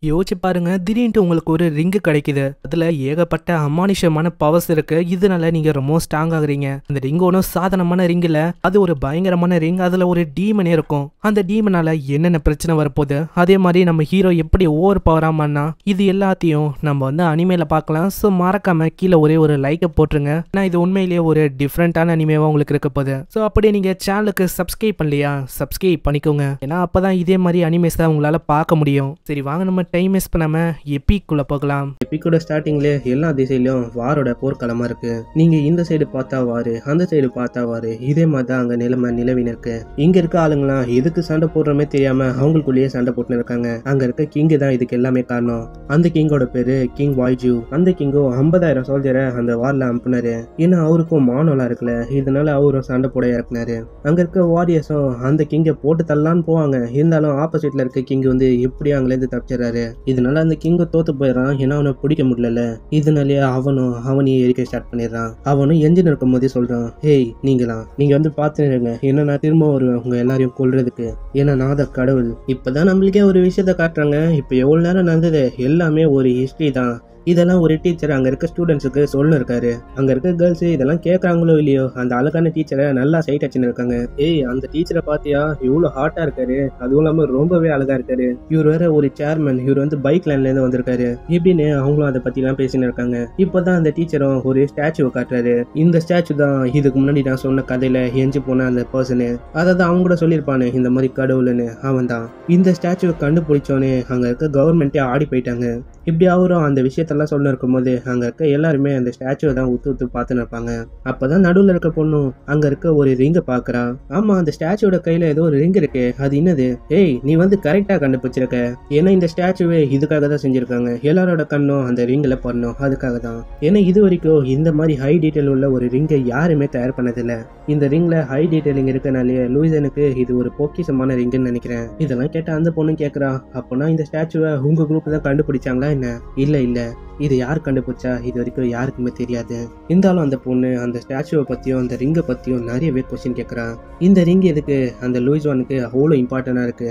யோசிச்சு பாருங்க, திடீர்னு உங்களுக்கு ஒரு ரிங்கு கிடைக்குது. அதுல ஏகப்பட்ட அமானுஷமான பவர்ஸ் இருக்கு. இதனால நீங்க ரொம்ப ஸ்ட்ராங் ஆகுறீங்க. அந்த ரிங் ஒன்றும் சாதாரணமான ரிங் இல்ல, அது ஒரு பயங்கரமான ரிங். அதுல ஒரு டீமனே இருக்கும். அந்த டீமனால என்னென்ன பிரச்சனை வரப்போகுது, அதே மாதிரி நம்ம ஹீரோ எப்படி ஓவர் பவராமன்னா, இது எல்லாத்தையும் நம்ம வந்து அனிமேல பார்க்கலாம். ஸோ மறக்காம கீழே ஒரே ஒரு லைக்கை போட்டுருங்க. நான் இது உண்மையிலேயே ஒரு டிஃப்ரெண்டான அனிமேவா உங்களுக்கு இருக்க போகுது. ஸோ அப்படியே நீங்க சேனலுக்கு சப்ஸ்கிரைப் பண்ணலையா, சப்ஸ்கிரைப் பண்ணிக்கோங்க. ஏன்னா அப்பதான் இதே மாதிரி அனிமேஸ் தான் உங்களால பார்க்க முடியும். சரி வாங்க, நம்ம டைம் வேஸ்ட் பண்ணாம எபிக்குள்ள போகலாம். எபிக்கோட ஸ்டார்டிங்ல எல்லா திசையிலும் வாரோட போர்க்களமா இருக்கு. நீங்க இந்த சைடு பார்த்தா வாரு, அந்த சைடு பார்த்தா வாரு. இதே மாதிரி தான் அங்க நிலைமை நிலவின இருக்கு. இங்க இருக்க ஆளுங்களாம் எதுக்கு சண்டை போடுறமே தெரியாம அவங்களுக்குள்ளேயே சண்டை போட்டு இருக்காங்க. அங்க இருக்க கிங் தான் இதுக்கு எல்லாமே காரணம். அந்த கிங்கோட பேரு கிங் வாய்ஜூ. அந்த கிங்கும் 50,000 சோல்ஜரை அந்த வார்ல அனுப்புனாரு. ஏன்னா அவருக்கும் மானோலா இருக்குல்ல, இதனால அவரும் சண்டை போட இறக்குனாரு. அங்க இருக்க வாரியர்ஸும் அந்த கிங்கை போட்டு தள்ளலான்னு போவாங்க. இருந்தாலும் ஆப்போசிட்ல இருக்க கிங் வந்து எப்படியும் அங்கிலேருந்து தப்பிச்சிடறாரு. இதனால அந்த கிங்க தோத்து போயிடறான். ஏன்னா அவனை பிடிக்க முடியல. இதனாலேயே அவனையும் எரிக்க ஸ்டார்ட் பண்ணிடுறான். அவனும் என்ஜின் இருக்கும் போதே சொல்றான், ஹேய் நீங்க வந்து பாத்துருங்க, என்ன நான் திரும்ப வருவேன் உங்க எல்லாரையும் கொல்றதுக்கு. ஏன்னா நான் தான் கடவுள். இப்பதான் நம்மளுக்கே ஒரு விஷயத்த காட்டுறாங்க. இப்ப எவ்வளவு நேரம் நடந்தது எல்லாமே ஒரு ஹிஸ்டரி தான். இதெல்லாம் ஒரு டீச்சர் அங்க இருக்க ஸ்டூடெண்ட்ஸுக்கு சொல்லு இருக்காரு. அங்க இருக்க கேர்ள்ஸ் இதெல்லாம் கேட்கறாங்களோ இல்லையோ, அந்த அழகான டீச்சரை நல்லா சைட் அச்சுன்னு இருக்காங்க. ஏய் அந்த டீச்சரை பாத்தியா, இவ்வளவு ஹாட்டா இருக்காரு, அதுவும் இல்லாம ரொம்பவே அழகா இருக்காரு. இவர் வேற ஒரு சேர்மன், இவர் வந்து பைக் லைன்ல இருந்து வந்திருக்காரு இப்படின்னு அவங்களும் அதை பத்தி எல்லாம் பேசின்னு இருக்காங்க. இப்பதான் அந்த டீச்சரும் ஒரு ஸ்டாச்சுவை காட்டுறாரு. இந்த ஸ்டாச்சு தான் இதுக்கு முன்னாடி நான் சொன்ன கதையில எஞ்சி போன அந்த பர்சனு. அதாவது அவங்க கூட சொல்லியிருப்பானு இந்த மாதிரி கடவுள்னு, அவன் தான். இந்த ஸ்டாச்சுவை கண்டுபிடிச்சோன்னே அங்க இருக்க கவர்மெண்டே ஆடி போயிட்டாங்க. இப்படி அவரும் அந்த விஷயத்தெல்லாம் சொல்ல இருக்கும் போது அங்க இருக்க எல்லாருமே அந்த ஸ்டாச்சுவை தான் உத்து பார்த்துன்னு இருப்பாங்க. அப்பதான் நடுவில் இருக்க பொண்ணும் அங்க இருக்க ஒரு ரிங்கை பாக்குறா. ஆமா அந்த ஸ்டாச்சுவோட கையில ஏதோ ஒரு ரிங் இருக்கு, அது என்னது? ஏய் நீ வந்து கரெக்டா கண்டுபிடிச்சிருக்க. ஏன்னா இந்த ஸ்டாச்சுவே இதுக்காக தான் செஞ்சிருக்காங்க. எல்லாரோட கண்ணும் அந்த ரிங்ல பண்ணணும், அதுக்காக தான். ஏன்னா இது வரைக்கும் இந்த மாதிரி ஹை டீட்டெயில் உள்ள ஒரு ரிங்கை யாருமே தயார் பண்ணதில்லை. இந்த ரிங்ல ஹை டீட்டெயிலிங் இருக்கனாலே லூயிசனுக்கு இது ஒரு பொக்கிஷமான ரிங்குன்னு நினைக்கிறேன். இதெல்லாம் கேட்ட அந்த பொண்ணு கேக்குறா, அப்போனா இந்த ஸ்டாச்சுவை உங்க குரூப் தான் கண்டுபிடிச்சாங்களா என்ன? இல்ல இது யார் கண்டுபிடிச்சா இது வரைக்கும் யாருக்குமே தெரியாது. இருந்தாலும் அந்த பொண்ணு அந்த ஸ்டாச்சுவை பத்தியும் அந்த ரிங்கை பத்தியும் நிறையவே கொஸ்டின் கேட்கறா. இந்த ரிங் எதுக்கு அந்த லூயிஸ்வானுக்கு அவ்வளோ இம்பார்ட்டண்டா இருக்கு?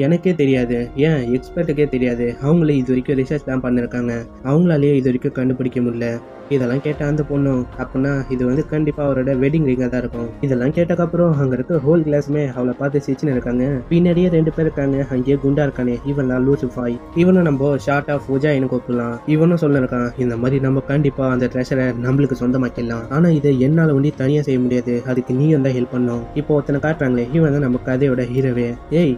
எனக்கே தெரியாது, ஏன் எக்ஸ்பர்ட்டுக்கே தெரியாது. அவங்களே இது வரைக்கும் ரிசர்ச் தான் பண்ணிருக்காங்க, அவங்களாலேயே இது வரைக்கும் கண்டுபிடிக்க முடியல. இதெல்லாம் கேட்ட அந்த பொண்ணும், அப்படின்னா இது வந்து கண்டிப்பா அவரோட வெட்டிங் ரிங்கா தான் இருக்கும். இதெல்லாம் கேட்டக்கப்புறம் அங்க இருக்க ஹோல் கிளாஸ்மே அவளை பார்த்து சிரிச்சுன்னு இருக்காங்க. பின்னாடியே 2 பேர் இருக்காங்க. அங்கேயே குண்டா இருக்கானே இவன் தான் லூசிஃபாய். இவனும் நம்ம ஷார்ட் ஆஃப் ஃபுஜாயின்னு கூப்பிடலாம். இவனும் சொல்லிருக்கான், இந்த மாதிரி நம்ம கண்டிப்பா அந்த ட்ரெஷரை நம்மளுக்கு சொந்தமாக்கலாம். ஆனா இதை என்னால ஒண்டி தனியா செய்ய முடியாது, அதுக்கு நீயும் தான் ஹெல்ப் பண்ணும். இப்போ ஒருத்தனை காட்டுறாங்களே, இவன் தான் நம்ம கதையோட ஹீரோவே. ஏய்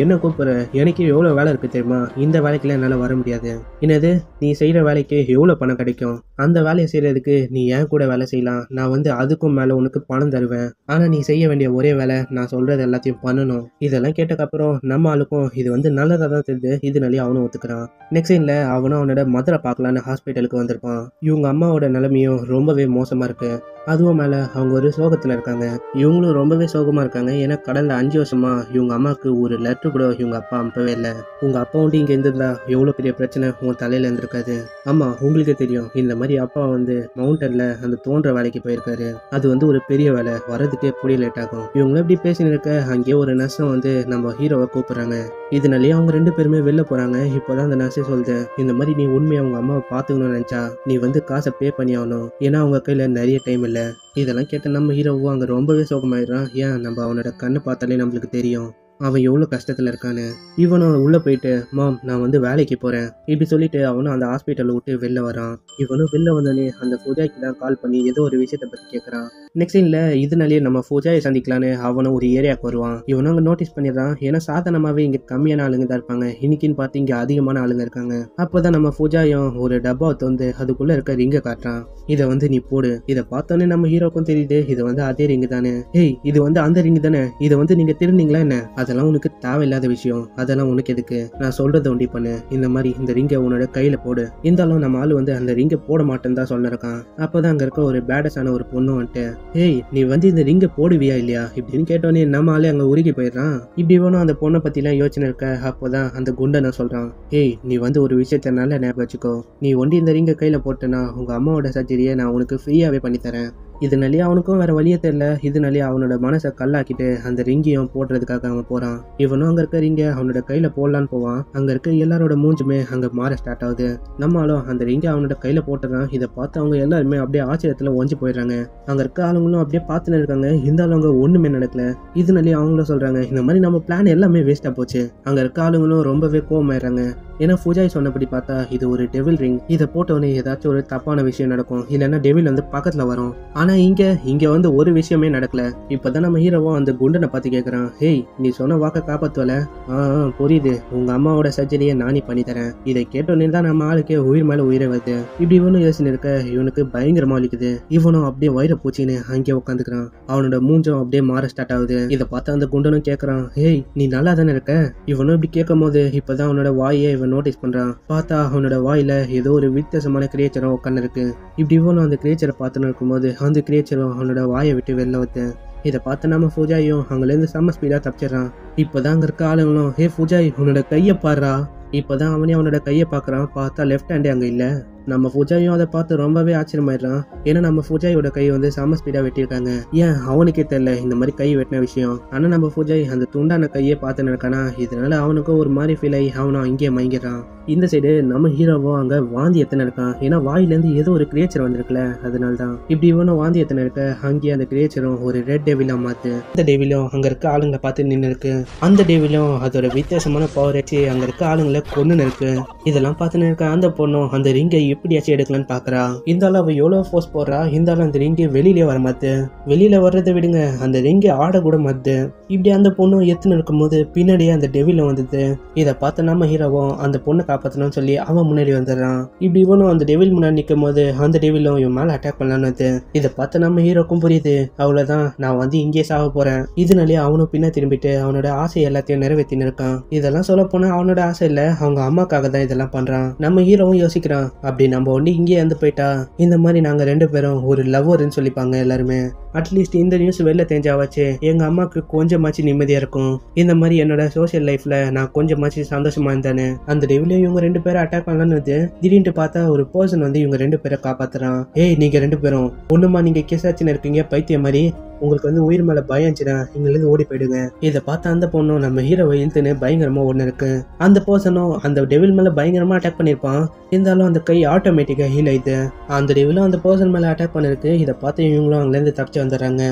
என்ன கூப்பிடுற, எனக்கு எவ்வளவு வேலை இருக்கு தெரியுமா? இந்த வேலைக்குலாம் என்னால வர முடியாது. என்னது நீ செய்யற வேலைக்கு எவ்வளவு பணம் கிடைக்கும்? அந்த வேலையை செய்யறதுக்கு நீ ஏன் கூட வேலை செய்யலாம். நான் வந்து அதுக்கும் மேல உனக்கு பணம் தருவேன். ஆனா நீ செய்ய வேண்டிய ஒரே வேலை நான் சொல்றது எல்லாத்தையும் பண்ணணும். இதெல்லாம் கேட்டக்கப்புறம் நம்ம ஆளுக்கும் இது வந்து நல்லதா தான் தெரியுது. இதனாலே அவனும் ஒத்துக்கிறான். நெக்ஸ்ட் சீன்ல அவனும் அவனோட மதரை பார்க்கலான்னு ஹாஸ்பிட்டலுக்கு வந்திருப்பான். இவங்க அம்மாவோட நிலைமையும் ரொம்பவே மோசமா இருக்கு. அதுவும் மேல அவங்க ஒரு சோகத்துல இருக்காங்க. இவங்களும் ரொம்பவே சோகமா இருக்காங்க. ஏன்னா கடந்த 5 வருஷமா இவங்க அம்மாவுக்கு ஒரு லெட்டர் கூட இவங்க அப்பா அனுப்பவே இல்லை. உங்க அப்பா வந்து இங்க இருந்திருந்தா எவ்வளவு பெரிய பிரச்சனை உன் தலையில இருந்திருக்காது. ஆமா உங்களுக்கே தெரியும், இந்த மாதிரி அப்பா வந்து மவுண்டன்ல அந்த தோன்ற வேலைக்கு போயிருக்காரு. அது வந்து ஒரு பெரிய வேலை, வர்றதுக்கே எப்படி லேட் ஆகும். இவங்களும் இப்படி பேசின்னு இருக்க அங்கேயே ஒரு நர்ஸும் வந்து நம்ம ஹீரோவை கூப்பிடுறாங்க. இதனாலேயே அவங்க 2 பேருமே வெளில போறாங்க. இப்போதான் அந்த நர்ஸே சொல்லுது, இந்த மாதிரி நீ உண்மையை அவங்க அம்மாவை பாத்துக்கணும்னு நினைச்சா நீ வந்து காசை பே பண்ணி ஆகணும். ஏன்னா அவங்க கையில நிறைய டைம் இல்லை. இதெல்லாம் கேட்ட நம்ம ஹீரோவும் அங்க ரொம்பவே சோகமாயிடுறான். ஏன் நம்ம அவனோட கண்ணை பார்த்தாலே நம்மளுக்கு தெரியும் அவன் எவ்வளோ கஷ்டத்தில் இருக்கான்னு. இவனும் உள்ளே போயிட்டு, மாம் நான் வந்து வேலைக்கு போகிறேன் இப்படி சொல்லிட்டு அவனும் அந்த ஹாஸ்பிட்டலை விட்டு வெளில வரான். இவனும் வெளில வந்தோடனே அந்த ஃபுஜாய்க்கு தான் கால் பண்ணி ஏதோ ஒரு விஷயத்தை பற்றி கேட்குறான். நெக்ஸ்ட் சீனில் இதனாலேயே நம்ம ஃபுஜாயை சந்திக்கலான்னு அவனும் ஒரு ஏரியாவுக்கு வருவான். இவனும் அங்கே நோட்டீஸ் பண்ணிடுறான். ஏன்னா சாதாரணமாகவே இங்கே கம்மியான ஆளுங்க தான் இருப்பாங்க, இன்னைக்குன்னு பார்த்து இங்கே அதிகமான ஆளுங்க இருக்காங்க. அப்போ தான் நம்ம ஃபுஜாயும் ஒரு டப்பா வந்து அதுக்குள்ளே இருக்க ரிங்கை காட்டுறான். இதை வந்து நீ போடு. இதை பார்த்தோன்னே நம்ம ஹீரோக்கும் தெரியுது இது வந்து அதே ரிங்கு தானே. ஏய் இது வந்து அந்த ரிங்கு தானே, இதை வந்து நீங்கள் திருந்தீங்களா என்ன? அதெல்லாம் உனக்கு தேவையில்லாத விஷயம், அதெல்லாம் உனக்கு எதுக்கு? நான் சொல்றதை ஒண்டி பண்ணு. இந்த மாதிரி இந்த ரிங்கை உன்னோட கையில போடு. இருந்தாலும் நம்ம ஆளு வந்து அந்த ரிங்கை போட மாட்டேன்னு தான் சொல்லிருக்கான். அப்பதான் அங்க இருக்க ஒரு பேடஸான ஒரு பொண்ணு வந்துட்டு, ஏய் நீ வந்து இந்த ரிங்கை போடுவியா இல்லையா இப்படின்னு கேட்டோன்னே நம்ம ஆளு அங்க உருகி போயிடுறான். இப்படி வேணும் அந்த பொண்ணை பத்தி எல்லாம் யோசனை இருக்க. அப்போதான் அந்த குண்டனை சொல்றான், ஏய் நீ வந்து ஒரு விஷயத்த நல்ல ஞாபகம் வச்சுக்கோ. நீ ஒண்டி இந்த ரிங்கை கையில போட்டேன்னா உங்க அம்மாவோட சர்ஜரியை நான் உனக்கு ஃப்ரீயாவே பண்ணி தரேன். இதனாலேயே அவனுக்கும் வேற வழியே தெரியல. இதனாலேயே அவனோட மனசை கல்லாக்கிட்டு அந்த ரிங்கையும் போடுறதுக்காக அவன் போறான். இவனும் அங்க இருக்க ரிங்கை அவனோட கையில போடலான்னு போவான். அங்க இருக்க எல்லாரோட மூஞ்சுமே அங்க மாற ஸ்டார்ட் ஆகுது. நம்மளும் அந்த ரிங்கை அவனோட கையில போட்டுறான். இதை பார்த்து அவங்க எல்லாருமே அப்படியே ஆச்சரியத்துல ஒஞ்சி போயிடுறாங்க. அங்க இருக்க ஆளுங்களும் அப்படியே பார்த்துன்னு இருக்காங்க. இந்த ஆளுங்க ஒண்ணுமே நடக்கல. இதனாலேயே அவங்களும் சொல்றாங்க, இந்த மாதிரி நம்ம பிளான் எல்லாமே வேஸ்டா போச்சு. அங்க இருக்க ஆளுங்களும் ரொம்பவே கோவமாயிடுறாங்க. ஏன்னா ஃபுஜாய் சொன்னபடி பார்த்தா இது ஒரு டெவில் ரிங். இதை போட்டவனே ஏதாச்சும் ஒரு தப்பான விஷயம் நடக்கும், இல்லைன்னா டெவில் வந்து பக்கத்துல வரும். ஆனா இங்க வந்து ஒரு விஷயமே நடக்கல. இப்பதான் நம்ம ஹீரோவும் அந்த குண்டனை பார்த்து கேட்கறான், ஹேய் நீ சொன்ன வாக்க காப்பாத்துவல? புரியுது, உங்க அம்மாவோட சர்ஜரியை நானே பண்ணி தரேன். இதை கேட்டோன்னே தான் நம்ம ஆளுக்கு உயிர் மேல உயிரை வருது. இப்படி இவனும் யோசனை இருக்க இவனுக்கு பயங்கரமா வலிக்குது. இவனும் அப்படியே வயிற பூச்சின்னு அங்கே உட்காந்துக்கிறான். அவனோட மூஞ்சும் அப்படியே மாற ஸ்டார்ட் ஆகுது. இதை பார்த்து அந்த குண்டனும் கேட்கறான், ஹேய் நீ நல்லா தானே இருக்க? இவனும் இப்படி கேட்கும் போது இப்பதான் அவனோட வாயை இவன் நோட்டீஸ் பண்றான். பார்த்தா அவனோட வாயில ஏதோ ஒரு வித்தியாசமான கிரியேச்சரும் உட்காந்து இருக்கு. இப்படி இவனும் அந்த கிரியேச்சரை பார்த்துன்னு இருக்கும்போது அந்த கிரியேச்சரும் அவனோட வாயை விட்டு வெளில வந்து இதை பார்த்து நம்ம ஃபுஜாயும் அங்கிலேருந்து செம்ம ஸ்பீடா தப்பிச்சிடறான். இப்பதான் அங்க இருக்க ஆளுங்களும், ஹே ஃபுஜாய் உன்னோட கையை பாடுறா. இப்பதான் அவனே அவனோட கையை பாக்குறான். பார்த்தா லெஃப்ட் ஹேண்டே அங்க இல்ல. நம்ம ஃபுஜாயும் அதை பார்த்து ரொம்பவே ஆச்சரியமாயிடுறான். ஏன்னா நம்ம ஃபுஜாயோட கை வந்து செம ஸ்பீடா வெட்டியிருக்காங்க. ஏன் அவனுக்கே தெரியல இந்த மாதிரி கை வெட்டின விஷயம். ஆனா நம்ம ஃபுஜாய் அந்த துண்டான கையே பார்த்துன்னு இருக்கானா. இதனால அவனுக்கும் ஒரு மாதிரி ஃபீல் ஆகி அவனும் அங்கேயே மயங்கிடுறான். இந்த சைடு நம்ம ஹீரோவும் அங்க வாந்தி எத்தனை இருக்கான். ஏன்னா வாயிலேருந்து ஏதோ ஒரு கிரியேச்சர் வந்திருக்குல்ல, அதனால்தான். இப்படி இவனும் வாந்தி எத்தனை இருக்க அங்கேயே அந்த கிரியேச்சரும் ஒரு ரெட் டெவிலா மாத்து. அந்த டெவிலும் அங்க இருக்க ஆளுங்களை பார்த்து நின்று இருக்கு. அந்த டெவிலும் அதோட வித்தியாசமான பவர் வச்சு அங்க இருக்க ஆளுங்களை கொன்னு இருக்கு. இதெல்லாம் பார்த்துன்னு இருக்க அந்த பொண்ணும் அந்த ரிங்கை எப்படியாச்சும் எடுக்கலான்னு பாக்குறா. இருந்தாலும் அவ எவ்வளவு ஃபோர்ஸ் போடுறா. இருந்தாலும் அந்த ரிங்கை வெளியிலே வர மாத்து. வெளியில வர்றதை விடுங்க, அந்த ரிங்கை ஆட கூட மாத்து. இப்படி அந்த பொண்ணும் எத்துன்னு இருக்கும்போது பின்னாடியே அந்த டெவில வந்தது. இதை பார்த்து நம்ம ஹீரோவும் அந்த பொண்ணை காப்பாற்றணும்னு சொல்லி அவன் முன்னாடி வந்துடுறான். இப்படி இவனும் அந்த டெவில் முன்னாடி நிற்கும் போது அந்த டெவிலும் இவன் மேல அட்டாக் பண்ணலான்னு. இதை பார்த்து நம்ம ஹீரோக்கும் புரியுது, அவ்வளவுதான் நான் வந்து இங்கே சாக போறேன். இதனாலேயே அவனும் பின்ன திரும்பிட்டு அவனோட ஆசை எல்லாத்தையும் நிறைவேற்றின்னு இருக்கான். இதெல்லாம் சொல்ல போனா அவனோட ஆசை இல்ல, அவங்க அம்மாக்காக தான் இதெல்லாம் பண்றான். நம்ம ஹீரோவும் யோசிக்கிறான், அப்படி நம்ம ஒண்டி இங்கே வந்து போயிட்டா இந்த மாதிரி நாங்க ரெண்டு பேரும் ஒரு லவ்வர்னு சொல்லிப்பாங்க எல்லாருமே. அட்லீஸ்ட் இந்த நியூஸ் வெளில தெரிஞ்சாவாச்சு எங்க அம்மாக்கு கொஞ்சமாச்சு நிம்மதியா இருக்கும். இந்த மாதிரி என்னோட சோசியல் லைஃப்ல நான் கொஞ்சமாச்சு சந்தோஷமா இருந்தானே. அந்த டெவிலையும் இவங்க ரெண்டு பேரும் அட்டாக் பண்ணலான்னு திடீர்னு பார்த்தா ஒரு பர்சன் வந்து இவங்க ரெண்டு பேரை காப்பாத்துறான். ஏய் நீங்க ரெண்டு பேரும் ஒண்ணுமா நீங்க கிசாச்சின்னு இருக்கீங்க பைத்திய மாதிரி, உங்களுக்கு வந்து உயிர் மேல பயம் இருந்துச்சுன்னா இங்கிருந்து ஓடி போயிடுங்க. இதை பார்த்து அந்த பொண்ணும் நம்ம ஹீரோவை இழுத்துன்னு பயங்கரமா ஒண்ணு இருக்கு. அந்த பர்சனும் அந்த டெவில் மேல பயங்கரமா அட்டாக் பண்ணிருப்பான். இருந்தாலும் அந்த கை ஆட்டோமேட்டிக்கா ஹீல் ஆயிடுது. அந்த டெவிலும் அந்த பர்சன் மேல அட்டாக் பண்ணிருக்கு. இதை பார்த்து இவங்களும் அங்க இருந்து தப்பிச்சு வந்துடுறாங்க.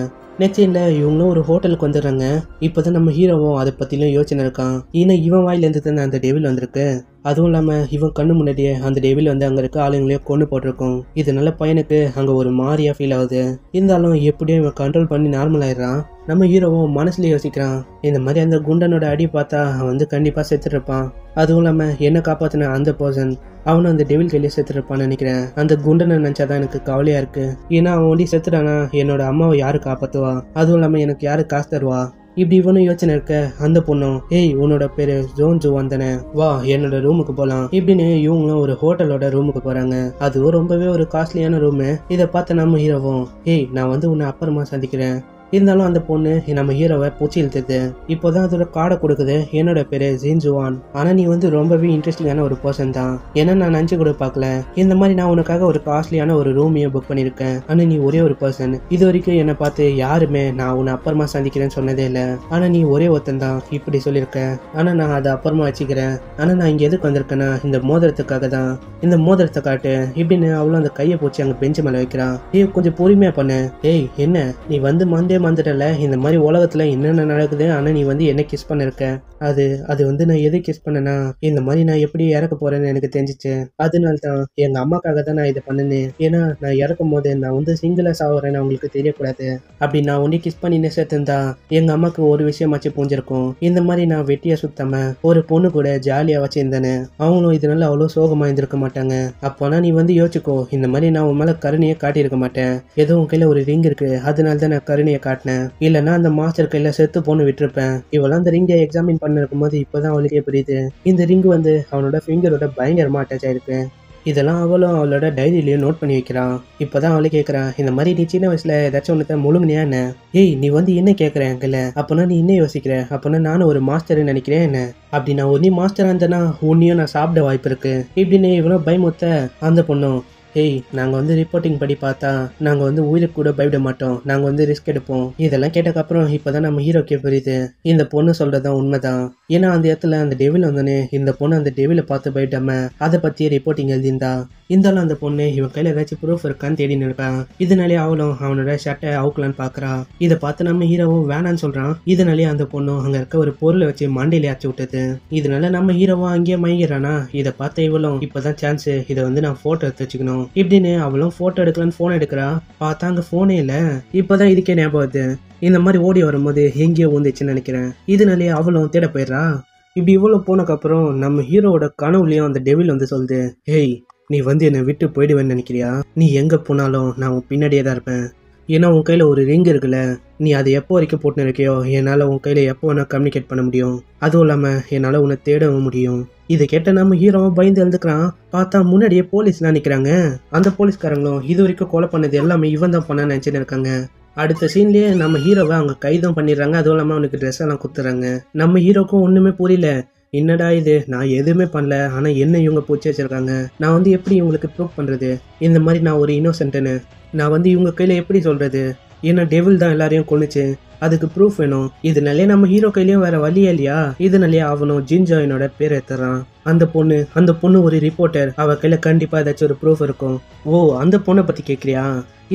நெக்ஸ்ட் சீன்ல இவங்களும் ஒரு ஹோட்டலுக்கு வந்துடுறாங்க. இப்பதான் நம்ம ஹீரோவும் அதை பத்திலும் யோசனை இருக்கான். ஏன்னா இவன் வாயிலேருந்து தானே அந்த டெவில் வந்திருக்கு. அதுவும் இல்லாம இவன் கண்ணு முன்னாடியே அந்த டெவில் வந்து அங்க இருக்க ஆளுங்களையும் கொண்டு போட்டிருக்கும். இதனால பையனுக்கு அங்க ஒரு மாதிரியா ஃபீல் ஆகுது. இருந்தாலும் எப்படியும் இவன் கண்ட்ரோல் பண்ணி நார்மல் ஆயிடுறான். நம்ம ஹீரோவும் மனசுல யோசிக்கிறான், இந்த மாதிரி அந்த குண்டனோட அடி பார்த்தா அவன் வந்து கண்டிப்பா செத்துட்டு இருப்பான். அதுவும் இல்லாம என்ன காப்பாத்தின அந்த பர்சன் அவனும் அந்த டெவில் கையிலே செத்துட்டு இருப்பான்னு நினைக்கிறேன். அந்த குண்டனை நினைச்சாதான் எனக்கு கவலையா இருக்கு. ஏன்னா அவன் ஒண்டி செத்துட்டானா என்னோட அம்மாவை யாரு காப்பாத்துவா, அதுவும் இல்லாம எனக்கு யாரு காசு தருவா. இப்படி இவனும் யோசனை இருக்க அந்த பொண்ணும், ஏய் உன்னோட பேரு ஜோன் ஜுவான் தானே, வா என்னோட ரூமுக்கு போலாம் இப்படின்னு இவங்களும் ஒரு ஹோட்டலோட ரூமுக்கு போறாங்க. அதுவும் ரொம்பவே ஒரு காஸ்ட்லியான ரூமு. இதை பார்த்த நம்ம ஹீரோவும், ஏய் நான் வந்து உன்னை அப்புறமா சந்திக்கிறேன். இருந்தாலும் அந்த பொண்ணு நம்ம ஹீரோவை பூச்சி இழுத்துது. இப்போதான் அதோட கார்டை கொடுக்குது, என்னோட பேரு ஜின்ஜுவான், ஆனா நீ வந்து ரொம்பவே இன்ட்ரெஸ்டிங்கான ஒரு பர்சன் தான். ஏன்னா நான் நினைச்சு கூட பார்க்கல இந்த மாதிரி நான் உனக்காக ஒரு காஸ்ட்லியான ஒரு ரூமையும் புக் பண்ணிருக்கேன். ஆனா நீ ஒரே ஒரு பர்சன். இது வரைக்கும் என்னை பார்த்து யாருமே நான் உன்னை அப்புறமா சந்திக்கிறேன்னு சொன்னதே இல்லை. ஆனா நீ ஒரே ஒருத்தன் தான் இப்படி சொல்லியிருக்க. ஆனா நான் அதை அப்புறமா வச்சுக்கிறேன். ஆனா நான் இங்க எதுக்கு வந்திருக்கேன்னா இந்த மோதிரத்துக்காக தான். இந்த மோதிரத்தை காட்டு இப்படின்னு அவளும் அந்த கையை போச்சு அங்க பெஞ்சு மேல வைக்கிறான். ஏய் கொஞ்சம் பொறுமையா பண்ணு. ஏய் என்ன நீ வந்து மறந்துட்டல இந்த மாதிரி உலகத்துல என்னென்ன நடக்குது. ஆனா நீ வந்து என்ன கிஸ் பண்ணிருக்க. அது வந்து நான் எது கிஸ் பண்ணனா இந்த மாதிரி நான் எப்படி இறக்க போறேன்னு எனக்கு தெரிஞ்சிச்சு. அதனால தான் எங்க அம்மாக்காக தான் நான் இதை பண்ணினேன். ஏன்னா நான் இறக்கும் போது நான் வந்து சிங்கிளா சாவுறேன்னு அவங்களுக்கு தெரியக்கூடாது. அப்படி நான் ஒண்டி கிஸ் பண்ணி சேர்த்துருந்தா எங்க அம்மாக்கு ஒரு விஷயமாச்சு புரிஞ்சிருக்கும். இந்த மாதிரி நான் வெட்டியா சுத்தாம ஒரு பொண்ணு கூட ஜாலியா வச்சிருந்தேன்னு அவங்களும் இதனால அவ்வளவு சோகமா இருந்திருக்க மாட்டாங்க. அப்போனா நீ வந்து யோசிச்சுக்கோ, இந்த மாதிரி நான் உன் மேல கருணையை காட்டியிருக்க மாட்டேன். ஏதோ உன் கையில ஒரு ரிங் இருக்கு அதனால தான் நான் கருணையை காட்டினேன். இல்லைன்னா அந்த மாஸ்டர் கையில செத்து போன்னு விட்டுருப்பேன். இவெல்லாம் அந்த ரிங்கை எக்ஸாமின் பண்ண இருக்கும்போது இப்பதான் அவளுக்கே புரியுது இந்த ரிங் வந்து அவனோட ஃபிங்கரோட பயங்கரமா அட்டாச் ஆயிருக்கு. இதெல்லாம் அவளும் அவளோட டைரியிலயும் நோட் பண்ணி வைக்கிறான். இப்பதான் அவளே கேட்கறான், இந்த மாதிரி நீ சின்ன வயசுல ஏதாச்சும் ஒன்று முழுங்கினியா என்ன? ஏய் நீ வந்து என்ன கேட்கற எங்கல்ல, அப்பனா நீ என்ன யோசிக்கிற? அப்பனா நானும் ஒரு மாஸ்டர் நினைக்கிறேன் என்ன? அப்படி நான் ஒன்னி மாஸ்டரா இருந்தேன்னா உன்னையும் நான் சாப்பிட வாய்ப்பு இருக்கு இப்படின்னு இவனும் பயமுத்த அந்த பொண்ணும், ஹேய் நாங்கள் வந்து ரிப்போர்ட்டிங் படி பார்த்தா நாங்கள் வந்து உயிருக்கு கூட பயப்பட மாட்டோம், நாங்கள் வந்து ரிஸ்க் எடுப்போம். இதெல்லாம் கேட்டக்கப்புறம் இப்போதான் நம்ம ஹீரோக்கே புரியுது இந்த பொண்ணு சொல்றதுதான் உண்மைதான். ஏன்னா அந்த இடத்துல அந்த டெவில் வந்தோடனே இந்த பொண்ணு அந்த டெவிலை பார்த்து பயப்படாம அதை பற்றி ரிப்போர்ட்டிங் எழுதியிருந்தா. இருந்தாலும் அந்த பொண்ணு இவன் கையில் ஏதாச்சும் ப்ரூஃப் இருக்கான்னு தேடின்னு இருக்கான். இதனாலே அவளும் அவனோட ஷர்ட்டை அவுக்கலான்னு பார்க்குறா. இதை பார்த்து நம்ம ஹீரோவும் வேணான்னு சொல்கிறான். இதனாலே அந்த பொண்ணும் அங்கே இருக்க ஒரு பொருளை வச்சு மண்டையிலே ஆச்சு விட்டது. இதனால நம்ம ஹீரோவும் அங்கேயே மயங்கிறானா. இதை பார்த்த இவளும் இப்போதான் சான்ஸ், இதை வந்து நான் ஃபோட்டோ எடுத்து வச்சுக்கணும் இப்படின்னு அவளும் ஃபோட்டோ எடுக்கலான்னு ஃபோன் எடுக்கிறா. பார்த்தா அங்கே ஃபோனே இல்லை. இப்போதான் இதுக்கே ஞாபகம் வருது, இந்த மாதிரி ஓடி வரும்போது எங்கேயோ வந்துச்சுன்னு நினைக்கிறேன். இதனாலே அவளும் தேட போயிடுறா. இப்படி இவ்வளோ போனதுக்கப்புறம் நம்ம ஹீரோவோட கனவுலையும் அந்த டெவில் வந்து சொல்லுது, ஹேய் நீ வந்து என்னை விட்டு போயிடுவேன்னு நினைக்கிறியா? நீ எங்கே போனாலும் நான் உன் பின்னாடியே தான் இருப்பேன். ஏன்னா உன் கையில் ஒரு ரிங் இருக்குல்ல, நீ அதை எப்போ வரைக்கும் போட்டுன்னு இருக்கியோ என்னால் உன் கையில் எப்போ வேணால் கம்யூனிகேட் பண்ண முடியும். அதுவும் இல்லாமல் என்னால் உன்னை தேடவும் முடியும். இதை கேட்ட நம்ம ஹீரோவும் பயந்து எழுந்துக்கிறான். பார்த்தா முன்னாடியே போலீஸ்லாம் நிற்கிறாங்க. அந்த போலீஸ்காரங்களும் இது வரைக்கும் கொலை பண்ணது எல்லாமே இவன் தான் பண்ண நினச்சின்னு இருக்காங்க. அடுத்த சீன்லேயே நம்ம ஹீரோவை அவங்க கைதும் பண்ணிடுறாங்க. அதுவும் இல்லாமல் அவனுக்கு ட்ரெஸ் எல்லாம் கொடுத்துறாங்க. நம்ம ஹீரோக்கும் ஒன்றுமே புரியல, என்னடா இது, நான் எதுவுமே பண்ணல, ஆனால் என்ன இவங்க பூச்சி வச்சிருக்காங்க, நான் வந்து எப்படி இவங்களுக்கு ப்ரூவ் பண்ணுறது இந்த மாதிரி நான் ஒரு இன்னோசென்ட்டுன்னு நான் வந்து இவங்க கையில் எப்படி சொல்கிறது? ஏன்னா டெவில் தான் எல்லாரையும் கொன்னுச்சு, அதுக்கு ப்ரூஃப் வேணும். இதனாலே நம்ம ஹீரோ கையிலையும் வேற வழியே இல்லையா. இதனாலே அவனும் ஜின்ஜாயினோட பேர் எடுத்துறான். அந்த பொண்ணு ஒரு ரிப்போர்ட்டர், அவ கையில கண்டிப்பா ஏதாச்சும் ஒரு ப்ரூஃப் இருக்கும். ஓ அந்த பொண்ணை பத்தி கேட்குறியா?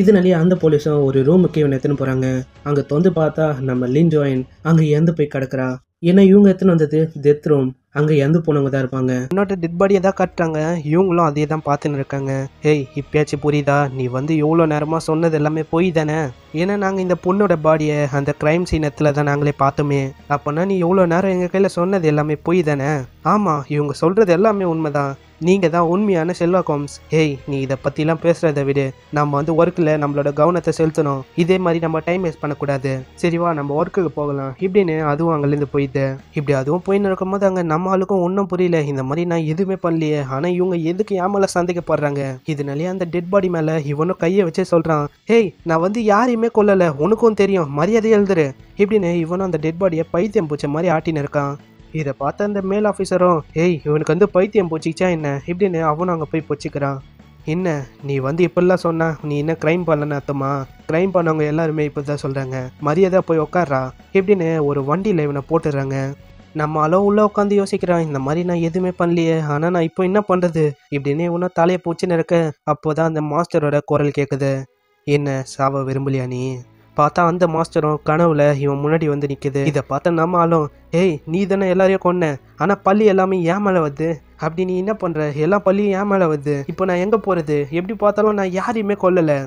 இதனாலேயே அந்த போலீஸும் ஒரு ரூமுக்கு இவனை எடுத்துன்னு போறாங்க. அங்க தொந்து பார்த்தா நம்ம லின் ஜாயின் அங்க இறந்து போய் கிடக்குறா. ஏன்னா இவங்க எத்தனை வந்தது டெத் ரூம், அங்கே இறந்து போனவங்க தான் இருப்பாங்க. என்னோட டெட் பாடியை தான் காட்டுறாங்க. இவங்களும் அதே தான் பார்த்துன்னு இருக்காங்க. ஹேய் இப்பயாச்சும் புரியுதா, நீ வந்து எவ்வளோ நேரமாக சொன்னது எல்லாமே போய் தானே? ஏன்னா நாங்கள் இந்த பொண்ணோட பாடியை அந்த க்ரைம் சீனத்தில் தான் நாங்களே பார்த்தோமே. அப்போனா நீ எவ்வளோ நேரம் எங்கள் கையில் சொன்னது எல்லாமே போய் தானே? ஆமாம், இவங்க சொல்கிறது எல்லாமே உண்மைதான். நீங்கள் தான் உண்மையான ஷெர்லாக் ஹோம்ஸ். ஹேய் நீ இதை பற்றிலாம் பேசுகிறத விட நம்ம வந்து ஒர்க்கில் நம்மளோட கவனத்தை செலுத்தணும். இதே மாதிரி நம்ம டைம் வேஸ்ட் பண்ணக்கூடாது. சரிவா நம்ம ஒர்க்குக்கு போகலாம் இப்படின்னு அதுவும் அங்கேருந்து போயிட்டு இப்படி அதுவும் போயின்னு இருக்கும்போது அங்கே நம்ம ஆளுக்கும் ஒன்றும் புரியல, இந்த மாதிரி நான் எதுவுமே பண்ணலையே, ஆனால் இவங்க எதுக்கு என் மேலே சந்தேகப்படுறாங்க? இதனாலேயே அந்த டெட் பாடி மேலே இவனும் கையை வச்சே சொல்கிறான், ஹேய் நான் வந்து யாரையுமே கொல்லலை, உனக்கும் தெரியும், மரியாதையை எழுதுரு இப்படின்னு இவனும் அந்த டெட் பாடியை பைத்தியம் பூச்ச மாதிரி ஆட்டின்னு இருக்கான். இதை பார்த்த அந்த மேல் ஆஃபீஸரும், ஏய் இவனுக்கு வந்து பைத்தியம் போச்சிச்சா என்ன இப்படின்னு அவனும் அங்கே போய் பொச்சிக்கிறான். என்ன நீ வந்து இப்படிலாம் சொன்னா நீ என்ன க்ரைம் பண்ணலன்னு அர்த்தமா? க்ரைம் பண்ணவங்க எல்லாருமே இப்போ தான் சொல்கிறாங்க, மரியாதை போய் உட்கார்றா இப்படின்னு ஒரு வண்டியில் இவனை போட்டுடுறாங்க. நம்ம அளவு உள்ளே உட்காந்து யோசிக்கிறான், இந்த மாதிரி நான் எதுவுமே பண்ணலையே, ஆனால் நான் இப்போ என்ன பண்ணுறது இப்படின்னு இவனும் தலையை பூச்சின்னு இருக்க. அப்போ தான் அந்த மாஸ்டரோட குரல் கேட்குது, என்ன சாவ விரும்பலையா நீ? பார்த்தா அந்த மாஸ்டரும் கனவுல இவன் முன்னாடி வந்து நிற்குது. இதை பார்த்த நம்ம ஆளும், ஏய் நீ தானே எல்லாரையும் கொன்ன, ஆனால் பள்ளி எல்லாமே ஏன் மேலே வருது, அப்படி நீ என்ன பண்ணுற, எல்லா பள்ளியும் ஏன் மேலே வருது, இப்போ நான் எங்கே போகிறது? எப்படி பார்த்தாலும் நான் யாரையுமே கொல்லலை.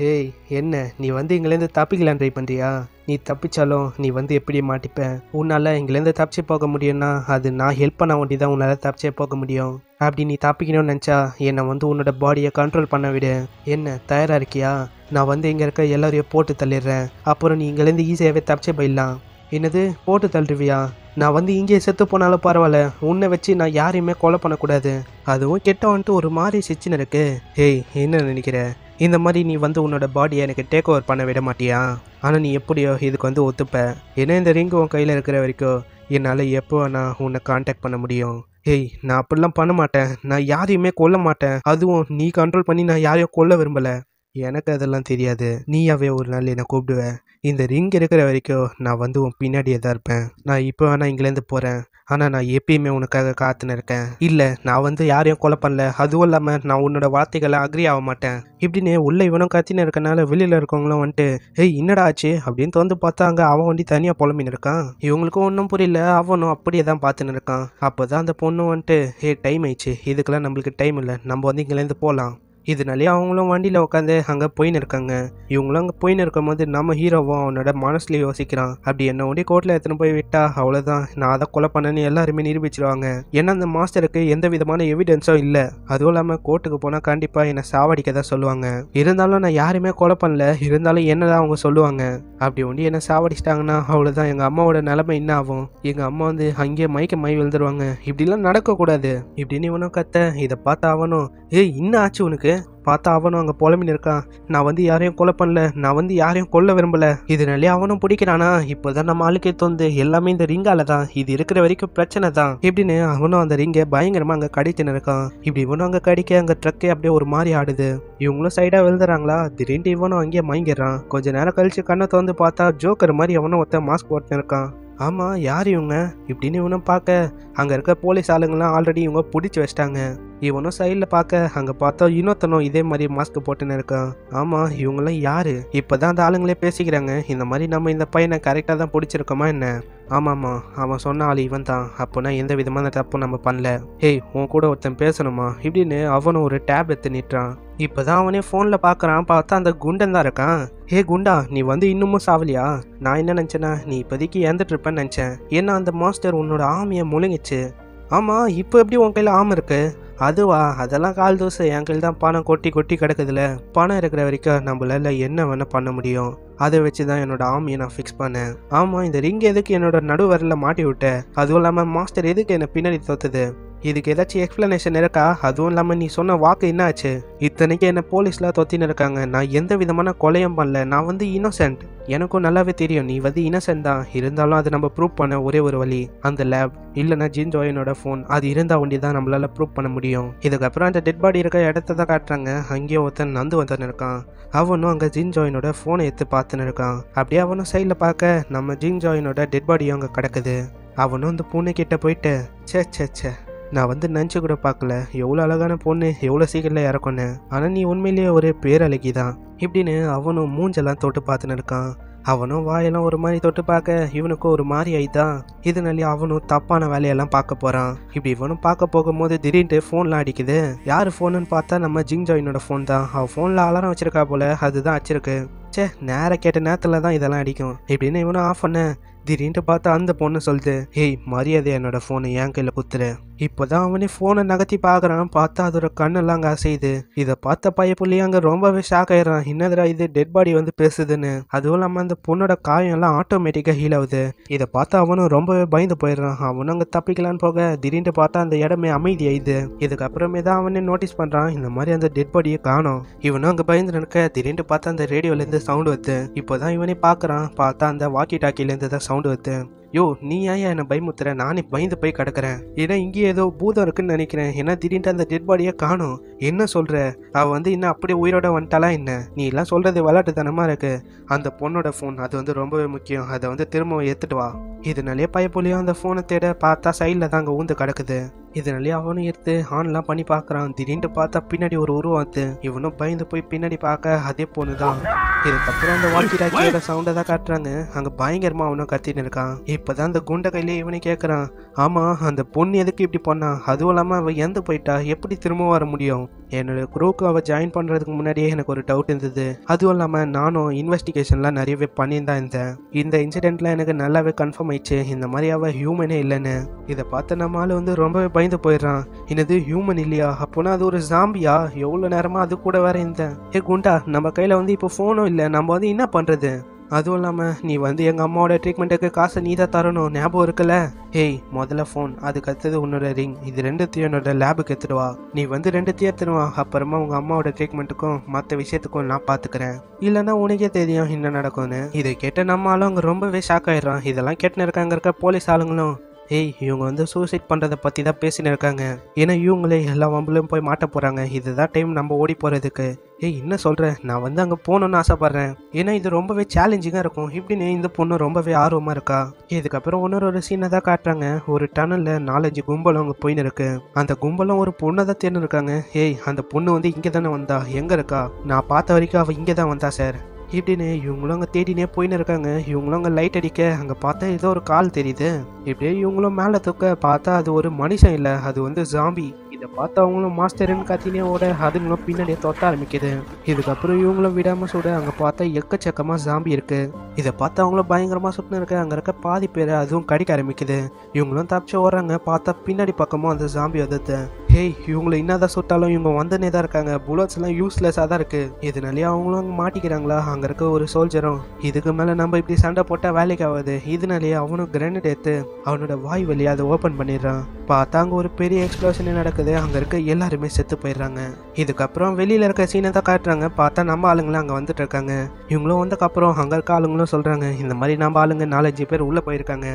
ஏய் என்ன நீ வந்து இங்கேருந்து தப்பிக்கலான்னு ட்ரை பண்ணுறியா? நீ தப்பிச்சாலும் நீ வந்து எப்படி மாட்டிப்ப. உன்னால் இங்கேருந்து தப்பிச்சு போக முடியும்னா அது நான் ஹெல்ப் பண்ண வேண்டி தான் உன்னால் தப்பிச்சே போக முடியும். அப்படி நீ தப்பிக்கணும்னு நினச்சா என்னை வந்து உன்னோட பாடியை கண்ட்ரோல் பண்ண விடு. என்ன தயாராக இருக்கியா? நான் வந்து இங்கே இருக்க எல்லாரையும் போட்டு தள்ளிடுறேன், அப்புறம் நீ இங்கேருந்து ஈஸியாகவே தப்பிச்சே போயிடலாம். என்னது போட்டு தள்ளுவியா? நான் வந்து இங்கே செத்து போனாலும் பரவாயில்ல, உன்னை வச்சு நான் யாரையுமே கொலை பண்ணக்கூடாது. அதுவும் கெட்ட வந்துட்டு ஒரு மாதிரி சிச்சுன்னு இருக்கு. ஹேய் என்ன நினைக்கிற, இந்த மாதிரி நீ வந்து உன்னோட பாடியை எனக்கு டேக் ஓவர் பண்ண விட மாட்டியா? ஆனால் நீ எப்படியோ இதுக்கு வந்து ஒத்துப்ப. ஏன்னா இந்த ரிங்கு உன் கையில் இருக்கிற வரைக்கும் என்னால் எப்போ நான் உன்னை கான்டாக்ட் பண்ண முடியும். ஏய் நான் அப்படிலாம் பண்ண மாட்டேன், நான் யாரையுமே கொல்ல மாட்டேன், அதுவும் நீ கண்ட்ரோல் பண்ணி நான் யாரையும் கொல்ல விரும்பலை. எனக்கு அதெல்லாம் தெரியாது, நீயாவே ஒரு நாள் என்னை கூப்பிடுவேன். இந்த ரிங் இருக்கிற வரைக்கும் நான் வந்து உன் பின்னாடியே தான் இருப்பேன். நான் இப்போ வேணால் இங்கேருந்து போகிறேன், ஆனால் நான் எப்பயுமே உனக்காக காத்துன்னு இருக்கேன். இல்லை நான் வந்து யாரையும் கொலை பண்ணல, அதுவும் இல்லாமல் நான் உன்னோட வார்த்தைகளை அக்ரி ஆக மாட்டேன் இப்படின்னு உள்ள இவனும் கத்தின்னு இருக்கனால வெளியில் இருக்கவங்களும் வந்துட்டு, ஏய் என்னடா ஆச்சு அப்படின்னு வந்து பார்த்தாங்க. அவன் வண்டி தனியாக புலம்பின்னு இருக்கான். இவங்களுக்கும் ஒன்றும் புரியல, அவனும் அப்படியே தான் பார்த்துன்னு இருக்கான். அப்போ தான் அந்த பொண்ணு வந்துட்டு, ஹே டைம் ஆயிடுச்சு, இதுக்கெல்லாம் நம்மளுக்கு டைம் இல்லை, நம்ம வந்து இங்கேருந்து போகலாம். இதனாலே அவங்களும் வண்டியில் உட்காந்து அங்கே போயின்னு இருக்காங்க. இவங்களும் அங்கே போயின்னு இருக்கும் போது நம்ம ஹீரோவும் அவனோட மனசுலேயே யோசிக்கிறான், அப்படி என்ன ஒண்டி கோர்ட்டில் எடுத்துன்னு போய் விட்டா அவ்வளோதான், நான் அதை கொலை பண்ணேன்னு எல்லாருமே நிரூபிச்சிருவாங்க. ஏன்னா அந்த மாஸ்டருக்கு எந்த விதமான எவிடன்ஸும் இல்லை. அதுவும் இல்லாமல் கோர்ட்டுக்கு போனால் கண்டிப்பாக என்னை சாவடிக்க தான் சொல்லுவாங்க. இருந்தாலும் நான் யாருமே கொலை பண்ணல, இருந்தாலும் என்னதான் அவங்க சொல்லுவாங்க. அப்படி ஒண்டி என்ன சாவடிச்சிட்டாங்கன்னா அவ்வளோதான், எங்கள் அம்மாவோட நிலைமை என்ன ஆகும்? எங்கள் அம்மா வந்து அங்கேயே மயக்க விழுந்துருவாங்க. இப்படிலாம் நடக்கக்கூடாது இப்படின்னு இவனும் கத்த. இதை பார்த்து அவனும், ஏய் என்ன ஆச்சு உனக்கு? பார்த்தா அவனும் அங்கே புலம்பின்னு இருக்கான். நான் வந்து யாரையும் கொலை பண்ணல, நான் வந்து யாரையும் கொல்ல விரும்பல. இதனாலே அவனும் பிடிக்கிறானா, இப்போதான் நம்ம ஆளுக்கே தோந்து எல்லாமே இந்த ரிங்கால தான், இது இருக்கிற வரைக்கும் பிரச்சனை தான் இப்படின்னு அவனும் அந்த ரிங்கை பயங்கரமா அங்கே கடித்துன்னு இருக்கான். இப்படி இவனும் அங்கே கடிக்க அங்கே ட்ரக்கே அப்படியே ஒரு மாதிரி ஆடுது. இவங்களும் சைடாக விழுதுறாங்களா, திடீர்னு இவனும் அங்கேயே மயங்கிடுறான். கொஞ்ச நேரம் கழிச்சு கண்ணை திறந்து பார்த்தா ஜோக்கர் மாதிரி அவனும் ஒருத்தன் மாஸ்க் போட்டுன்னு இருக்கான். ஆமாம், யார் இவங்க இப்படின்னு இவனும் பார்க்க அங்கே இருக்க போலீஸ் ஆளுங்களாம் ஆல்ரெடி இவங்க பிடிச்சி வச்சிட்டாங்க. இவனும் சைடில் பார்க்க அங்கே பார்த்தா இன்னொருத்தனும் இதே மாதிரி மாஸ்க் போட்டுன்னு இருக்கான். ஆமாம், இவங்களாம் யாரு? இப்போதான் அந்த ஆளுங்களே பேசிக்கிறாங்க, இந்த மாதிரி நம்ம இந்த பையனை கரெக்டாக தான் பிடிச்சிருக்கோமா என்ன? ஆமாம்மா, அவன் சொன்ன ஆள் இவன் தான், அப்போனா எந்த விதமான தப்பும் நம்ம பண்ணல. ஹேய், உன் கூட ஒருத்தன் பேசணுமா இப்படின்னு அவனும் ஒரு டேப் எடுத்து நிட்டுறான். இப்போதான் அவனே ஃபோனில் பார்க்குறான். பார்த்தா அந்த குண்டன் தான் இருக்கான். ஹே குண்டா, நீ வந்து இன்னமும் சாவலியா? நான் என்ன நினச்சேன்னா நீ இப்போதைக்கு இறந்துட்டு இருப்பேன்னு நினச்சேன். ஏன்னா அந்த மாஸ்டர் உன்னோட ஆமையை முழுங்கிச்சு. ஆமாம், இப்போ எப்படி உன் கையில் ஆமை இருக்கு? அதுவா, அதெல்லாம் கால் தோசை. என் கையில் தான் பணம் கொட்டி கொட்டி கிடக்குதுல. பணம் இருக்கிற வரைக்கும் நம்மளால என்ன வேணால் பண்ண முடியும். அதை வச்சு தான் என்னோட ஆமையை நான் ஃபிக்ஸ் பண்ணேன். ஆமாம், இந்த ரிங் எதுக்கு என்னோட நடுவரில் மாட்டி விட்டேன்? அதுவும் இல்லாமல் மாஸ்டர் எதுக்கு என்னை பின்னாடி தோத்துது? இதுக்கு ஏதாச்சும் எக்ஸ்பிளனேஷன் இருக்கா? அதுவும் இல்லாமல் நீ சொன்ன வாக்கு என்ன ஆச்சு? இத்தனைக்கு என்ன போலீஸ்லாம் தொத்தின்னு இருக்காங்க. நான் எந்த விதமான கொலையும் பண்ணல. நான் வந்து இன்னோசென்ட். எனக்கும் நல்லாவே தெரியும் நீ வந்து இன்னோசென்ட் தான். இருந்தாலும் அதை நம்ம ப்ரூவ் பண்ண ஒரே ஒரு வழி அந்த லேப், இல்லைன்னா ஜின்ஜாயினோட ஃபோன். அது இருந்தால் ஒண்டி தான் நம்மளால ப்ரூவ் பண்ண முடியும். இதுக்கப்புறம் அந்த டெட் பாடி இருக்க இடத்த தான் காட்டுறாங்க. அங்கேயே ஒருத்தன் நந்து வந்துன்னு இருக்கான். அவனும் அங்கே ஜின்ஜாயினோட ஃபோனை எடுத்து பார்த்துன்னு இருக்கான். அப்படியே அவனும் சைடில் பார்க்க நம்ம ஜின்ஜாயினோட டெட் பாடியும் அங்கே கிடக்குது. அவனும் அந்த பொண்ணு கிட்ட போயிட்டு சே நான் வந்து நினச்சி கூட பார்க்கல, எவ்வளோ அழகான பொண்ணு எவ்வளோ சீக்கிரம் இறக்குன்னு. ஆனால் நீ உண்மையிலேயே ஒரு பேரழகி தான் இப்படின்னு அவனும் மூஞ்செல்லாம் தொட்டு பார்த்துன்னு இருக்கான். அவனும் வாயெல்லாம் ஒரு மாதிரி தொட்டு பார்க்க இவனுக்கும் ஒரு மாதிரி ஆயிதான். இதனாலே அவனும் தப்பான வேலையெல்லாம் பார்க்க போகிறான். இப்படி இவனும் பார்க்க போகும்போது திடீர்னு ஃபோன்லாம் அடிக்குது. யார் ஃபோனுன்னு பார்த்தா நம்ம ஜின்ஜாயினோட ஃபோன் தான். அவன் ஃபோனில் அலாரம் வச்சிருக்கா போல, அதுதான் அடிச்சிருக்கு. நேரம் கேட்ட நேரத்தில் தான் இதெல்லாம் அடிக்கும் இப்படின்னு இவனும் ஆஃப் பண்ண திடீர்னு பார்த்தா அந்த பொண்ணு சொல்லுது, ஹேய் மரியாதை என்னோட ஃபோனை என் கையில் குத்துரு. இப்போதான் அவனே ஃபோனை நகர்த்தி பார்க்குறான். பார்த்தா அதோட கண்ணெல்லாம் அங்கே அசையுது. இதை பார்த்த பையப்புள்ளையே அங்கே ரொம்பவே ஷாக் ஆயிடுறான். என்னதுடா இது டெட் பாடி வந்து பேசுதுன்னு. அதுவும் இல்லாமல் அந்த பொண்ணோட காயம் எல்லாம் ஆட்டோமேட்டிக்காக ஹீல் ஆகுது. இதை பார்த்து அவனும் ரொம்பவே பயந்து போயிடுறான். அவனும் அங்கே தப்பிக்கலான்னு போக திடீர்னு பார்த்தா அந்த இடமே அமைதியாயிடுது. இதுக்கப்புறமே தான் அவனே நோட்டீஸ் பண்ணுறான், இந்த மாதிரி அந்த டெட் பாடியை காணோம். இவனும் அங்கே பயந்து நிற்க திடீர்னு பார்த்தா அந்த ரேடியோலேருந்து சவுண்டு வருது. இப்போதான் இவனே பார்க்குறான். பார்த்தா அந்த வாக்கி டாக்கிலேருந்து தான் சவுண்டு வருது. யோ, நீ ஏன் என்னை பயமுத்துற? நானே பயந்து போய் கிடக்குறேன். ஏன்னா இங்கே ஏதோ பூதம் இருக்குன்னு நினைக்கிறேன். ஏன்னா திடீர்னு அந்த டெட் பாடியை காணும். என்ன சொல்ற? அவள் வந்து இன்னும் அப்படியே உயிரோட வந்துட்டாலா என்ன? நீ எல்லாம் சொல்றது விளையாட்டுத்தனமா இருக்கு. அந்த பொண்ணோட ஃபோன் அது வந்து ரொம்பவே முக்கியம். அதை வந்து திரும்ப எடுத்துட்டு வா. இதனாலே பையப்புள்ளியும் அந்த ஃபோனை தேட பார்த்தா சைடில் தான் அங்கே ஊந்து கிடக்குது. இதனாலே அவனும் எடுத்து ஆன்லாம் பண்ணி பார்க்குறான். திடீர்னு பார்த்தா பின்னாடி ஒரு உருவம் வந்து இவனும் பயந்து போய் பின்னாடி பார்க்க அதே பொண்ணு தான். இதுக்கப்புறம் அந்த வாக்கி டாக்கியோட சவுண்டை தான் காட்டுறாங்க. அங்கே பயங்கரமா அவனும் கத்தின்னு இருக்கான். இப்போதான் அந்த குண்டை கையிலே இவனை கேட்குறான், ஆமாம் அந்த பொண்ணு எதுக்கு இப்படி பண்ணா? அதுவும் இல்லாமல் அவள் எந்த போயிட்டா, எப்படி திரும்ப வர முடியும்? என்னோட குரூக்கு அவள் ஜாயின் பண்ணுறதுக்கு முன்னாடியே எனக்கு ஒரு டவுட் இருந்தது. அதுவும் இல்லாமல் நானும் இன்வெஸ்டிகேஷன்லாம் நிறையவே பண்ணியிருந்தான் இருந்தேன். இந்த இன்சிடென்ட்லாம் எனக்கு நல்லாவே கன்ஃபார்ம் ஆயிடுச்சு, இந்த மாதிரி அவள் ஹியூமனே இல்லைன்னு. இதை பார்த்து நம்ம ஆள் வந்து ரொம்பவே பயந்து போயிடுறான். என்னது ஹியூமன் இல்லையா? அப்போனா அது ஒரு ஜாம்பியா? எவ்வளோ நேரமாக அது கூட வேற இருந்தேன். குண்டா, நம்ம கையில் வந்து இப்போ ஃபோனும் இல்லை, நம்ம வந்து என்ன பண்ணுறது? அதுவும் இல்லாமல் நீ வந்து எங்கள் அம்மாவோட ட்ரீட்மெண்ட்டுக்கு காசை நீ தான் தரணும், ஞாபகம் இருக்குல்ல? ஹேய், முதல்ல ஃபோன், அதுக்கு அடுத்தது உன்னோட ரிங், இது ரெண்டுத்தையும் என்னோட லேபுக்கு எடுத்துடுவா. நீ வந்து ரெண்டுத்தையும் எடுத்துடுவா. அப்புறமா உங்கள் அம்மாவோட ட்ரீட்மெண்ட்டுக்கும் மற்ற விஷயத்துக்கும் நான் பார்த்துக்கிறேன். இல்லைன்னா உனக்கே தெரியும் என்ன நடக்கும்னு. இதை கேட்ட நம்ம ஆளும் அங்கே ரொம்பவே ஷாக் ஆயிடுறான். இதெல்லாம் கேட்டுன்னு இருக்க போலீஸ் ஆளுங்களும், ஏய் இவங்க வந்து சூசைட் பண்ணுறதை பற்றி தான் பேசின்னு இருக்காங்க. ஏன்னா இவங்களே எல்லா வம்புலையும் போய் மாட்ட போகிறாங்க. இதுதான் டைம் நம்ம ஓடி போகிறதுக்கு. ஏய் என்ன சொல்கிறேன்? நான் வந்து அங்கே போகணுன்னு ஆசைப்பட்றேன். ஏன்னா இது ரொம்பவே சேலஞ்சிங்காக இருக்கும் இப்படின்னு இந்த பொண்ணு ரொம்பவே ஆர்வமாக இருக்கா. இதுக்கப்புறம் ஒரு சீனை தான் காட்டுறாங்க. ஒரு டனலில் 4-5 கும்பலும் அங்கே போயின்னு இருக்கு. அந்த கும்பலும் ஒரு பொண்ணை தான் தேர்ந்து இருக்காங்க. ஏய் அந்த பொண்ணு வந்து இங்கே தானே வந்தா, எங்கே இருக்கா? நான் பார்த்த வரைக்கும் அவள் இங்கே தான் வந்தா சார் இப்படின்னு இவங்களும் அங்கே தேடினே போயின்னு இருக்காங்க. இவங்களும் அங்கே லைட் அடிக்க அங்கே பார்த்தா ஏதோ ஒரு கால் தெரியுது. இப்படியே இவங்களும் மேலே தூக்க பார்த்தா அது ஒரு மனுஷன் இல்லை, அது வந்து ஜாம்பி. இதை பார்த்து அவங்களும் மாஸ்டர்னு கத்தினே ஓட அதுங்களும் பின்னாடியே தொட்ட ஆரம்பிக்குது. இதுக்கப்புறம் இவங்களும் விடாமல் சுட அங்கே பார்த்தா எக்கச்சக்கமாக ஜாம்பி இருக்கு. இதை பார்த்து அவங்களும் பயங்கரமாக சுட்டினு இருக்க அங்கே இருக்க பாதி பேர் அதுவும் கடிக்க ஆரம்பிக்குது. இவங்களும் தப்பிச்சு ஓடுறாங்க. பார்த்தா பின்னாடி பக்கமும் அந்த ஜாம்பி வந்துது. ஹேய் இவங்களை என்னதான் சுட்டாலும் இவங்க வந்துனே தான் இருக்காங்க, புல்லட்ஸ் எல்லாம் யூஸ்லெஸ்ஸாக தான் இருக்கு, இதனாலேயே அவங்களும் அங்கே மாட்டிக்கிறாங்களா. அங்கே இருக்க ஒரு சோல்ஜரும் இதுக்கு மேலே நம்ம இப்படி சண்டை போட்டால் வேலைக்கு ஆகாது, இதனாலேயே அவனும் கிரனேட் எடுத்து அவனோட வாய் வழியாக அதை ஓப்பன் பண்ணிடுறான். பார்த்தா அங்கே ஒரு பெரிய எக்ஸ்ப்ளோஷனே நடக்குது, அங்கே இருக்க எல்லாருமே செத்து போயிடுறாங்க. இதுக்கப்புறம் வெளியில் இருக்க சீனை தான் காட்டுறாங்க. பார்த்தா நம்ம ஆளுங்களும் அங்கே வந்துட்டு இருக்காங்க. இவங்களும் வந்ததுக்கப்புறம் அங்கே இருக்க ஆளுங்களும் சொல்கிறாங்க இந்த மாதிரி நம்ம ஆளுங்க 4-5 பேர் உள்ளே போயிருக்காங்க.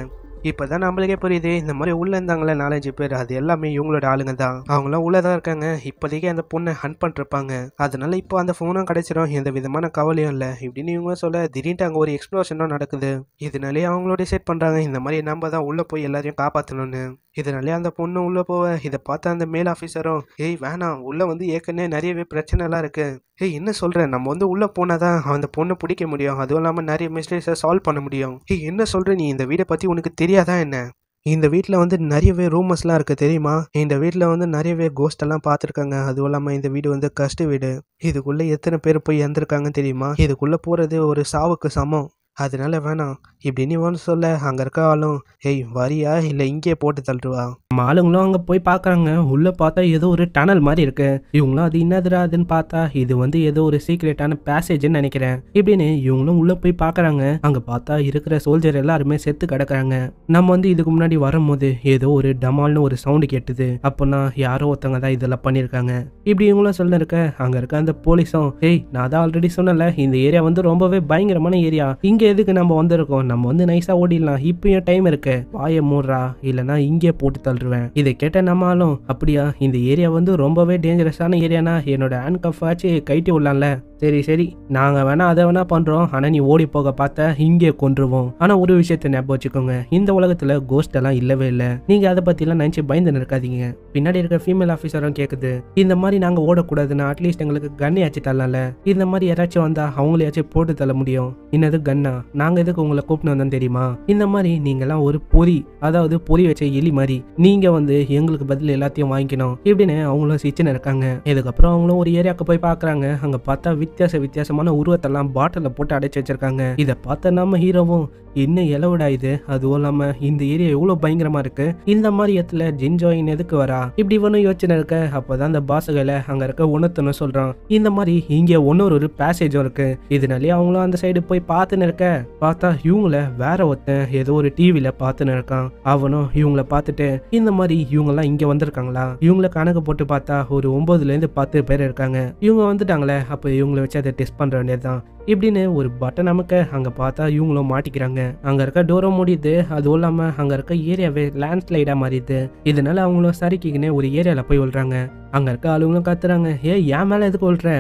இப்போதான் நம்மளுக்கே புரியுது இந்த மாதிரி உள்ளே இருந்தாங்களே 4-5 பேர், அது எல்லாமே இவங்களோட ஆளுங்க தான். அவங்களாம் உள்ளே தான் இருக்காங்க. இப்போதைக்கு அந்த பொண்ணை ஹண்ட் பண்ணிருப்பாங்க, அதனால இப்போ அந்த ஃபோனும் கிடைச்சிடும், எந்த விதமான கவலையும் இல்லை இப்படின்னு இவங்களும் சொல்ல திடீர்னு அங்கே ஒரு எக்ஸ்ப்ளோஷனும் நடக்குது. இதனாலே அவங்களோட டிசைட் பண்ணுறாங்க இந்த மாதிரி நம்ம தான் உள்ளே போய் எல்லாரையும் காப்பாற்றணும்னு. இதனாலே அந்த பொண்ணு உள்ளே போவ இதை பார்த்து அந்த மேல் ஆஃபீஸரும் ஏய் வேணாம், உள்ளே வந்து ஏற்கனவே நிறையவே பிரச்சனைலாம் இருக்கு, ஏய் என்ன சொல்கிறேன், நம்ம வந்து உள்ளே போனாதான் அந்த பொண்ணை பிடிக்க முடியும், அதுவும் இல்லாமல் நிறைய மிஸ்டேக்ஸை சால்வ் பண்ண முடியும். ஏய் என்ன சொல்கிற நீ, இந்த வீடை பற்றி உனக்கு தெரியாதா என்ன, இந்த வீட்டில் வந்து நிறையவே ரூமர்ஸ்லாம் இருக்குது தெரியுமா, இந்த வீட்டில் வந்து நிறையவே கோஸ்டெல்லாம் பார்த்துருக்காங்க, அதுவும் இல்லாமல் இந்த வீடு வந்து கஷ்ட வீடு, இதுக்குள்ளே எத்தனை பேர் போய் இறந்துருக்காங்கன்னு தெரியுமா, இதுக்குள்ளே போகிறது ஒரு சாவுக்கு சமம், அதனால வேணாம் இப்படின்னு இவன் சொல்ல அங்கே இருக்க ஆளும் ஏய் வரியா இல்லை இங்கேயே போட்டு தள்ளுவா. நம்ம ஆளுங்களும் அங்கே போய் பார்க்குறாங்க. உள்ளே பார்த்தா ஏதோ ஒரு டனல் மாதிரி இருக்கு. இவங்களும் அது என்னதுரா அதுன்னு பார்த்தா இது வந்து ஏதோ ஒரு சீக்ரெட்டான பேசேஜ்னு நினைக்கிறேன் இப்படின்னு இவங்களும் உள்ளே போய் பார்க்குறாங்க. அங்கே பார்த்தா இருக்கிற சோல்ஜர் எல்லாருமே செத்து கிடக்குறாங்க. நம்ம வந்து இதுக்கு முன்னாடி வரும்போது ஏதோ ஒரு டமால்னு ஒரு சவுண்டு கேட்டுது, அப்போனா யாரோ ஒருத்தவங்க தான் இதெல்லாம் பண்ணியிருக்காங்க இப்படி இவங்களும் சொல்ல இருக்க. அங்கே இருக்க அந்த போலீஸும் ஏய் நான் தான் ஆல்ரெடி சொன்னல இந்த ஏரியா வந்து ரொம்பவே பயங்கரமான ஏரியா, இங்கே எதுக்கு நம்ம வந்திருக்கோம், நம்ம வந்து நைஸா ஓடிடலாம், இப்பயும் டைம் இருக்கு, வாயை மூடுறா இல்லைன்னா இங்கே போட்டு தள்ளுவேன். இதை கேட்ட நம்மளும் அப்படியா இந்த ஏரியா வந்து ரொம்பவே டேஞ்சரஸான ஏரியானா என்னோட ஹேண்ட் கஃப் ஆச்சு கைட்டி விடலாம்ல, சரி சரி நாங்க வேணா அதை வேணா பண்றோம், ஆனா நீ ஓடி போக பார்த்தா இங்கே கொன்றுவோம். ஆனா ஒரு விஷயத்தை ஞாபகம் வச்சுக்கோங்க, இந்த உலகத்துல கோஸ்ட் எல்லாம் இல்லவே இல்லை, நீங்க அதை பத்தி எல்லாம் நினைச்சு பயந்து இருக்காதீங்க. பின்னாடி இருக்க ஃபீமேல் ஆஃபீஸரும் கேக்குது இந்த மாதிரி நாங்க ஓடக்கூடாதுன்னா அட்லீஸ்ட் எங்களுக்கு கண்ணை ஆச்சு தரலாம்ல, இந்த மாதிரி யாராச்சும் வந்தா அவங்களையாச்சும் போட்டு தள்ள முடியும், என்னது கண்ணா நாங்க எதுக்கு உங்களை கூப்பிட்டு வந்தோம் தெரியுமா, இந்த மாதிரி நீங்கெல்லாம் ஒரு பொறி, அதாவது பொறி வச்ச எலி மாதிரி, நீங்க வந்து எங்களுக்கு பதில் எல்லாத்தையும் வாங்கிக்கணும் இப்படின்னு அவங்களும் சிச்சுன்னு இருக்காங்க. இதுக்கப்புறம் அவங்களும் ஒரு ஏரியாவுக்கு போய் பாக்குறாங்க. அங்க பார்த்தா வித்தியாசமான உருவத்தெல்லாம் பாட்டில போட்டு அடைச்சு வச்சிருக்காங்க. இதை பார்த்த நம்ம ஹீரோவும் என்ன இலவிடா இது, அதுவும் இல்லாம இந்த ஏரியா எவ்வளவு பயங்கரமா இருக்கு, இந்த மாதிரி இடத்துல ஜின்ஜோயின் எதுக்கு வரா இப்படி இவனும் யோசனை இருக்க. அப்பதான் அந்த பாசுகளை அங்க இருக்க உணர்த்தன்னு சொல்றான் இந்த மாதிரி இங்க ஒரு பேசேஜும் இருக்கு, இதனாலே அவங்களும் அந்த சைடு போய் பார்த்துன்னு இருக்க. பார்த்தா இவங்கள வேற ஒருத்தன் ஏதோ ஒரு டிவில பார்த்துன்னு இருக்கான். அவனும் இவங்கள பார்த்துட்டு இந்த மாதிரி இவங்க எல்லாம் இங்க வந்திருக்காங்களா, இவங்கள கணக்கு போட்டு பார்த்தா ஒரு 9-10 பேர் இருக்காங்க, இவங்க வந்துட்டாங்களே அப்ப இவங்களை வச்சு அதை டெஸ்ட் பண்ற வேண்டியதுதான் இப்படின்னு ஒரு பட்டன் நமக்கு அங்க பார்த்தா இவங்களும் மாட்டிக்கிறாங்க. அங்க இருக்க டோரம் முடியுது, அதுவும் இல்லாம அங்க இருக்க ஏரியாவே லேண்ட்ஸ்லைடா மாறிடுது. இதனால அவங்களும் சரிக்கிங்கன்னு ஒரு ஏரியால போய் விழுறாங்க. அங்க இருக்க ஆளுங்களும் கத்துறாங்க ஏய் என் மேல எதுக்கு விழுற,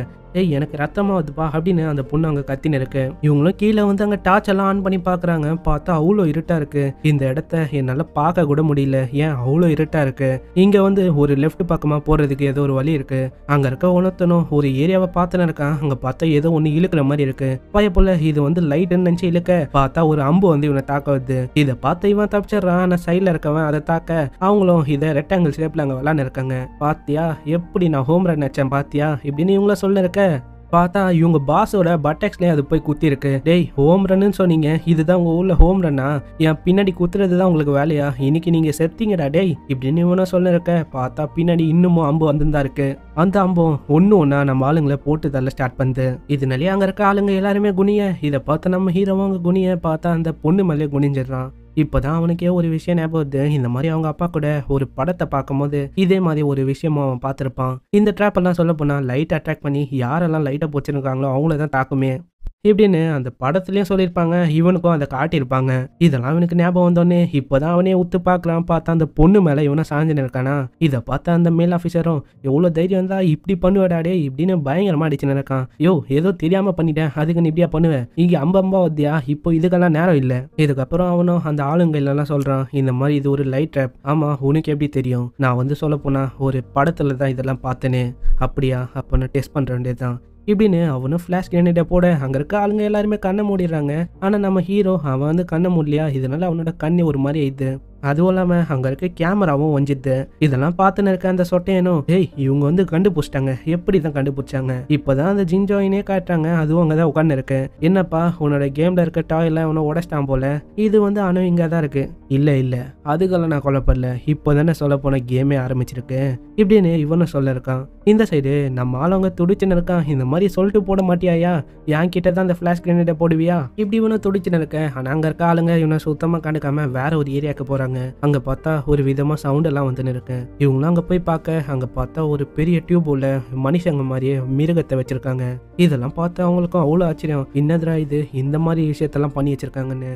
ஏய் எனக்கு ரத்தமா வருதுப்பா அப்படின்னு அந்த பொண்ணு அங்கே கத்தின்னு இருக்கு. இவங்களும் கீழே வந்து அங்கே டார்ச் எல்லாம் ஆன் பண்ணி பார்க்குறாங்க. பார்த்தா அவ்வளோ இருட்டா இருக்கு, இந்த இடத்த என்னால் பார்க்க கூட முடியல, ஏன் அவ்வளோ இருட்டா இருக்கு. இங்கே வந்து ஒரு லெஃப்ட் பக்கமாக போகிறதுக்கு ஏதோ ஒரு வழி இருக்கு. அங்கே இருக்க உணர்த்தனும் ஒரு ஏரியாவை பார்த்துன்னு இருக்கான். அங்கே பார்த்தா ஏதோ ஒன்று இழுக்கிற மாதிரி இருக்கு. பயப்புல இது வந்து லைட்டுன்னு நினச்சி இழுக்க பார்த்தா ஒரு அம்பு வந்து இவனை தாக்க வருது. இதை பார்த்து இவன் தப்பிச்சிடறான். ஆனால் சைடில் இருக்கவன் அதை தாக்க அவங்களும் இதை ரெக்டாங்கிள் ஷேப்பில் அங்கே விளாண்டு இருக்காங்க. பாத்தியா எப்படி நான் ஹோம் ரன் வச்சேன் பாத்தியா இப்படின்னு இவங்கள சொல்ல இருக்க. பார்த்தா இவங்க பாஸோட பட்டெக்ஸ்லேயே அது போய் குத்தி இருக்கு. டேய் ஹோம் ரன்னு சொன்னீங்க, இதுதான் உங்க ஊர்ல ஹோம் ரன்னா, என் பின்னாடி குத்துறது தான் உங்களுக்கு வேலையா, இன்னைக்கு நீங்க செத்தீங்கடா டேய் இப்படின்னு இவனும் சொல்ல இருக்க. பார்த்தா பின்னாடி இன்னமும் அம்பு வந்துதான் இருக்கு. அந்த அம்பும் ஒன்னா நம்ம ஆளுங்களை போட்டு தள்ள ஸ்டார்ட் பண்ணுது. இதனாலே அங்க இருக்க ஆளுங்க எல்லாருமே குனிய. இதை பார்த்து நம்ம ஹீரோவும் அங்க குனிய. பார்த்தா அந்த பொண்ணு மேலே குனிஞ்சிடறான். இப்போதான் அவனுக்கே ஒரு விஷயம் ஞாபகம் வருது. இந்த மாதிரி அவங்க அப்பா கூட ஒரு படத்தை பார்க்கும்போது இதே மாதிரி ஒரு விஷயமும் அவன் பார்த்துருப்பான். இந்த ட்ராப் எல்லாம் சொல்ல போனா லைட் அட்ராக்ட் பண்ணி யாரெல்லாம் லைட்டை போச்சிருக்காங்களோ அவங்கள தான் தாக்குமே இப்படின்னு அந்த படத்துலயும் சொல்லியிருப்பாங்க. இவனுக்கும் அதை காட்டியிருப்பாங்க. இதெல்லாம் இவனுக்கு ஞாபகம் வந்தோடனே இப்போதான் அவனே உத்து பார்க்கலாம். பார்த்தா அந்த பொண்ணு மேல இவனை சாஞ்சுன்னு இருக்கானா. இதை பார்த்தா அந்த மேல் ஆஃபீஸரும் எவ்வளவு தைரியம் இருந்தா இப்படி பண்ணுவாடாடே இப்படின்னு பயங்கரமா அடிச்சுன்னு இருக்கான். யோ ஏதோ தெரியாம பண்ணிட்டேன், அதுக்கு நீ இப்படியா பண்ணுவேன், இங்க அம்பா வத்தியா, இப்போ இதுக்கெல்லாம் நேரம் இல்லை. இதுக்கப்புறம் அவனும் அந்த ஆளுங்கள்லாம் சொல்றான் இந்த மாதிரி இது ஒரு லைட் ட்ராப். ஆமா உனக்கு எப்படி தெரியும், நான் வந்து சொல்ல போனா ஒரு படத்துல தான் இதெல்லாம் பார்த்தேனே. அப்படியா அப்ப நான் டெஸ்ட் பண்ற வேண்டியதுதான் இப்படின்னு அவனும் ஃபிளாஷ் கிரேனேட்டை போட அங்கே இருக்க ஆளுங்க எல்லாருமே கண்ணை மூடிடுறாங்க. ஆனால் நம்ம ஹீரோ அவன் வந்து கண்ணை மூடலையா, இதனால அவனோட கண்ணு ஒரு மாதிரி ஆயிடுது. அதுவும் இல்லாம அங்க இருக்க கேமராவும் வஞ்சிது. இதெல்லாம் பார்த்துன்னு இருக்க அந்த சொட்டையனும் இவங்க வந்து கண்டுபிடிச்சிட்டாங்க, எப்படிதான் கண்டுபிடிச்சாங்க, இப்பதான் அந்த ஜின்ஜாயினே காட்டுறாங்க, அதுவும் அங்கதான் உட்கார்ந்து இருக்கு. என்னப்பா உன்னோட கேம்ல இருக்க டாய்ல உன்னை உடைச்சிட்டான் போல, இது வந்து அணு இங்க தான் இருக்கு. இல்ல அதுக்கெல்லாம் நான் கொல்லப்படல, இப்போதானே சொல்ல போன கேமே ஆரம்பிச்சிருக்கு இப்படின்னு இவனும் சொல்ல இருக்கான். இந்த சைடு நம்ம ஆளுங்க துடிச்சுன்னு இருக்கான். இந்த மாதிரி சொல்லிட்டு போட மாட்டியாயா, என் கிட்ட தான் அந்த ஃபிளாஷ் கிரேனேட்டை போடுவியா இப்படி இவனும் துடிச்சுன்னு இருக்க. ஆனா அங்க இருக்க ஆளுங்க இவனை சுத்தமா கண்டுக்காம வேற ஒரு ஏரியாவுக்கு போறாங்க. அங்க பார்த்தா ஒரு விதமா சவுண்ட் எல்லாம் வந்துன்னு இருக்கு. இவங்களும் அங்க போய் பார்க்க அங்க பார்த்தா ஒரு பெரிய டியூப் உள்ள மனுஷங்க மாதிரியே மிருகத்தை வச்சிருக்காங்க. இதெல்லாம் பார்த்து அவங்களுக்கும் அவ்வளவு ஆச்சரியம், என்னதுரா இது இந்த மாதிரி விஷயத்தெல்லாம் பண்ணி வச்சிருக்காங்கன்னு.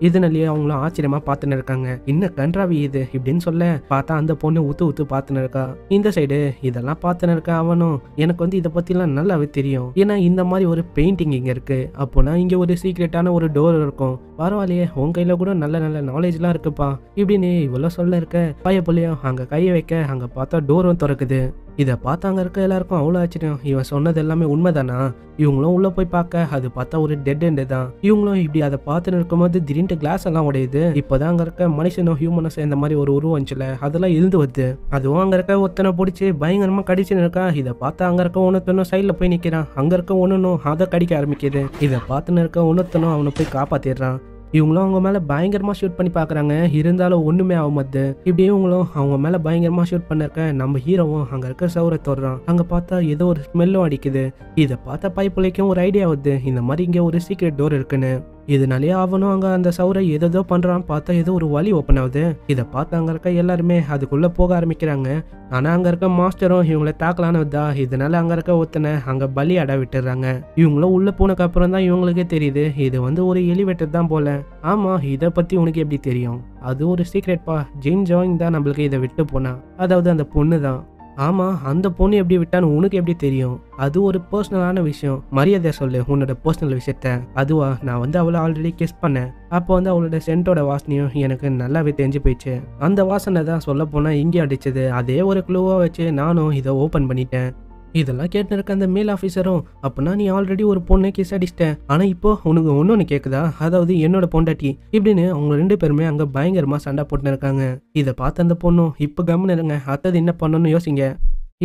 இதனாலேயே அவங்களும் ஆச்சரியமா பார்த்துன்னு இருக்காங்க. இன்னும் கன்றாவி இது இப்படின்னு சொல்ல பார்த்தா அந்த பொண்ணு ஊத்து பார்த்துன்னு இருக்கா. இந்த சைடு இதெல்லாம் பார்த்துன்னு இருக்கா. அவனும் எனக்கு வந்து இதை பத்திலாம் நல்லாவே தெரியும், ஏன்னா இந்த மாதிரி ஒரு பெயிண்டிங் இங்க இருக்கு, அப்போனா இங்க ஒரு சீக்ரெட்டான ஒரு டோர் இருக்கும், பரவாயில்லையே உன் கையில கூட நல்ல நல்ல நாலேஜ்லாம் இருக்குப்பா இப்படின்னு இவ்வளவு சொல்ல இருக்க. பையப்புள்ளையும் அங்க கையை வைக்க அங்க பார்த்தா டோரும் திறக்குது. இதை பார்த்து அங்கே இருக்க எல்லாருக்கும் அவ்வளோ ஆச்சரியம், இவன் சொன்னது எல்லாமே உண்மைதானா. இவங்களும் உள்ள போய் பார்க்க அது பார்த்தா ஒரு டெட் எண்டு தான். இவங்களும் இப்படி அதை பார்த்துன்னு இருக்கும்போது திடீர்னு கிளாஸ் எல்லாம் உடையுது. இப்போதான் அங்கே இருக்க மனுஷனும் ஹியூமனும் சேர்ந்த மாதிரி ஒரு உருவம் வந்துச்சுல, அதெல்லாம் இருந்து வருது. அதுவும் அங்கே இருக்க ஒருத்தனை பிடிச்சி பயங்கரமா கடிச்சுன்னு இருக்கா. இதை பார்த்து அங்கே இருக்க ஒன்னொத்தனும் சைடில் போய் நிற்கிறான். அங்கே இருக்க ஒன்றுனும் அதை கடிக்க ஆரம்பிக்குது. இதை பார்த்துன்னு இருக்க ஒன்னொத்தனும் அவனை போய் காப்பாத்திடுறான். இவங்களும் அவங்க மேல பயங்கரமா ஷூட் பண்ணி பாக்குறாங்க, இருந்தாலும் ஒண்ணுமே ஆக மாட்டுது. இப்படி இவங்களும் அவங்க மேல பயங்கரமா ஷூட் பண்ணிருக்க நம்ம ஹீரோவும் அங்க இருக்க சவுரை தொடுறான். அங்க பார்த்தா ஏதோ ஒரு ஸ்மெல்லும் அடிக்குது. இதை பார்த்தா பைப்புலைக்கும் ஒரு ஐடியா வருது, இந்த மாதிரி இங்க ஒரு சீக்ரெட் டோர் இருக்குன்னு. இதனாலே அவனும் அங்க அந்த சவுரை ஏதோ பண்றான். பார்த்தா ஏதோ ஒரு வழி ஓப்பன் ஆகுது. இதை பார்த்து அங்க இருக்க எல்லாருமே அதுக்குள்ள போக ஆரம்பிக்கிறாங்க. ஆனா அங்க இருக்க மாஸ்டரும் இவங்களை தாக்கலான்னு வந்தா, இதனால அங்க இருக்க ஒருத்தனை அங்க பலி அட விட்டுறாங்க. இவங்களும் உள்ள போனக்கு அப்புறம் தான் இவங்களுக்கே தெரியுது இது வந்து ஒரு எலிவேட்டர் தான் போல. ஆமா இதை பத்தி உனக்கு எப்படி தெரியும், அது ஒரு சீக்ரெட்பா, ஜின் ஜாயிங் தான் நம்மளுக்கு இதை விட்டு போனா, அதாவது அந்த பொண்ணு தான். ஆமா அந்த பொண்ணு எப்படி விட்டான்னு உனக்கு எப்படி தெரியும், அது ஒரு பர்சனலான விஷயம், மரியாதை சொல்லு உன்னோட பர்சனல் விஷயத்த. அதுவா நான் வந்து அவளை ஆல்ரெடி கிஸ் பண்ணேன், அப்போ வந்து அவளோட சென்ட்டோட வாசனையும் எனக்கு நல்லாவே தெரிஞ்சு போயிடுச்சு. அந்த வாசனை தான் சொல்ல போனா இங்கே அடிச்சது, அதே ஒரு க்ளூவா வச்சு நானும் இதை ஓபன் பண்ணிட்டேன். இதெல்லாம் கேட்டு இருக்க அந்த மேல் ஆஃபீஸரும், அப்பனா நீ ஆல்ரெடி ஒரு பொண்ணை கிஸ் அடிச்சிட்டேன், ஆனா இப்போ உனக்கு ஒன்னொன்னு கேக்குதா, அதாவது என்னோட பொண்டாட்டி இப்படின்னு அவங்க 2 பேருமே அங்க பயங்கரமா சண்டை போட்டு இருக்காங்க. இதை பார்த்து அந்த பொண்ணும் இப்ப கம்முன்னு இருங்க, அடுத்தது என்ன பண்ணணும்னு யோசிங்க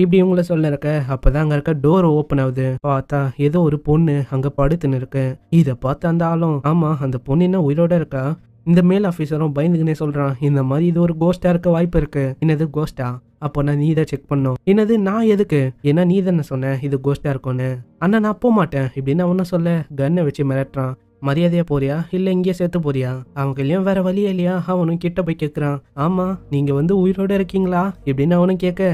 இப்படி இவங்கள சொல்ல இருக்க. அப்பதான் அங்க இருக்க டோர் ஓப்பன் ஆகுது. பார்த்தா ஏதோ ஒரு பொண்ணு அங்க படுத்துன்னு இருக்கு. இதை பார்த்து அந்த ஆளும், ஆமா அந்த பொண்ணு என்ன உயிரோட இருக்கா. இந்த மேல் ஆஃபீஸரும் பயந்துக்குன்னே சொல்றான், இந்த மாதிரி இது ஒரு கோஸ்டா இருக்க வாய்ப்பு இருக்கு. என்னது கோஸ்டா, அப்போ நான் நீ தான் செக் பண்ணும். என்னது நான் எதுக்கு, ஏன்னா நீ தானே சொன்ன இது கோஸ்டா இருக்கும்னு. அண்ணா நான் போக மாட்டேன் இப்படின்னு அவனும் சொல்ல கன்னை வச்சு மிரட்டுறான். மரியாதையா போறியா இல்ல இங்கேயே சேர்த்து போறியா, அவங்க இல்லையும் வேற வழியா இல்லையா. அவனும் கிட்ட போய் கேட்கறான், ஆமா நீங்க வந்து உயிரோட இருக்கீங்களா இப்படின்னு அவனும் கேட்க,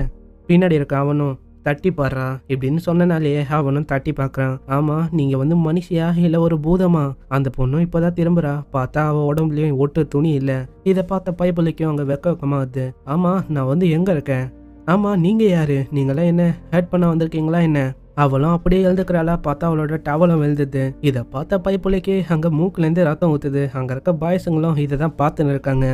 பின்னாடி இருக்க அவனும் தட்டி பாடுறா இப்படின்னு சொன்னனாலே அவனும் தட்டி பாக்குறான். ஆமா நீங்க வந்து மனுஷியா இல்ல ஒரு பூதமா. அந்த பொண்ணும் இப்பதான் திரும்புறா. பார்த்தா அவ உடம்புலயும் ஒட்டு துணி இல்ல. இதை பார்த்த பைபிளுக்கும் அங்க வெக்கமா வருது. ஆமா நான் வந்து எங்க இருக்கேன், ஆமா நீங்க யாரு, நீங்களாம் என்ன ஹேட் பண்ண வந்திருக்கீங்களா என்ன. அவளும் அப்படியே எழுந்துக்கிறாளா. பார்த்தா அவளோட டவலும் எழுதுது. இதை பார்த்த பைப்புலைக்கு அங்க மூக்குல இருந்து ரத்தம் ஊத்துது. அங்க இருக்க பாய்ஸுங்களும் இதை தான் பார்த்துன்னு இருக்காங்க.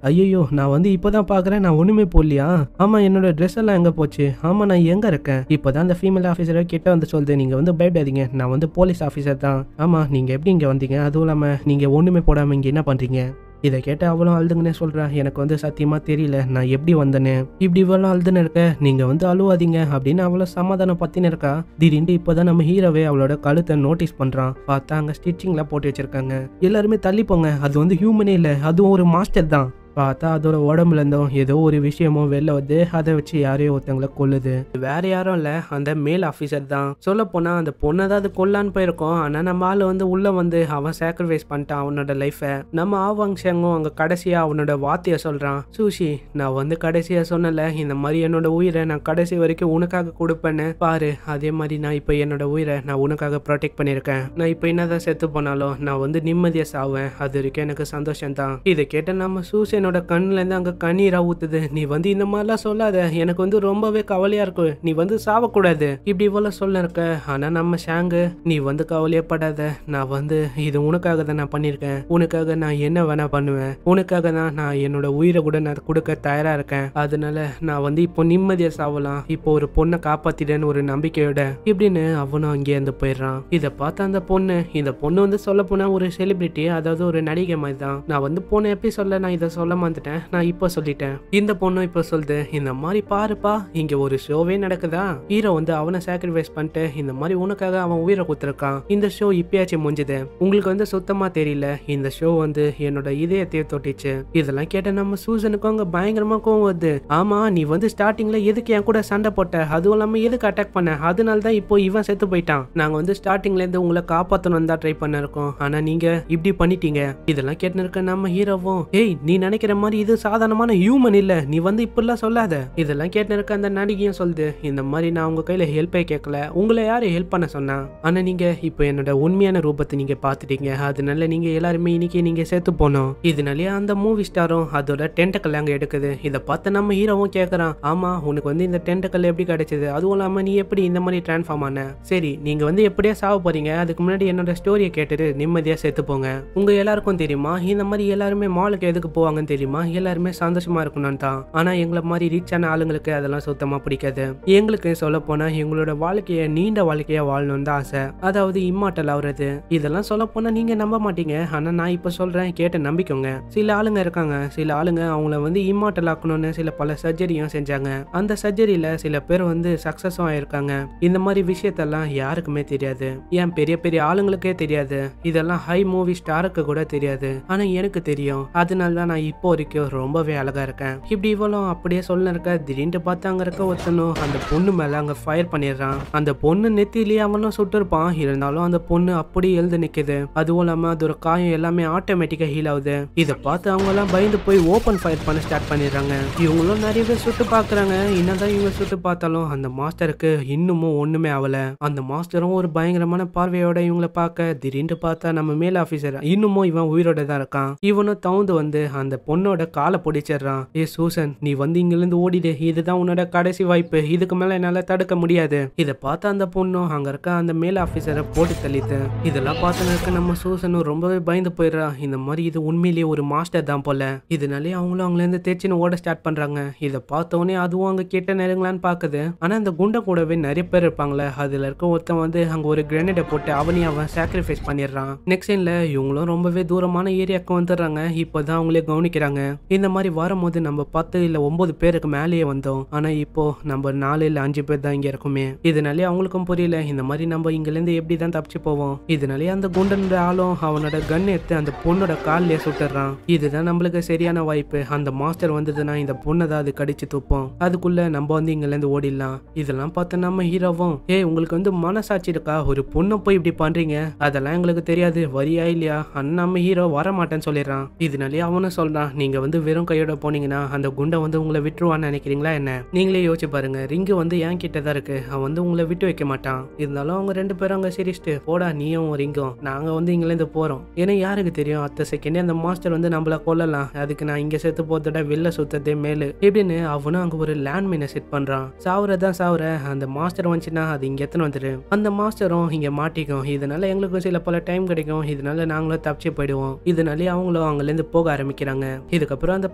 ஐயோ நான் வந்து இப்பதான் பாக்குறேன், நான் ஒண்ணுமே போடலையா. ஆமா என்னோட ட்ரெஸ் எல்லாம் எங்க போச்சு, ஆமா நான் எங்க இருக்கேன். இப்பதான் அந்த ஃபீமேல் ஆஃபீஸரை கிட்ட வந்து சொல்லுது, நீங்க வந்து பயப்படாதீங்க நான் வந்து போலீஸ் ஆஃபீஸர் தான். ஆமா நீங்க எப்படி இங்க வந்தீங்க, அதுவும் இல்லாம நீங்க ஒண்ணுமே போடாம இங்க என்ன பண்றீங்க. இதை கேட்ட அவளும் அழுதுங்கன்னே சொல்றா, எனக்கு வந்து சத்தியமா தெரியல நான் எப்படி வந்தேன்னு. இப்படி இவளும் அழுதுன்னு இருக்க, நீங்க வந்து அழுவாதீங்க அப்படின்னு அவளை சமாதானம் பத்தின்னு இருக்கா. திடீர்னு இப்பதான் நம்ம ஹீரோவே அவளோட கழுத்தை நோட்டீஸ் பண்றான். பார்த்தா அங்க ஸ்டிச்சிங்லாம் போட்டு வச்சிருக்காங்க. எல்லாருமே தள்ளி போங்க, அது வந்து ஹியூமனே இல்ல, அதுவும் ஒரு மாஸ்டர் தான். பார்த்தா அதோட உடம்புல இருந்தும் ஏதோ ஒரு விஷயமும் வெளில வந்து அதை வச்சு யாரையோ ஒருத்தவங்களை கொல்லுது. வேற யாரும் இல்ல, அந்த மேல் ஆஃபீஸர் தான். சொல்ல போனா அந்த பொண்ணை தான் அது கொல்லான்னு போயிருக்கோம். ஆனா நம்ம ஆளு வந்து உள்ள வந்து அவன் சாக்ரிஃபைஸ் பண்ணிட்டான் அவனோட லைஃபை. நம்ம ஆவாங்ஷங்கும் அங்க கடைசியா அவனோட வார்த்தைய சொல்றான், சூஷி நான் வந்து கடைசியா சொன்னல இந்த மாதிரி என்னோட உயிரை நான் கடைசி வரைக்கும் உனக்காக கொடுப்பேன்னு பாரு, அதே மாதிரி நான் இப்ப என்னோட உயிரை நான் உனக்காக ப்ரொடெக்ட் பண்ணிருக்கேன். நான் இப்ப என்னதான் செத்து போனாலும் நான் வந்து நிம்மதியா சாவேன், அது வரைக்கும் எனக்கு சந்தோஷம் தான். இதை கேட்ட நம்ம சூசன் கண்ணுல இருந்து அங்க கண்ணீரா ஊத்துது. நீ வந்து இந்த மாதிரிலாம் சொல்லாத, எனக்கு வந்து ரொம்பவே கவலையா இருக்கு, நீ வந்து சாவக்கூடாது இப்படி இவ்வளவு சொல்ல இருக்க. ஆனா நம்ம ஷாங்கு, நீ வந்து கவலையப்படாத, நான் வந்து இது உனக்காக தான் நான் பண்ணிருக்கேன், உனக்காக நான் என்ன வேணா பண்ணுவேன், உனக்காக தான் நான் என்னோட உயிரை கூட நான் கொடுக்க தயாரா இருக்கேன், அதனால நான் வந்து இப்போ நிம்மதியா சாவலாம், இப்போ ஒரு பொண்ணை காப்பாத்திட்டேன்னு ஒரு நம்பிக்கையோட இப்படின்னு அவனும் அங்கே இருந்து போயிடுறான். இதை பார்த்த அந்த பொண்ணு, இந்த பொண்ணு வந்து சொல்ல போனா ஒரு செலிபிரிட்டி, அதாவது ஒரு நடிகை மாதிரி தான். நான் வந்து போன எபிசோட்ல நான் இதை சொல்ல மறந்துட்டேன், நான் இப்போ சொல்லிட்டேன். இந்த பொண்ணு இப்போ சொல்லுது, இந்த மாதிரி பாருப்பா இங்க ஒரு ஷோவே நடக்குதா, ஹீரோ வந்து அவனை சாக்ரிஃபைஸ் பண்ணிட்டு இந்த மாதிரி உனக்காக அவன் உயிரை கொடுத்துருக்கான், இந்த ஷோ இப்பயாச்சும் முடிஞ்சது, உங்களுக்கு வந்து சுத்தமா தெரியல, இந்த ஷோ வந்து என்னோட இதயத்தையே தொட்டிச்சு. இதெல்லாம் கேட்ட நம்ம சூசனுக்கும் அங்க பயங்கரமா கோவம் வருது. ஆமா, நீ வந்து ஸ்டார்டிங்ல எதுக்கு என் கூட சண்டை போட்ட, அதுவும் இல்லாம எதுக்கு அட்டாக் பண்ண, அதனால தான் இப்போ இவன் செத்து போயிட்டான். நாங்க வந்து ஸ்டார்டிங்ல இருந்து உங்களை காப்பாத்தணும் தான் ட்ரை பண்ண இருக்கோம், ஆனா நீங்க இப்படி பண்ணிட்டீங்க. இதெல்லாம் கேட்டு இருக்க நம்ம ஹீரோவும், ஏய் நீ நினைக்கிற மாதிரி இது சாதாரணமான ஹியூமன் இல்ல, நீ வந்து இப்படிலாம் சொல்லாத. இதெல்லாம் கேட்டு இருக்க அந்த நடிகையும் சொல்லுது, இந்த மாதிரி நான் உங்க கையில ஹெல்ப்பே கேட்கல, உங்களை யாரு ஹெல்ப் பண்ண சொன்னா, ஆனா நீங்க இப்போ என்னோட உண்மையான ரூபத்தை நீங்க பாத்துட்டீங்க, அதனால நீங்க எல்லாருமே இன்னைக்கு நீங்க சேர்த்து போனோம். இதனாலே அந்த மூவி ஸ்டாரும் அதோட டென்டக்கல் அங்க எடுக்குது. இதை பார்த்து நம்ம ஹீரோவும் கேட்கறான், ஆமா உனக்கு வந்து இந்த டென்டக்கல் எப்படி கிடைச்சது, அதுவும் இல்லாம நீ எப்படி இந்த மாதிரி டிரான்ஸ்ஃபார்ம் ஆன, சரி நீங்க வந்து எப்படியே சாவ போறீங்க, அதுக்கு முன்னாடி என்னோட ஸ்டோரியை கேட்டுட்டு நிம்மதியா சேர்த்து போங்க. உங்க எல்லாருக்கும் தெரியுமா இந்த மாதிரி எல்லாருமே மாலுக்கு எதுக்கு போவாங்கன்னு தெரியுமா, எல்லாருமே சந்தோஷமா இருக்கணும்னு தான். ஆனா எங்களை மாதிரி ரிச்சான ஆளுங்களுக்கு அதெல்லாம் சுத்தமா பிடிக்காது. எங்களுக்கு சொல்ல போனா எங்களோட வாழ்க்கைய நீண்ட வாழ்க்கையா வாழணும்னு தான் ஆசை, அதாவது இம்மார்டல் ஆகுறது. இதெல்லாம் சொல்ல போனா நீங்க நம்ப மாட்டீங்க, ஆனா நான் இப்ப சொல்றேன் கேட்டு நம்பிக்கோங்க. சில ஆளுங்க இருக்காங்க, சில ஆளுங்க அவங்கள வந்து இம்மார்டல் ஆக்கணும்னு சில பல சர்ஜரியும் செஞ்சாங்க. அந்த சர்ஜரியில சில பேர் வந்து சக்சஸும் ஆயிருக்காங்க. இந்த மாதிரி விஷயத்தெல்லாம் யாருக்குமே தெரியாது, ஏன் பெரிய பெரிய ஆளுங்களுக்கே தெரியாது, இதெல்லாம் ஹை மூவி ஸ்டாருக்கு கூட தெரியாது, ஆனா எனக்கு தெரியும். அதனால தான் நான் இப்போ வரைக்கும் ரொம்பவே அழகா இருக்கேன். இப்படி இவ்வளவு அப்படியே சொல்ல இருக்க, திடீர்னு பார்த்து அங்க இருக்க ஒருத்தனும் அந்த பொண்ணு மேல அங்க ஃபயர் பண்ணிடுறான். அந்த பொண்ணு நெத்திலேயே அவனும் சுட்டு இருப்பான், இருந்தாலும் அந்த பொண்ணு அப்படி எழுந்து நிக்குது. அதுவும் இல்லாம அதோட காயம் எல்லாமே ஆட்டோமேட்டிக்கா ஹீல் ஆகுது. இதை பார்த்து அவங்க எல்லாம் பயந்து போய் ஓபன் ஃபயர் பண்ண ஸ்டார்ட் பண்ணிடுறாங்க. இவங்களும் நிறைய பேர் சுட்டு பாக்குறாங்க. என்னதான் இவங்க சுட்டு பார்த்தாலும் அந்த மாஸ்டருக்கு இன்னமும் ஒண்ணுமே ஆகல. அந்த மாஸ்டரும் ஒரு பயங்கரமான பார்வையோட இவங்களை பார்க்க, திடீர்னு பார்த்தா நம்ம மேல் ஆபீசர் இன்னமும் இவன் உயிரோட தான் இருக்கான். இவனும் தவுந்து வந்து அந்த பொண்ணோட காலை பிடிச்சிடுறான். ஏ சூசன், நீ வந்து இங்க இருந்து ஓடிடு, இதுதான் உன்னோட கடைசி வாய்ப்பு, இதுக்கு மேல என்னால தடுக்க முடியாது. இதை பார்த்த அந்த பொண்ணும் அங்க இருக்க அந்த மேல் ஆபீசரை போட்டு தள்ளிட்டு, இதெல்லாம் பார்த்து இருக்க நம்ம சூசனும் ரொம்பவே பயந்து போயிடுறா. இந்த மாதிரி இது உண்மையிலேயே ஒரு மாஸ்டர் தான் போல. இதனாலே அவங்களும் அவங்கள இருந்து தேய்ச்சின்னு ஓட ஸ்டார்ட் பண்றாங்க. இதை பார்த்தோன்னே அதுவும் அங்க கிட்ட நெருங்கலான்னு பாக்குது. ஆனா அந்த குண்டை கூடவே நிறைய பேர் இருப்பாங்களே, அதுல இருக்க ஒருத்தன் வந்து அங்க ஒரு கிரனேடை போட்டு அவனையும் அவன் சாக்ரிஃபைஸ் பண்ணிடுறான். நெக்ஸ்ட் சீன்ல இவங்களும் ரொம்பவே தூரமான ஏரியாவுக்கு வந்துடுறாங்க. இப்போதான் அவங்களே கவனிக்கிறாங்க. இந்த மாதிரி வரும்போது நம்ம 10 இல்ல 9 பேருக்கு மேலேயே வந்தோம், ஆனா இப்போ நம்ம 4 இல்ல 5 பேர் தான் இங்க இருக்குமே. இதனாலே அவங்களுக்கும் புரியல இந்த மாதிரி நம்ம இங்க இருந்து எப்படி தான் தப்பிச்சு போவோம். இதனாலே அந்த குண்டனோட ஆளும் அவனோட கன் எடுத்து அந்த பொண்ணோட காலிலே சுட்டுறான். இதுதான் நம்மளுக்கு சரியான வாய்ப்பு. அந்த மாஸ்டர் வந்ததுன்னா இந்த பொண்ணை தான் அது கடிச்சு துப்போம், அதுக்குள்ள நம்ம வந்து இங்க இருந்து ஓடிடலாம். இதெல்லாம் பார்த்து நம்ம ஹீரோவும், உங்களுக்கு வந்து மனசாட்சி இருக்கா, ஒரு பொண்ணை போய் இப்படி பண்றீங்க, அதெல்லாம் எங்களுக்கு தெரியாது, வரியா இல்லையா. நம்ம ஹீரோ வர மாட்டேன்னு சொல்லிடுறான். இதனாலே அவனும் சொல்றான், நீங்க வந்து வெறும் கையோட போனீங்கன்னா அந்த குண்டை வந்து உங்களை விட்டுருவான்னு நினைக்கிறீங்களா என்ன, நீங்களே யோசிச்சு பாருங்க, ரிங்கு வந்து என் கிட்ட தான் இருக்கு, அவன் வந்து உங்களை விட்டு வைக்க மாட்டான். இருந்தாலும் அவங்க 2 பேரும் அங்க சிரிச்சுட்டு, போடா நீயும் ரிங்கும், நாங்க வந்து இங்க இருந்து போறோம். ஏன்னா யாருக்கு தெரியும் அடுத்த செகண்டே அந்த மாஸ்டர் வந்து நம்மள கொல்லலாம், அதுக்கு நான் இங்க செத்து போதோட வெளில சுத்ததே மேலு இப்படின்னு அவனும் அங்க ஒரு லேண்ட் மைனை செட் பண்றான். சாவுறதான் சாவுற, அந்த மாஸ்டர் வந்துச்சுன்னா அது இங்க எத்தனை வந்துரு, அந்த மாஸ்டரும் இங்க மாட்டிக்கும். இதனால எங்களுக்கும் சில பல டைம் கிடைக்கும், இதனால நாங்களும் தப்பிச்சு போயிடுவோம். இதனாலே அவங்களும் அங்கல இருந்து போக ஆரம்பிக்கிறாங்க. இதுக்கப்புறம் அந்த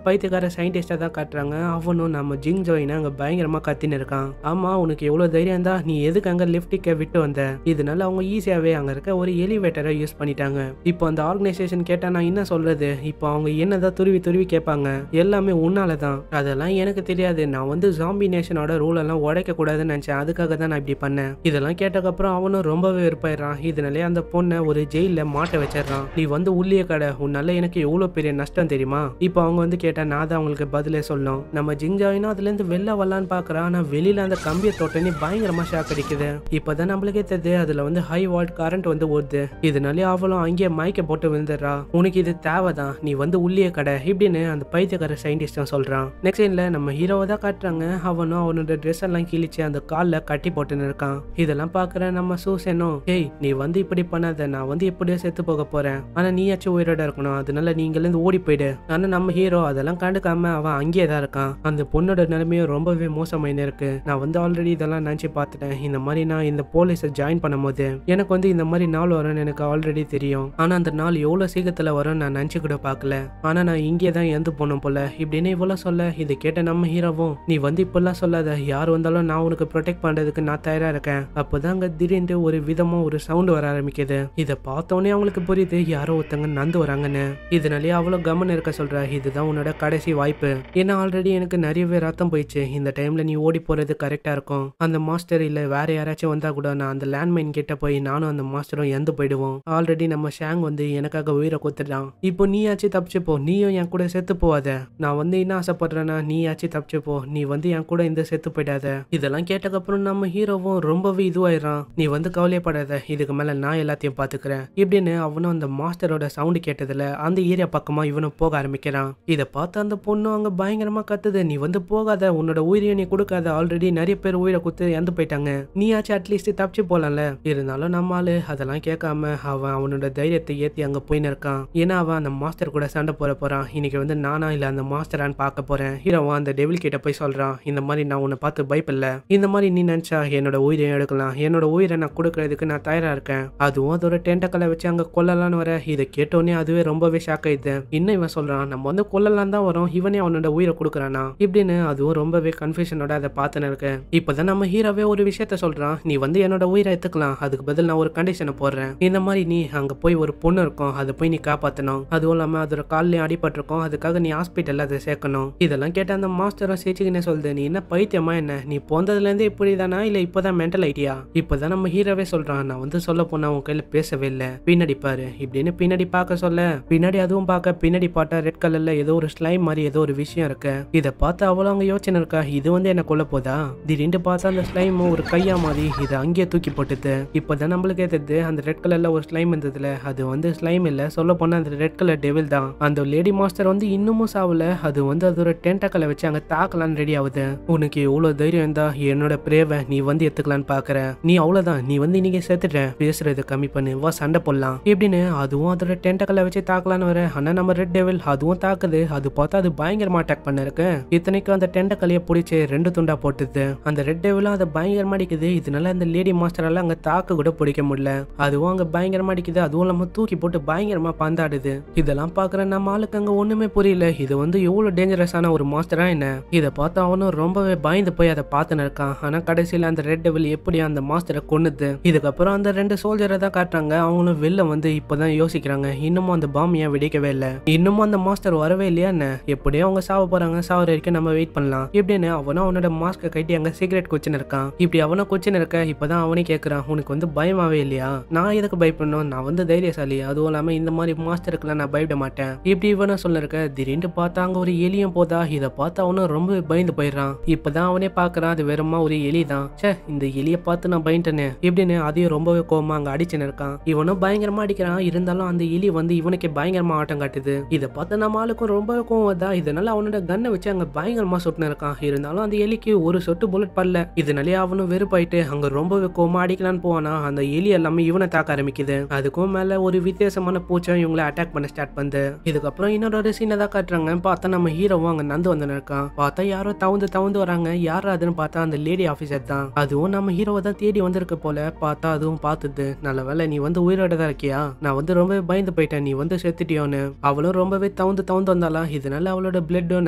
பைத்தியக்கார சயின்டிஸ்டா தான் காட்டுறாங்க. அவனும் நம்ம ஜிங் ஜோயினை அங்க பயங்கரமா கத்தின்னு இருக்கான். ஆமா உனக்கு எவ்வளவு தைரியம் தான், நீ எதுக்கு அங்க லிப்டிக்க விட்டு வந்த. இதனால அவங்க ஈஸியாவே அங்க இருக்க ஒரு எலிவேட்டரை யூஸ் பண்ணிட்டாங்க. இப்போ அந்த ஆர்கனைசேஷன் கேட்டா நான் என்ன சொல்றது, இப்போ அவங்க என்னதான் துருவி துருவி கேட்பாங்க, எல்லாமே உன்னாலதான். அதெல்லாம் எனக்கு தெரியாது, நான் வந்து ஜாம்பி நேஷனோட ரூல் எல்லாம் உடைக்க கூடாதுன்னு நினைச்சேன், அதுக்காக தான் நான் இப்படி பண்ணேன். இதெல்லாம் கேட்டக்கப்புறம் அவனும் ரொம்பவே வெறுப்பாயிடுறான். இதனாலே அந்த பொண்ணை ஒரு ஜெயில மாட்ட வச்சிடறான். நீ வந்து உள்ளிய கடை, உன்னால எனக்கு எவ்வளவு பெரிய நஷ்டம் தெரியுமா. இப்போ அவங்க வந்து கேட்டா நான் தான் அவங்களுக்கு பதிலே சொல்லணும். நம்ம ஜிங்ஜாயினும் அதுல இருந்து வெளில வரலான்னு பாக்குறான். ஆனா வெளியில அந்த கம்பியை தொட்டனே பயங்கரமா ஷாக் அடிக்குது. இப்பதான் நம்மளுக்கே தெரியுது அதுல வந்து ஹை வால்ட் கரண்ட் வந்து ஓடுது. இதனாலே அவளும் அங்கேயே மயக்க போட்டு விழுந்துடுறா. உனக்கு இது தேவைதான், நீ வந்து உள்ளிய கடை இப்படின்னு அந்த பைத்தியக்கார சயின்டிஸ்டும் சொல்றான். நெக்ஸ்ட் சீன்ல நம்ம ஹீரோவை தான் காட்டுறாங்க. அவனும் அவனோட ட்ரெஸ் எல்லாம் கிழிச்சு அந்த கால்ல கட்டி போட்டுன்னு இருக்கான். இதெல்லாம் பாக்குற நம்ம சூசனும், நீ வந்து இப்படி பண்ணாத, நான் வந்து எப்படியோ செத்து போக போறேன், ஆனா நீயாச்சும் உயிரோட இருக்கணும், அதனால நீங்க இருந்து ஓடி போயிடு. ஆனா நம்ம ஹீரோ அதெல்லாம் கண்டுக்காம அவன் அங்கேயே தான் இருக்கான். அந்த பொண்ணோட நிலைமையும் ரொம்பவே மோசமாயின்னு இருக்கு. நான் வந்து ஆல்ரெடி இதெல்லாம் நினைச்சு பார்த்துட்டேன். இந்த மாதிரி நான் இந்த போலீஸை ஜாயின் பண்ணும்போது எனக்கு வந்து இந்த மாதிரி நாள் வரும்னு எனக்கு ஆல்ரெடி தெரியும். ஆனா அந்த நாள் எவ்வளவு சீக்கிரத்துல வரும் நான் நினைச்சு கூட பார்க்கல. ஆனா நான் இங்கே தான் இறந்து போனோம் போல இப்படின்னு இவ்வளவு சொல்ல, இதை கேட்ட நம்ம ஹீரோவும், நீ வந்து இப்பெல்லாம் சொல்லாத, யார் வந்தாலும் நான் உனக்கு ப்ரொடெக்ட் பண்றதுக்கு நான் தயாரா இருக்கேன். அப்பதான் அங்க திடீர்னு ஒரு விதமா ஒரு சவுண்ட் வர ஆரம்பிக்குது. இதை பார்த்தோன்னே அவங்களுக்கு புரியுது யாரோ ஒருத்தங்க நந்து வராங்கன்னு. இதனாலே அவ்வளவு கவனம் இருக்க சொல்ற இதுதான் உன்னோட கடைசி வாய்ப்பு. ஏன்னா ஆல்ரெடி எனக்கு நிறையவே ரத்தம் போயிடுச்சு. இந்த டைம்ல நீ ஓடி போறது கரெக்டா இருக்கும். அந்த மாஸ்டர் இல்ல வேற யாராச்சும் வந்தா கூட நான் அந்த லேண்ட்மைன் கிட்ட போய் நானும் அந்த மாஸ்டரும் இறந்து போயிடுவோம். ஆல்ரெடி நம்ம ஷாங் வந்து எனக்காக உயிரை கொடுத்துட்டான். இப்போ நீயாச்சும் தப்பிச்சுப்போ, நீயும் என் கூட செத்து போவாத. நான் வந்து என்ன ஆசைப்படுறேன்னா நீயாச்சும் தப்பிச்சுப்போ, நீ வந்து என் கூட இந்த செத்து போயிடாத. இதெல்லாம் கேட்டக்கப்புறம் நம்ம ஹீரோவும் ரொம்பவே இதுவாயிரான். நீ வந்து கவலைப்படாத, இதுக்கு மேல நான் எல்லாத்தையும் பாத்துக்கிறேன் இப்படின்னு அவனும் அந்த மாஸ்டரோட சவுண்டு கேட்டதுல அந்த ஏரியா பக்கமா இவனும் போக ஆரம்பிக்கிறான். இதை பார்த்து அந்த பொண்ணும் அங்க பயங்கரமா கத்துது, நீ வந்து போகாத, உன்னோட உயிரையும் நீ கொடுக்காத, ஆல்ரெடி நிறைய பேர் உயிரை குத்து இறந்து போயிட்டாங்க, நீயாச்சும் அட்லீஸ்ட் தப்பிச்சு போலாம்ல. இருந்தாலும் நம்ம ஆளு அதெல்லாம் கேட்காம அவன் அவனோட தைரியத்தை ஏத்தி அங்க போயின்னு இருக்கான். ஏன்னா அவன் அந்த மாஸ்டர் கூட சண்டை போறான். இன்னைக்கு வந்து நானா இல்ல அந்த மாஸ்டரான்னு பார்க்க போறேன். ஹீரோவா அந்த டெவில் கிட்ட போய் சொல்றான், இந்த மாதிரி நான் உன்னை பார்த்து பயப்படல, இந்த மாதிரி நீ நினைச்சா என்னோட உயிரையும் எடுக்கலாம், என்னோட உயிரை நான் கொடுக்கறதுக்கு நான் தயாரா இருக்கேன், அதுவும் அதோட டென்டக்கலை வச்சு அங்க கொல்லலான்னு வர. இதை கேட்டோன்னே அதுவே ரொம்பவே ஷாக் ஆயிடுது. இன்னும் இவன் சொல்றான், நம்ம வந்து கொல்லலாம் தான் வரும், இவனே அவனோட உயிரை கொடுக்குறானா இப்படின்னு. அதுவும் ரொம்பவே கன்ஃபியூஷனோட அதை பார்த்துன்னு இருக்கு. இப்பதான் நம்ம ஹீரோவே ஒரு விஷயத்த சொல்றான், நீ வந்து என்னோட உயிரை எடுத்துக்கலாம், அதுக்கு பதில் நான் ஒரு கண்டிஷனை போடுறேன். இந்த மாதிரி நீ அங்க போய் ஒரு பொண்ணு இருக்கும், அதை போய் நீ காப்பாத்தணும், அதுவும் இல்லாம அதோட கால்லயும் அடிபட்டிருக்கும், அதுக்காக நீ ஹாஸ்பிட்டல்ல அதை சேர்க்கணும். இதெல்லாம் கேட்ட அந்த மாஸ்டரும் சிரிச்சுக்கினே சொல்லுது, நீ என்ன பைத்தியமா என்ன, நீ போந்ததுல இருந்து இப்படிதானா இல்ல இப்பதான் மென்டல் ஐடியா. இப்பதான் நம்ம ஹீரோவே சொல்றான், நான் வந்து சொல்ல போனா உன் கையில பேசவே இல்லை, பின்னாடி பாரு இப்படின்னு பின்னாடி பார்க்க சொல்ல, பின்னாடி அதுவும் பார்க்க பின்னாடி பார்த்தா ரெட் கலர்ல ஏதோ ஒரு ஸ்லைம் மாதிரி ஏதோ ஒரு விஷயம் இருக்கு. இதை பார்த்து அவளும் அங்க யோசனை இருக்கா, இது வந்து என்ன கொல்ல போதா. திடீர்னு பார்த்தா அந்த ஸ்லைம் ஒரு கையா மாதிரி இதை அங்கேயே தூக்கி போட்டுது. இப்பதான் நம்மளுக்கு ஏத்தது அந்த ரெட் கலர்ல ஒரு ஸ்லைம் இருந்ததுல, அது வந்து ஸ்லைம் இல்ல, சொல்ல போனா அந்த ரெட் கலர் டெவில் தான். அந்த லேடி மாஸ்டர் வந்து இன்னமும் சாவல, அது வந்து அதோட டென்டக்கலை வச்சு அங்க தாக்கலான்னு ரெடி ஆகுது. உனக்கு எவ்வளவு தைரியம் இருந்தா என்னோட பிரேவை நீ வந்து எடுத்துக்கலான்னு பாக்குற, நீ அவ்வளவுதான், நீ வந்து இன்னைக்கு செத்துட்ட, பேசுறது கம்மி பண்ணு, வா சண்டை போடலாம் இப்படின்னு. அதுவும் அதோட டென்டக்கலை வச்சு தாக்கலான்னு வர. ஆனா நம்ம ரெட் டெவில் அதுவும் தாக்குது. அது பார்த்தா அது பயங்கரமா அட்டாக் பண்ண இருக்கு. இத்தனைக்கும் அந்த டென்டக்கலையை பிடிச்சி 2 துண்டா போட்டுது. அந்த ரெட் டெவிலும் அதை பயங்கரமா அடிக்குது. இதனால அந்த லேடி மாஸ்டரால அங்க தாக்க கூட பிடிக்க முடியல. அதுவும் அங்க பயங்கரமா அடிக்குது. அதுவும் இல்லாம தூக்கி போட்டு பயங்கரமா பந்தாடுது. இதெல்லாம் பாக்குற நம்ம ஆளுக்கு அங்க ஒண்ணுமே புரியல, இது வந்து எவ்வளவு டேஞ்சரஸான ஒரு மாஸ்டரா என்ன. இதை பார்த்து அவனும் ரொம்பவே பயந்து போய் அதை பார்த்துன்னு இருக்கான். ஆனா கடைசியில அந்த ரெட் டெவில் எப்படி அந்த மாஸ்டரை கொன்னுது. இதுக்கப்புறம் அந்த 2 சோல்ஜரை தான் காட்டுறாங்க. அவங்களும் வெளில வந்து இப்பதான் யோசிக்கிறாங்க, இன்னமும் அந்த பாம் ஏன் வெடிக்கவே இல்லை, இன்னமும் அந்த மாஸ்டர் வரவே இல்லையா என்ன, எப்படியும் அவங்க சாவ போறாங்க, சாவர வரைக்கும் நம்ம வெயிட் பண்ணலாம் இப்படின்னு. அவனும் அவனோட மாஸ்கை கட்டி அங்க சிகரெட் குச்சின்னு இருக்கான். இப்படி அவனும் குச்சின்னு இருக்க. இப்பதான் அவனே கேட்கறான், உனக்கு வந்து பயமாவே இல்லையா, நான் எதுக்கு பயப்படணும், நான் வந்து தைரியசாலி, அதுவும் இல்லாம இந்த மாதிரி மாஸ்டருக்குலாம் நான் பயப்பட மாட்டேன் இப்படி இவனும் சொல்லிருக்க. திடீர்னு பார்த்தா அங்க ஒரு எலியும் போதா. இதை பார்த்து அவனும் ரொம்ப பயந்து போயிடுறான். இப்பதான் அவனே பாக்குறான், அது வெறுமா ஒரு எலி தான். சே, இந்த எலியை பார்த்து நான் பயந்துட்டேனே இப்படின்னு அதையும் ரொம்பவே கோவமா அங்க அடிச்சுன்னு இருக்கான். இவனும் பயங்கரமா அடிக்கிறான். இருந்தாலும் அந்த எலி வந்து இவனுக்கு பயங்கரமா ஆட்டம் காட்டுது. இதை பார்த்து நம்ம ஆளுக்கும் ரொம்பவே கோவம் வருதா. இதனால அவனோட கண்ணை வச்சு அங்க பயங்கரமா சுட்டுன்னு இருக்கான். இருந்தாலும் அந்த எலிக்கு ஒரு சொட்டு புல்லட் படல. இதனாலே அவனும் வெறுப்பாயிட்டு அங்க ரொம்பவே கோவமா அடிக்கலான்னு போவானா. அந்த எலி எல்லாமே இவனை தாக்க ஆரம்பிக்குது. அதுக்கும் மேல ஒரு வித்தியாசமான பூச்சம் இவங்களை அட்டாக் பண்ண ஸ்டார்ட் பண்ணுது. இதுக்கப்புறம் இன்னொரு சீனை தான் காட்டுறாங்க. பார்த்தா நம்ம ஹீரோவும் அங்க நந்து வந்து இருக்கான். பார்த்தா யாரோ தவுந்து வராங்க. யாரா அதுன்னு பார்த்தா அந்த லேடி ஆபீசர் தான். அதுவும் நம்ம ஹீரோவை தான் தேடி வந்திருக்க போல. பார்த்தா அதுவும் பார்த்துது, நல்ல வேலை நீ வந்து உயிரோட தான் இருக்கியா, நான் வந்து ரொம்பவே பயந்து போயிட்டேன், நீ வந்து செத்துட்டியோன்னு. அவளும் ரொம்பவே தவுந்து வந்தாலாம். இதனால அவளோட பிளட்டும்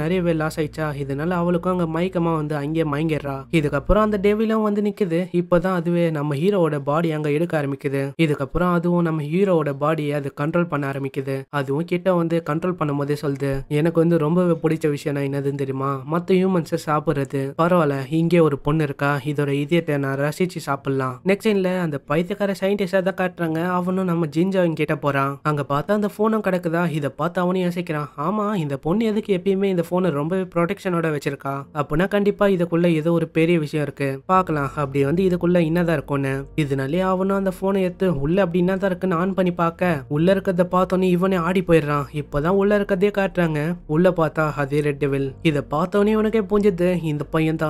நிறையவே லாஸ் ஆயிடுச்சா. இதனால அவளுக்கும் அங்க மயக்கமா வந்து அங்கேயே மயங்கிடுறா. இதுக்கப்புறம் அந்த டெவிலும் வந்து நிக்குது. இப்பதான் அதுவே நம்ம ஹீரோவோட பாடி அங்க எடுக்க ஆரம்பிக்குது. இதுக்கப்புறம் அதுவும் நம்ம ஹீரோவோட பாடியை அது கண்ட்ரோல் பண்ண ஆரம்பிக்குது. அதுவும் கிட்ட வந்து கண்ட்ரோல் பண்ணும் போதே சொல்லுது, எனக்கு வந்து ரொம்பவே பிடிச்ச விஷயம் என்னதுன்னு தெரியுமா, மத்த ஹியூமன்ஸை சாப்பிடுறது. பரவாயில்ல, இங்கே ஒரு பொண்ணு இருக்கா, இதோட இதயத்தை நான் ரசிச்சு சாப்பிடலாம். நெக்ஸ்ட் சீன்ல அந்த பைத்தியக்கார சயின்டிஸ்டா தான் காட்டுறாங்க. அவனும் நம்ம ஜின்ஜாவின் கிட்ட போறான். அங்க பார்த்தா அந்த போனும் கிடக்குதா. இதை பார்த்து அவனும் யோசிக்கிறான், ஆமா இந்த பொண்ணு எதுக்கு எப்பயுமே இந்த போனை ரொம்பவே ப்ரொடெக்ஷனோட வச்சிருக்கா, அப்படின்னா கண்டிப்பா இதுக்குள்ள ஏதோ ஒரு பெரிய விஷயம் இருக்கு, பார்க்கலாம் அப்படி வந்து இதுக்குள்ள என்னதான் இருக்கும்னு. இதனாலே அவனும் அந்த போனை எடுத்து உள்ள அப்படி என்னதான் இருக்குன்னு ஆன் பண்ணி பார்க்க, உள்ள இருக்கிறத பார்த்தோன்னே இவனே ஆடி போயிடுறான். இப்பதான் உள்ள இருக்கிறதே காட்டுறாங்க. உள்ள பார்த்தா அதே ரெட் டெவில். இதை பார்த்தோன்னே இவனுக்கே புரிஞ்சுது, இந்த பையன்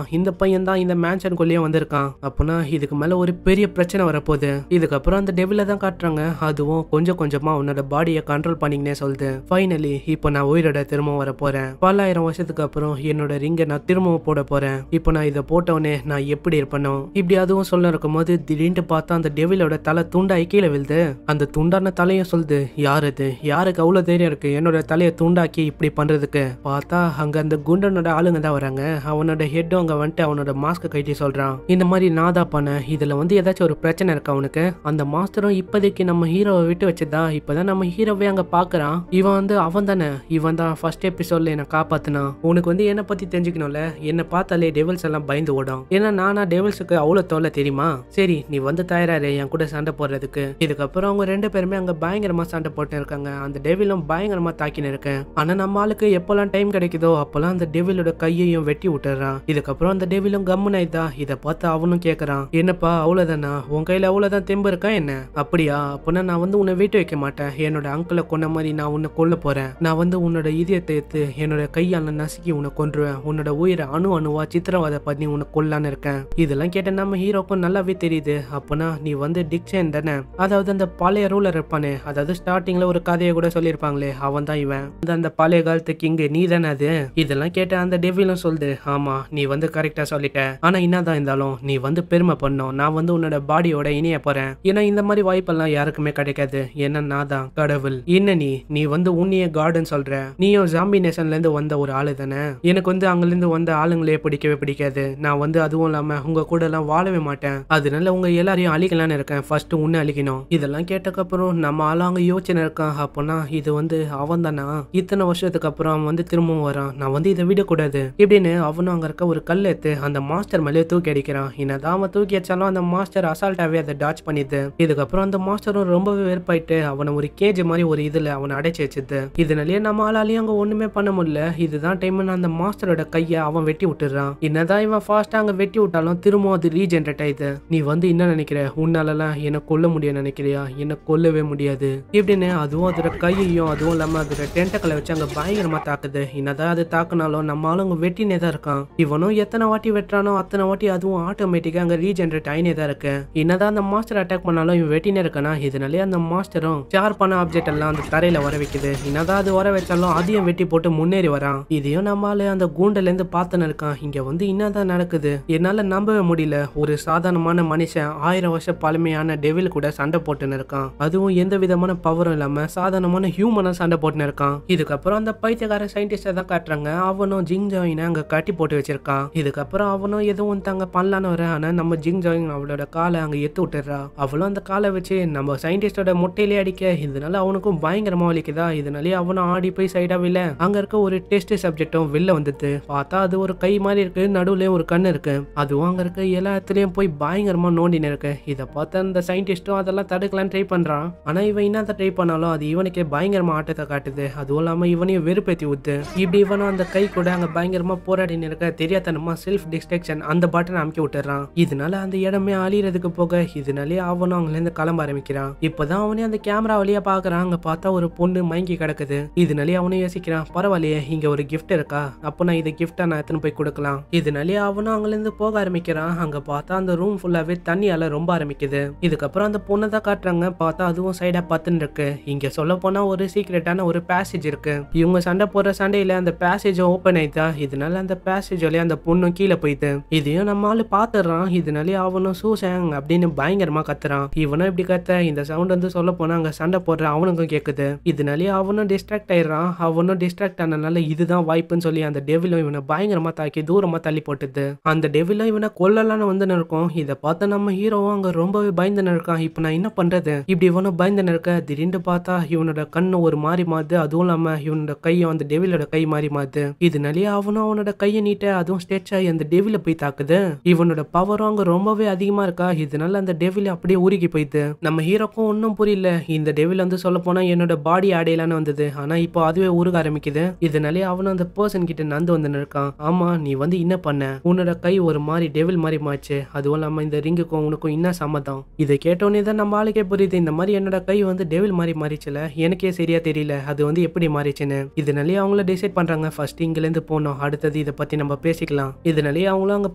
தான் இந்த மேன்ஷனுக்குள்ளேயே வந்திருக்கான், அப்படின்னா இதுக்கு மேல ஒரு பெரிய பிரச்சனை வரப்போகுது. இதுக்கப்புறம் அந்த டெவில தான் காட்டுறாங்க. அதுவும் கொஞ்சம் கொஞ்சமா அவனோட பாடியை கண்ட்ரோல் பண்ணிக்கினே சொல்லுது. ஃபைனலி இப்போ நான் உயிரோட திரும்பவும் வர போறேன். 1000 வருஷத்துக்கு அப்புறம் என்னோட ரிங்கை நான் திரும்பவும் போட போறேன். இப்போ நான் இதை போட்டவனே நான் எப்படி இருப்பனோ இப்படி அதுவும் சொல்ல இருக்கும் போது திடீர்னு பார்த்தா அந்த டெவிலோட தலை துண்டாகி கீழே விழுது. அந்த துண்டான தலையும் சொல்லுது, யார் இது, யாருக்கு அவ்வளவு தைரியம் இருக்கு என்னோட தலையை துண்டாக்கி இப்படி பண்றதுக்கு. பார்த்தா அங்க அந்த குண்டனோட ஆளுங்க தான் வராங்க. அவனோட ஹெட்டும் அங்க வந்துட்டு அவனோட மாஸ்க் கட்டி சொல்றான், இந்த மாதிரி நான் தான் பண்ணேன், இதுல வந்து ஏதாச்சும் ஒரு பிரச்சனை இருக்கா அவனுக்கு. அந்த மாஸ்டரும் இப்போதைக்கு நம்ம ஹீரோவை விட்டு வச்சதா. இப்பதான் நம்ம ஹீரோவே அங்க பாக்குறான். இவன் வந்து அவன் தானே, இவன் தான் ஃபர்ஸ்ட் எபிசோட்ல என்ன காப்பாத்தினா. உனக்கு வந்து என்ன பத்தி தெரிஞ்சுக்கணும்ல, என்ன பார்த்தாலே டெவில்ஸ் எல்லாம் பயந்து ஓடும். ஏன்னா நானா டெவில்ஸுக்கு அவ்வளவு தோலை தெரியுமா. சரி நீ வந்து தயாராரு என் கூட சண்டை போடுறதுக்கு. இதுக்கப்புறம் அவங்க 2 பேருமே அங்க பயங்கரமா சண்டை போட்டு இருக்காங்க. அந்த டெவிலும் பயங்கரமா தாக்கின்னு இருக்கேன். ஆனா நம்ம ஆளுக்கு எப்பெல்லாம் டைம் கிடைக்குதோ அப்பெல்லாம் அந்த டெவிலோட கையையும் வெட்டி விட்டுறான். இதுக்கப்புறம் அந்த டெவிலும் கம்முனாய்தா. இதை பார்த்து அவனும் கேக்குறான், என்னப்பா அவ்வளவுதானா, உன் கையில அவ்வளவுதான் தெம்பு இருக்கா என்ன? அப்படியா, அப்படின்னா நான் வந்து உன்னை வீட்டு வைக்க மாட்டேன். என்னோட அங்கிளை கொன்ன மாதிரி நான் உன்னை கொல்ல போறேன். நான் வந்து உன்னோட இதயத்தை எடுத்து என்னோட கையால நசுக்கி உன்னை கொன்றுவேன். உன்னோட உயிரை அணுவா சித்திரவதை பண்ணி உன்னை கொல்லான்னு இருக்கேன். இதெல்லாம் கேட்ட நம்ம ஹீரோக்கும் நல்லாவே தெரியுது. அப்பனா நீ வந்து டிக்ஷன் தானே, அதாவது அந்த பழைய ரூலர் இருப்பானே, அதாவது ஸ்டார்டிங்ல ஒரு கதையை கூட சொல்லியிருப்பாங்களே, அவன் தான் இவன். அந்த பழைய காலத்து கிங்கு நீ தானே அது. இதெல்லாம் கேட்ட அந்த டெவிலும் சொல்லுது, ஆமா நீ வந்து கரெக்டா சொல்லிட்ட. ஆனா என்னதான் இருந்தாலும் நீ வந்து பெருமை பண்ணும். நான் வந்து உன்னோட பாடியோட இணைய போறேன். ஏன்னா இந்த மாதிரி வாய்ப்பெல்லாம் யாருக்குமே கிடைக்காது. ஏன்னா நான் தான் கடவுள். என்ன நீ வந்து உன்னைய கார்டன் சொல்ற. நீயும் ஜாம்பி நேஷன்ல இருந்து வந்த ஒரு ஆளு தானே. எனக்கு வந்து அங்கிருந்து வந்த ஆளுங்களே பிடிக்கவே பிடிக்காது. நான் வந்து அதுவும் இல்லாம உங்க கூட எல்லாம் வாழவே மாட்டேன். அதனால உங்க எல்லாரையும் அழிக்கலான்னு இருக்கேன். ஃபர்ஸ்ட் உன்னை அழிக்கணும். இதெல்லாம் கேட்டக்கப்புறம் நம்ம ஆளு அங்க யோசனை இருக்கான். அப்போனா இது வந்து அவன் தானா, இத்தனை வருஷத்துக்கு அப்புறம் அவன் வந்து திரும்பவும் வரான். நான் வந்து இதை விடக்கூடாது இப்படின்னு அவனும் அங்க இருக்க ஒரு கல் எடுத்து அந்த மாஸ்டர் மேலே தூக்கி அடிக்கிறான். என்னதான் அவன் தூக்கி அடிச்சாலும் அந்த மாஸ்டர் அசால்ட்டாவே அதை டாச் பண்ணிது. இதுக்கப்புறம் அந்த மாஸ்டரும் ரொம்பவே வெறுப்பாயிட்டு அவனை ஒரு கேஜ் மாதிரி ஒரு இதுல அவனை அடைச்சு வச்சுது. இதனாலேயே நம்ம ஆளாலையும் அங்க ஒண்ணுமே பண்ண முடியல. இதுதான் டைம்னு அந்த மாஸ்டரோட கையை அவன் வெட்டி விட்டுறான். என்னதான் இவன் ஃபாஸ்டா அங்க வெட்டி விட்டாலும் திரும்பவும் அது ரீஜென்ரேட் ஆயிடுது. நீ வந்து என்ன நினைக்கிற, உன்னாலலாம் என்ன கொல்ல முடியும் நினைக்கிறியா? என்ன கொல்லவே முடியாது இப்படின்னு அதுவும் அதோட கையையும் அதுவும் இல்லாம அதோட டென்டக்களை வச்சு அங்க பயங்கரமா தாக்குது. என்னதான் அது தாக்குனாலும் நம்ம ஆளுங்க வெட்டினே தான் இருக்கான். இவனும் எத்தனை வாட்டி வெட்டுறானோ அத்தனை வாட்டி அதுவும் ஆட்டோமேட்டிக்கா அங்க ரீஜென்ரேட் ஆயினே தான் இருக்கு. என்னதான் அந்த மாஸ்டர் அட்டாக் பண்ணாலும் இவன் வெட்டினே இருக்கானா. இதனாலே அந்த மாஸ்டரும் ஷார்ப்பான ஆப்ஜெக்ட் எல்லாம் அந்த தரையில வர வைக்குது. என்னதான் அது வர வச்சாலும் அதையும் வெட்டி போட்டு முன்னேறி வரான். இதையும் நம்மால அந்த கூண்டுல இருந்து பார்த்துன்னு இருக்கான். இங்க வந்து என்னதான் நடக்குது என்னால நம்பவே முடியல. ஒரு சாதாரணமான மனுஷன் 1000 வருஷம் பழமையான டெவில் கூட சண்டை போட்டுன்னு இருக்கான். அதுவும் எந்த விதமான பவரும் இல்லாம சாதாரணமான ஹியூமனா சண்டை போட்டுன்னு இருக்கான். இதுக்கப்புறம் அந்த பைத்தியக்கார சயின்டிஸ்ட தான் காட்டுறாங்க. அவனும் ஜிங் ஜாயினை அங்க கட்டி போட்டு வச்சிருக்கான். இதுக்கப்புறம் அவனும் எதுவும் தாங்க பண்ணலான்னு வர. ஆனா நம்ம ஜிங் ஜாயின் அவளோட காலை அங்க எத்து விட்டுறா. அவளும் அந்த காலை வச்சு நம்ம சயின்டிஸ்டோட முட்டையிலே அடிக்க. இதனால அவனுக்கும் பயங்கரமா வலிக்குதா. இதனாலே அவனும் ஆடி போய் சைடா வில்ல அங்க இருக்க ஒரு டெஸ்ட் சப்ஜெக்டும் வெளில வந்துட்டு பார்த்தா அது ஒரு கை மாதிரி இருக்கு, நடுவுல ஒரு கண்ணு இருக்கு. அதுவும் அங்க இருக்க எல்லா இடத்துலயும் போய் பயங்கரமா நோண்டின்னு இருக்கு. இதை பார்த்த அந்த சயின்டிஸ்டும் அதெல்லாம் தடுக்கலாம் ட்ரை பண்றான். ஆனா இவன் என்ன ட்ரை பண்ணாலும் அது இவனுக்கே பயங்கரமா ஆட்டத்தை காட்டுது. அதுவும் இல்லாம இவனையும் வெறுப்பேத்தி ஊத்து. இப்படி இவனும் அந்த கை கூட அங்க பயங்கரமா போராடின்னு இருக்க தெரியாதனமா செல்ஃப் டிஸ்ட்ரக்ஷன் அந்த பட்டனை அமுக்கி விட்டுறான். இதனால அந்த இடமே அழியறதுக்கு போக இதனாலே அவனும் அங்க இருந்து கிளம்ப ஆரம்பிக்கிறான். இப்பதான் அவனே அந்த கேமரா வழியா பாக்குறான். அங்க பார்த்தா ஒரு பொண்ணு மயங்கி கிடக்குது. இதனாலே அவனும் யோசிக்கிறான், பரவாயில்லையே இங்க ஒரு கிஃப்ட் இருக்கா, அப்ப நான் இதை கிஃப்டா நான் எத்தனை போய் கொடுக்கலாம். இதனாலே அவனும் அங்க இருந்து போக ஆரம்பிக்கிறான். அங்க பார்த்தா அந்த ரூம் ஃபுல்லாவே தண்ணியால ரொம்ப ஆரம்பிக்குது. இதுக்கப்புறம் அந்த பொண்ணை தான் காட்டுறாங்க. பார்த்தா அதுவும் சைடா பார்த்துன்னு இருக்கு. இங்க சொல்ல போனா ஒரு சீக்ரெட்டான ஒரு பேசேஜ் இருக்கு. இவங்க சண்டை போடுற சண்டையில அந்த பேசேஜ் ஓபன் ஆயிட்டா. இதனால அந்த பேசேஜ் வழியா அந்த பொண்ணும் கீழே போயிட்டு இதையும் நம்ம ஆளு பாத்துறான். இதனாலே அவனும் சூசேங் அப்படின்னு பயங்கரமா கத்துறான். இவனும் இப்படி கத்த இந்த சவுண்ட் வந்து சொல்ல போனா அங்க சண்டை போடுற அவனுக்கும் கேக்குது. இதனாலே அவனும் டிஸ்ட்ராக்ட் ஆயிடுறான். அவனும் டிஸ்ட்ராக்ட் ஆனனால இதுதான் வாய்ப்புன்னு சொல்லி அந்த டெவிலும் இவனை பயங்கரமா தாக்கி தூரமா தள்ளி போட்டுது. அந்த டெவிலும் இவனை கொல்லலான்னு வந்து இருக்கும். இதை பார்த்து நம்ம ஹீரோவும் அங்க ரொம்பவே பயந்துன்னு இருக்கான். இப்ப நான் என்ன பண்றது இப்படி இவனும் பயந்துன்னு இருக்க. திடீர்னு பார்த்தா இவனோட கண்ணு ஒரு மாறி மாறுது. அதுவும் இல்லாம இவனோட கையும் அந்த டெவிலோட கை மாறி மாறுது. இதனாலேயே அவனும் அவனோட கையை நீட்ட அதுவும் ஸ்டேட்ச் ஆகி அந்த டெவில போய் தாக்குது. இவனோட பவரும் அங்க ரொம்பவே அதிகமா இருக்கா. இதனால அந்த டெவில் அப்படியே உருகி போயிடுது. நம்ம ஹீரோக்கும் ஒன்னும் புரியல. இந்த டெவில் வந்து சொல்ல போனா என்னோட பாடி அடையலான்னு வந்தது. ஆனா இப்போ அதுவே உருக ஆரம்பிக்குது. இதனாலே அவனும் அந்த பர்சன் கிட்ட நந்து வந்து இருக்கான். ஆமா நீ வந்து என்ன பண்ண, உன்னோட கை ஒரு மாதிரி டெவில் மாதிரி மாச்சு. அதுவும் இல்லாம இந்த ரிங்குக்கும் உனக்கும் என்ன சம்மதம். இதை கேட்டோன்னே தான் நம்ம ஆளுக்கே புரியுது. இந்த மாதிரி என்னோட கை வந்து டெவில் மாதிரி மாறிச்சுல, எனக்கே சரியா தெரியல அது வந்து எப்படி மாறிச்சுன்னு. இதனாலே அவங்கள டிசைட் பண்றாங்க ஃபர்ஸ்ட் இங்கில இருந்து போனோம், அடுத்தது இதை பத்தி நம்ம பேசிக்கலாம். இதனாலே அவங்களும் அங்க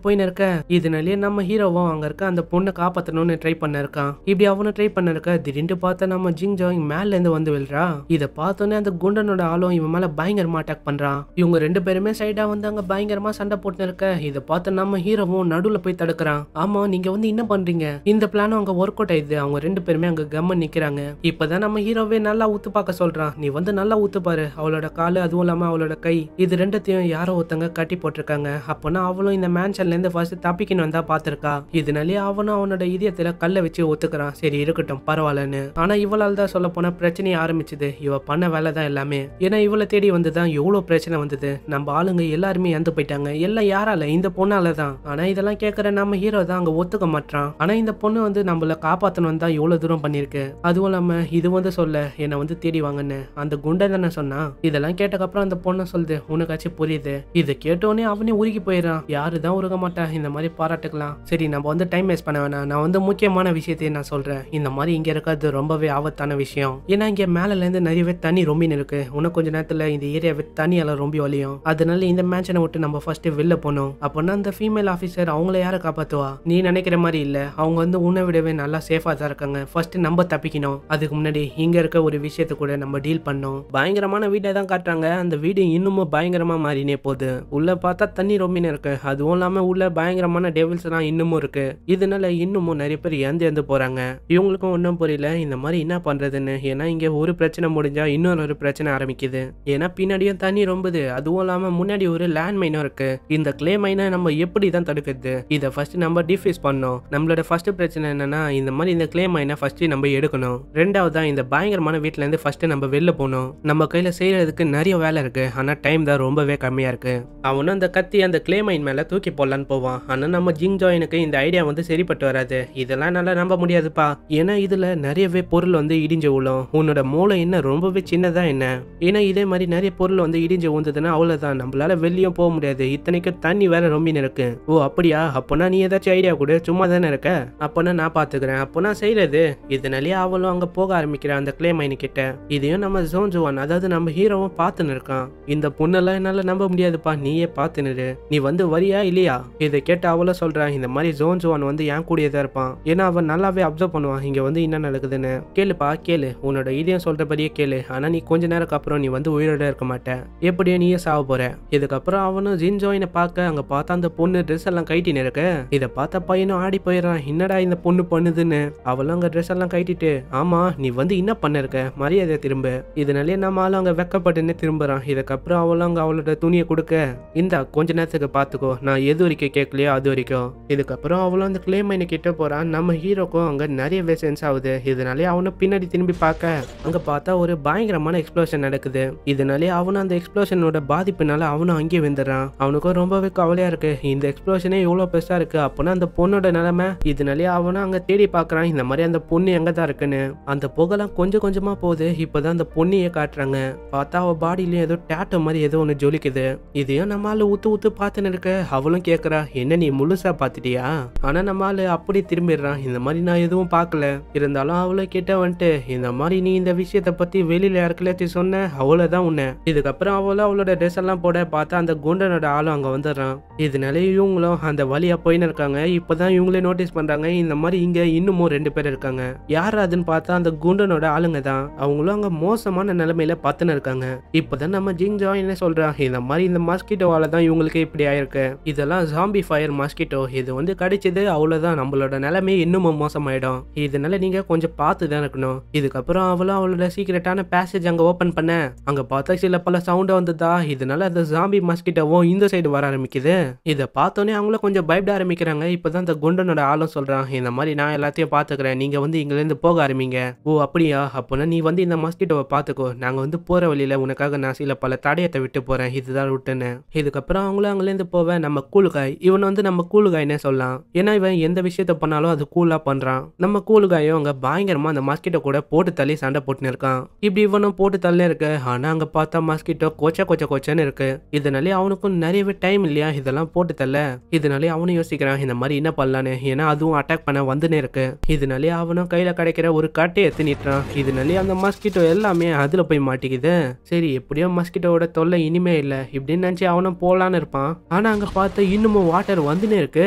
போயின்னு இருக்க. இதனாலே நம்ம ஹீரோவும் அங்க இருக்க அந்த பொண்ணை காப்பாத்தணும்னு ட்ரை பண்ண இருக்கான். இப்படி அவனும் ட்ரை பண்ண இருக்க. திடீர்னு பார்த்தா நம்ம ஜிங் ஜாயிங் மேல இருந்து வந்து விழுறா. இதை பார்த்தோன்னே அந்த குண்டனோட ஆளும் இவன் மேல பயங்கரமா அட்டாக் பண்றான். இவங்க 2 பேருமே சைடா வந்து அங்க பயங்கரமா சண்டை போட்டு இருக்க. இதை பார்த்து நம்ம ஹீரோவும் நடுவுல போய் தடுக்கிறான். ஆமா நீங்க வந்து என்ன பண்றீங்க, இந்த பிளானும் அங்க ஒர்க் அவுட் ஆயிடுது. அவங்க 2 பேருமே அங்க கம்மன் நிக்கிறாங்க. இப்பதான் நம்ம ஹீரோவே நல்லா ஊத்து பார்க்க சொல்றான். நீ வந்து நல்லா ஊத்து பாரு. அவளோட காலு அதுவும் இல்லாம அவளோட கை இது ரெண்டத்தையும் யாரோ ஒருத்தங்க கட்டி போட்டிருக்காங்க. அப்பனா அவளும் இந்த மேன்ஷன்ல இருந்து ஃபர்ஸ்ட் தப்பிக்கணும் வந்தா பாத்திருக்கா. இதனாலே அவனும் அவனோட இதயத்துல கல்ல வச்சு ஒத்துக்கிறான். சரி இருக்கட்டும் பரவாயில்லன்னு. ஆனா இவளால் தான் சொல்ல போனா பிரச்சனையை ஆரம்பிச்சுது. இவ பண்ண வேலை தான் தான் எல்லாமே. ஏன்னா இவளை தேடி வந்துதான் எவ்வளவு பிரச்சனை வந்தது. நம்ம ஆளுங்க எல்லாருமே இறந்து போயிட்டாங்க. எல்லாம் யாரால? இந்த பொண்ணால தான். ஆனா இதெல்லாம் கேட்கற நம்ம ஹீரோ தான் அங்க ஒத்துக்க மாட்டான். ஆனா இந்த பொண்ணு வந்து நம்மள காப்பாத்தணும் தான் எவ்வளவு தூரம் பண்ணிருக்கு. அதுவும் இல்லாம இது வந்து சொல்ல என்ன வந்து தேடி வாங்கன்னு அந்த குண்டை தானே சொன்னா. இதெல்லாம் கேட்டக்கப்புறம் அந்த பொண்ணு சொல்லுது உனக்காச்சும் புரியுது. இதை கேட்டோடனே அவனே உருகி போயிடறான். யாருதான் உருக மாட்டா இந்த மாதிரி பாராட்டுக்கலாம். சரி நம்ம வந்து டைம் வேஸ்ட் பண்ண வேணாம். நான் வந்து முக்கியமான விஷயத்தையே நான் சொல்றேன். இந்த மாதிரி இங்க இருக்கிறது ரொம்பவே ஆபத்தான விஷயம். ஏன்னா இங்க மேல இருந்து நிறையவே தண்ணி ரொம்பின்னு இருக்கு. இன்னும் கொஞ்ச நேரத்துல இந்த ஏரியாவே தண்ணியால ரொம்ப வலியும். அதனால இந்த மேன்ஷனை விட்டு நம்ம ஃபர்ஸ்ட் வெளில போனோம். அப்போனா அந்த ஃபீமேல் ஆஃபீஸர் அவங்கள யாரை காப்பாத்துவா? நீ நினைக்கிற மாதிரி இல்ல. அவங்க வந்து உன்னை விடவே நல்லா சேஃபா தான் இருக்காங்க. ஃபர்ஸ்ட் நம்ம தப்பிக்கணும். அதுக்கு முன்னாடி இங்க இருக்க ஒரு விஷயத்த கூட நம்ம டீல் பண்ணோம். பயங்கரமான வீட்டை தான் காட்டுறாங்க. அந்த வீடு இன்னமும் பயங்கரமா மாறினே போகுது. உள்ள பார்த்தா தண்ணி ரொம்பின்னு இருக்கு. அதுவும் இல்லாம உள்ள பயங்கரமான டெவில்ஸ் எல்லாம் இன்னமும் இருக்கு. இதனால இன்னமும் நிறைய பேர் இறந்து போறாங்க. இவங்களுக்கும் ஒன்றும் புரியல இந்த மாதிரி என்ன பண்றதுன்னு. ஏன்னா இங்க ஒரு பிரச்சனை முடிஞ்சா இன்னொரு பிரச்சனை ஆரம்பிக்குது. ஏன்னா பின்னாடியும் தண்ணி ரொம்புது. அதுவும் இல்லாம முன்னாடி ஒரு லேண்ட் மைனும் இருக்கு. இந்த கிளே மைனை நம்ம எப்படி தான் தடுக்கிறது? இதை ஃபர்ஸ்ட் நம்ம டிஃபீஸ் பண்ணோம். நம்மளோட ஃபர்ஸ்ட் பிரச்சனை என்னன்னா இந்த மாதிரி இந்த கிளே மைனை ஃபர்ஸ்ட் நம்ம எடுக்கணும். ரெண்டாவதா இந்த பயங்கரமான வீட்டுல இருந்து ஃபர்ஸ்ட் நம்ம வெளில போகணும். நம்ம கையில செய்யறதுக்கு நிறைய வேலை இருக்கு. ஆனா டைம் தான் ரொம்பவே கம்மியா இருக்கு. அவனும் அந்த கத்தி அந்த கிளே மைன் மேல தூக்கி போடலான்னு போவான். ஆனா நம்ம ஜிங் ஜாயினுக்கு இந்த ஐடியா வந்து சரிப்பட்டு வராது. இதெல்லாம் நல்லா நம்ப முடியாதுப்பா. ஏன்னா இதுல நிறையவே பொருள் வந்து இடிஞ்சு விழும். உன்னோட மூளை என்ன ரொம்பவே சின்னதா என்ன? ஏன்னா இதே மாதிரி நிறைய பொருள் வந்து இடிஞ்சு விழுந்ததுன்னா அவ்வளவுதான். நம்மளால வெளியும் போக முடியாது. இத்தனைக்கும் தண்ணி வேற ரொம்பின்னு இருக்கு. ஓ அப்படியா? அப்போனா நீ ஏதாச்சும் ஐடியா கூட சும்மா தானே இருக்க. அப்போனா நான் பாத்துக்கிறேன். அப்போ நான் செய்யறது. இதனாலேயே அவளும் அங்க போக ஆரம்பிக்கிறான் அந்த கிளே மைனு கிட்ட. இதையும் நம்ம ஜோன் ஜுவான் அதாவது நம்ம ஹீரோவும் பார்த்துன்னு இருக்கான். இந்த பொண்ணெல்லாம் என்னால நம்ப முடியாதுப்பா. நீயே பார்த்துன்னு நீ வந்து வரியா இல்லையா? இதை கேட்டு அவளும் சொல்றான் இந்த மாதிரி ஜோன் ஜுவான் வந்து என் கூடயே தான் இருப்பான். ஏன்னா அவன் நல்லாவே அப்சர்வ் பண்ணுவான் இங்க வந்து என்ன நடக்குதுன்னு. கேளுப்பா கேளு. உன்னோட இதயம் சொல்றபடியே கேளு. ஆனா நீ கொஞ்ச நேரம் அப்புறம் நீ வந்து உயிரோட இருக்க மாட்ட. எப்படியோ நீயே சாவ போற. இதுக்கப்புறம் அவனும் ஜின் ஜோயினை பார்க்க அங்க பார்த்தா அந்த பொண்ணு ட்ரெஸ் எல்லாம் கைட்டின்னு இருக்கு. இதை பார்த்த பையனும் ஆடி போயிடறான். என்னடா இந்த பொண்ணு பண்ணுதுன்னு. அவளும் அங்க ட்ரெஸ் எல்லாம் கைட்டிட்டு ஆமா நீ வந்து என்ன பண்ண இருக்க மரியாதை திரும்ப. இதனாலே நம்ம ஆளும் அங்க வெக்கப்பட்டுன்னு திரும்புறான். இதுக்கப்புறம் அவளும் அங்க அவளோட துணியை கொடுக்க இந்த கொஞ்ச நேரத்துக்கு பாத்துக்கோ. நான் எது வரைக்கும் கேட்கலையோ அது வரைக்கும். இதுக்கப்புறம் அவளும் அந்த கிளே மைனை கிட்ட போறான். நம்ம ஹீரோக்கும் அங்க நிறையவே சென்ஸ் ஆகுது. இதனாலே அவனும் பின்னாடி திரும்பி பார்க்க அங்க பார்த்தா ஒரு பயங்கரமான எக்ஸ்ப்ளோஷன் நடக்குது. இதனாலே அவனும் அந்த எக்ஸ்ப்ளோஷனோட பாதிப்புனால அவனும் அங்கே வந்துடுறான். அவனுக்கும் ரொம்பவே கவலையா இருக்கு. இந்த எக்ஸ்ப்ளோஷனே இவ்வளவு பெருசா இருக்கு. அப்போனா அந்த பொண்ணோட நிலைமை. இதனாலே அவனும் அங்க தேடி பாக்குறான் இந்த மாதிரி அந்த பொண்ணு எங்கதான் இருக்குன்னு. அந்த புகலாம் கொஞ்சம் கொஞ்சமா போகுது. இப்பதான் அந்த பொண்ணையே காட்டுறாங்க. பார்த்தா அவ பாடியிலயும் ஏதோ டேட்டோ மாதிரி ஏதோ ஒண்ணு ஜொலிக்குது. இதையும் நம்மளால ஊத்து ஊத்து பார்த்துன்னு இருக்க. அவளும் கேக்குறா என்ன நீ முழுசா பாத்துட்டியா? ஆனா நம்மளால அப்படி திரும்பிடுறான். இந்த மாதிரி நான் எதுவும் பார்க்கல. இருந்தாலும் அவளை கிட்ட வந்துட்டு இந்த மாதிரி நீ இந்த விஷயத்த பத்தி வெளியில யாருக்குள்ளாச்சும் சொன்ன அவ்வளவுதான் உன்ன. இதுக்கப்புறம் அவளோட ட்ரெஸ் எல்லாம் போட பார்த்தா அந்த குண்டனோட ஆளும் அங்க வந்துடுறான். இதனால இவங்களும் அந்த வழியா போயின்னு இருக்காங்க. இப்பதான் இவங்களே நோட்டீஸ் பண்றாங்க இந்த மாதிரி இங்க இன்னமும் 2 பேர் இருக்காங்க. யார் அதுன்னு பார்த்தா அந்த குண்டனோட ஆளுங்க தான். அவங்களும் அங்க மோசமான நிலைமையில பார்த்துன்னு இருக்காங்க. இப்பதான் நம்ம ஜிங் ஜாய் என்ன சொல்றான் இந்த மாதிரி இந்த மாஸ்கிட்டோவால தான் இவங்களுக்கு இப்படி ஆயிருக்கு. இதெல்லாம் ஜாம்பி ஃபயர் மாஸ்கிட்டோ. இது வந்து கடிச்சது அவ்வளவுதான். நம்மளோட நிலைமை இன்னமும் மோசமாயிடும். இதனால நீங்க கொஞ்சம் பார்த்து தான் இருக்கணும். இதுக்கப்புறம் அவளும் அவளோட சீக்கிரட்டான பேசேஜ் அங்க ஓபன் பண்ண அங்க பார்த்தா சில பல சவுண்ட் வந்ததா. இதனால அந்த ஜாம்பி மாஸ்கிட்டோவும் இந்த சைடு வர ஆரம்பிக்குது. இதை பார்த்தோன்னே அவங்களும் கொஞ்சம் பயப்பட ஆரம்பிக்கிறாங்க. இப்பதான் அந்த குண்டனோட ஆளும் சொல்றான் இந்த மாதிரி நான் எல்லாத்தையும் பாத்துக்கிறேன். நீங்க வந்து இங்க இருந்து போக ஆரம்பிங்க. ஓ அப்படியா? அப்போனா நீ வந்து இந்த மாஸ்கிட்டோவை பாத்துக்கோ. நாங்க வந்து போற வழியில உனக்காக நான் சில பல தடயத்தை விட்டு போறேன். இதுதான் விட்டுன்னு. இதுக்கப்புறம் அவங்களும் அங்கிருந்து போவேன். நம்ம கூலுகாய் இவன் வந்து நம்ம கூலுகாய்னே சொல்லலாம். ஏன்னா இவன் எந்த விஷயத்த பண்ணாலும் அது கூலா பண்றான். நம்ம கூலுகாயும் அங்க பயங்கரமா அந்த மாஸ்கிட்டோ கூட போட்டு தள்ளி சண்டை போட்டுன்னு இருக்கான். இப்படி இவனும் போட்டு தள்ளி இருக்கு. ஆனா அங்க பார்த்தா மாஸ்கிட்டோ கொச்சன்னு இருக்கு. இதனாலே அவனுக்கும் நிறையவே டைம் இல்லையா இதெல்லாம் போட்டு தள்ள. இதனாலே அவனும் யோசிக்கிறான் இந்த மாதிரி என்ன பண்ணலான்னு. ஏன்னா அதுவும் அட்டாக் பண்ண வந்துனே இருக்கு. இதனாலே அவனும் கையில கிடைக்கிற ஒரு கட்டையை எடுத்து நிட்டுறான். இதனாலே அந்த மாஸ்கிட்டோ எல்லாமே அதுல போய் மாட்டிக்குது. சரி எப்படியோ மாஸ்கிட்டோட தொல்லை இனிமே இல்ல இப்படின்னு நினைச்சு அவனும் போலான்னு இருப்பான். ஆனா அங்க பார்த்து இன்னமும் வாட்டர் வந்துனே இருக்கு.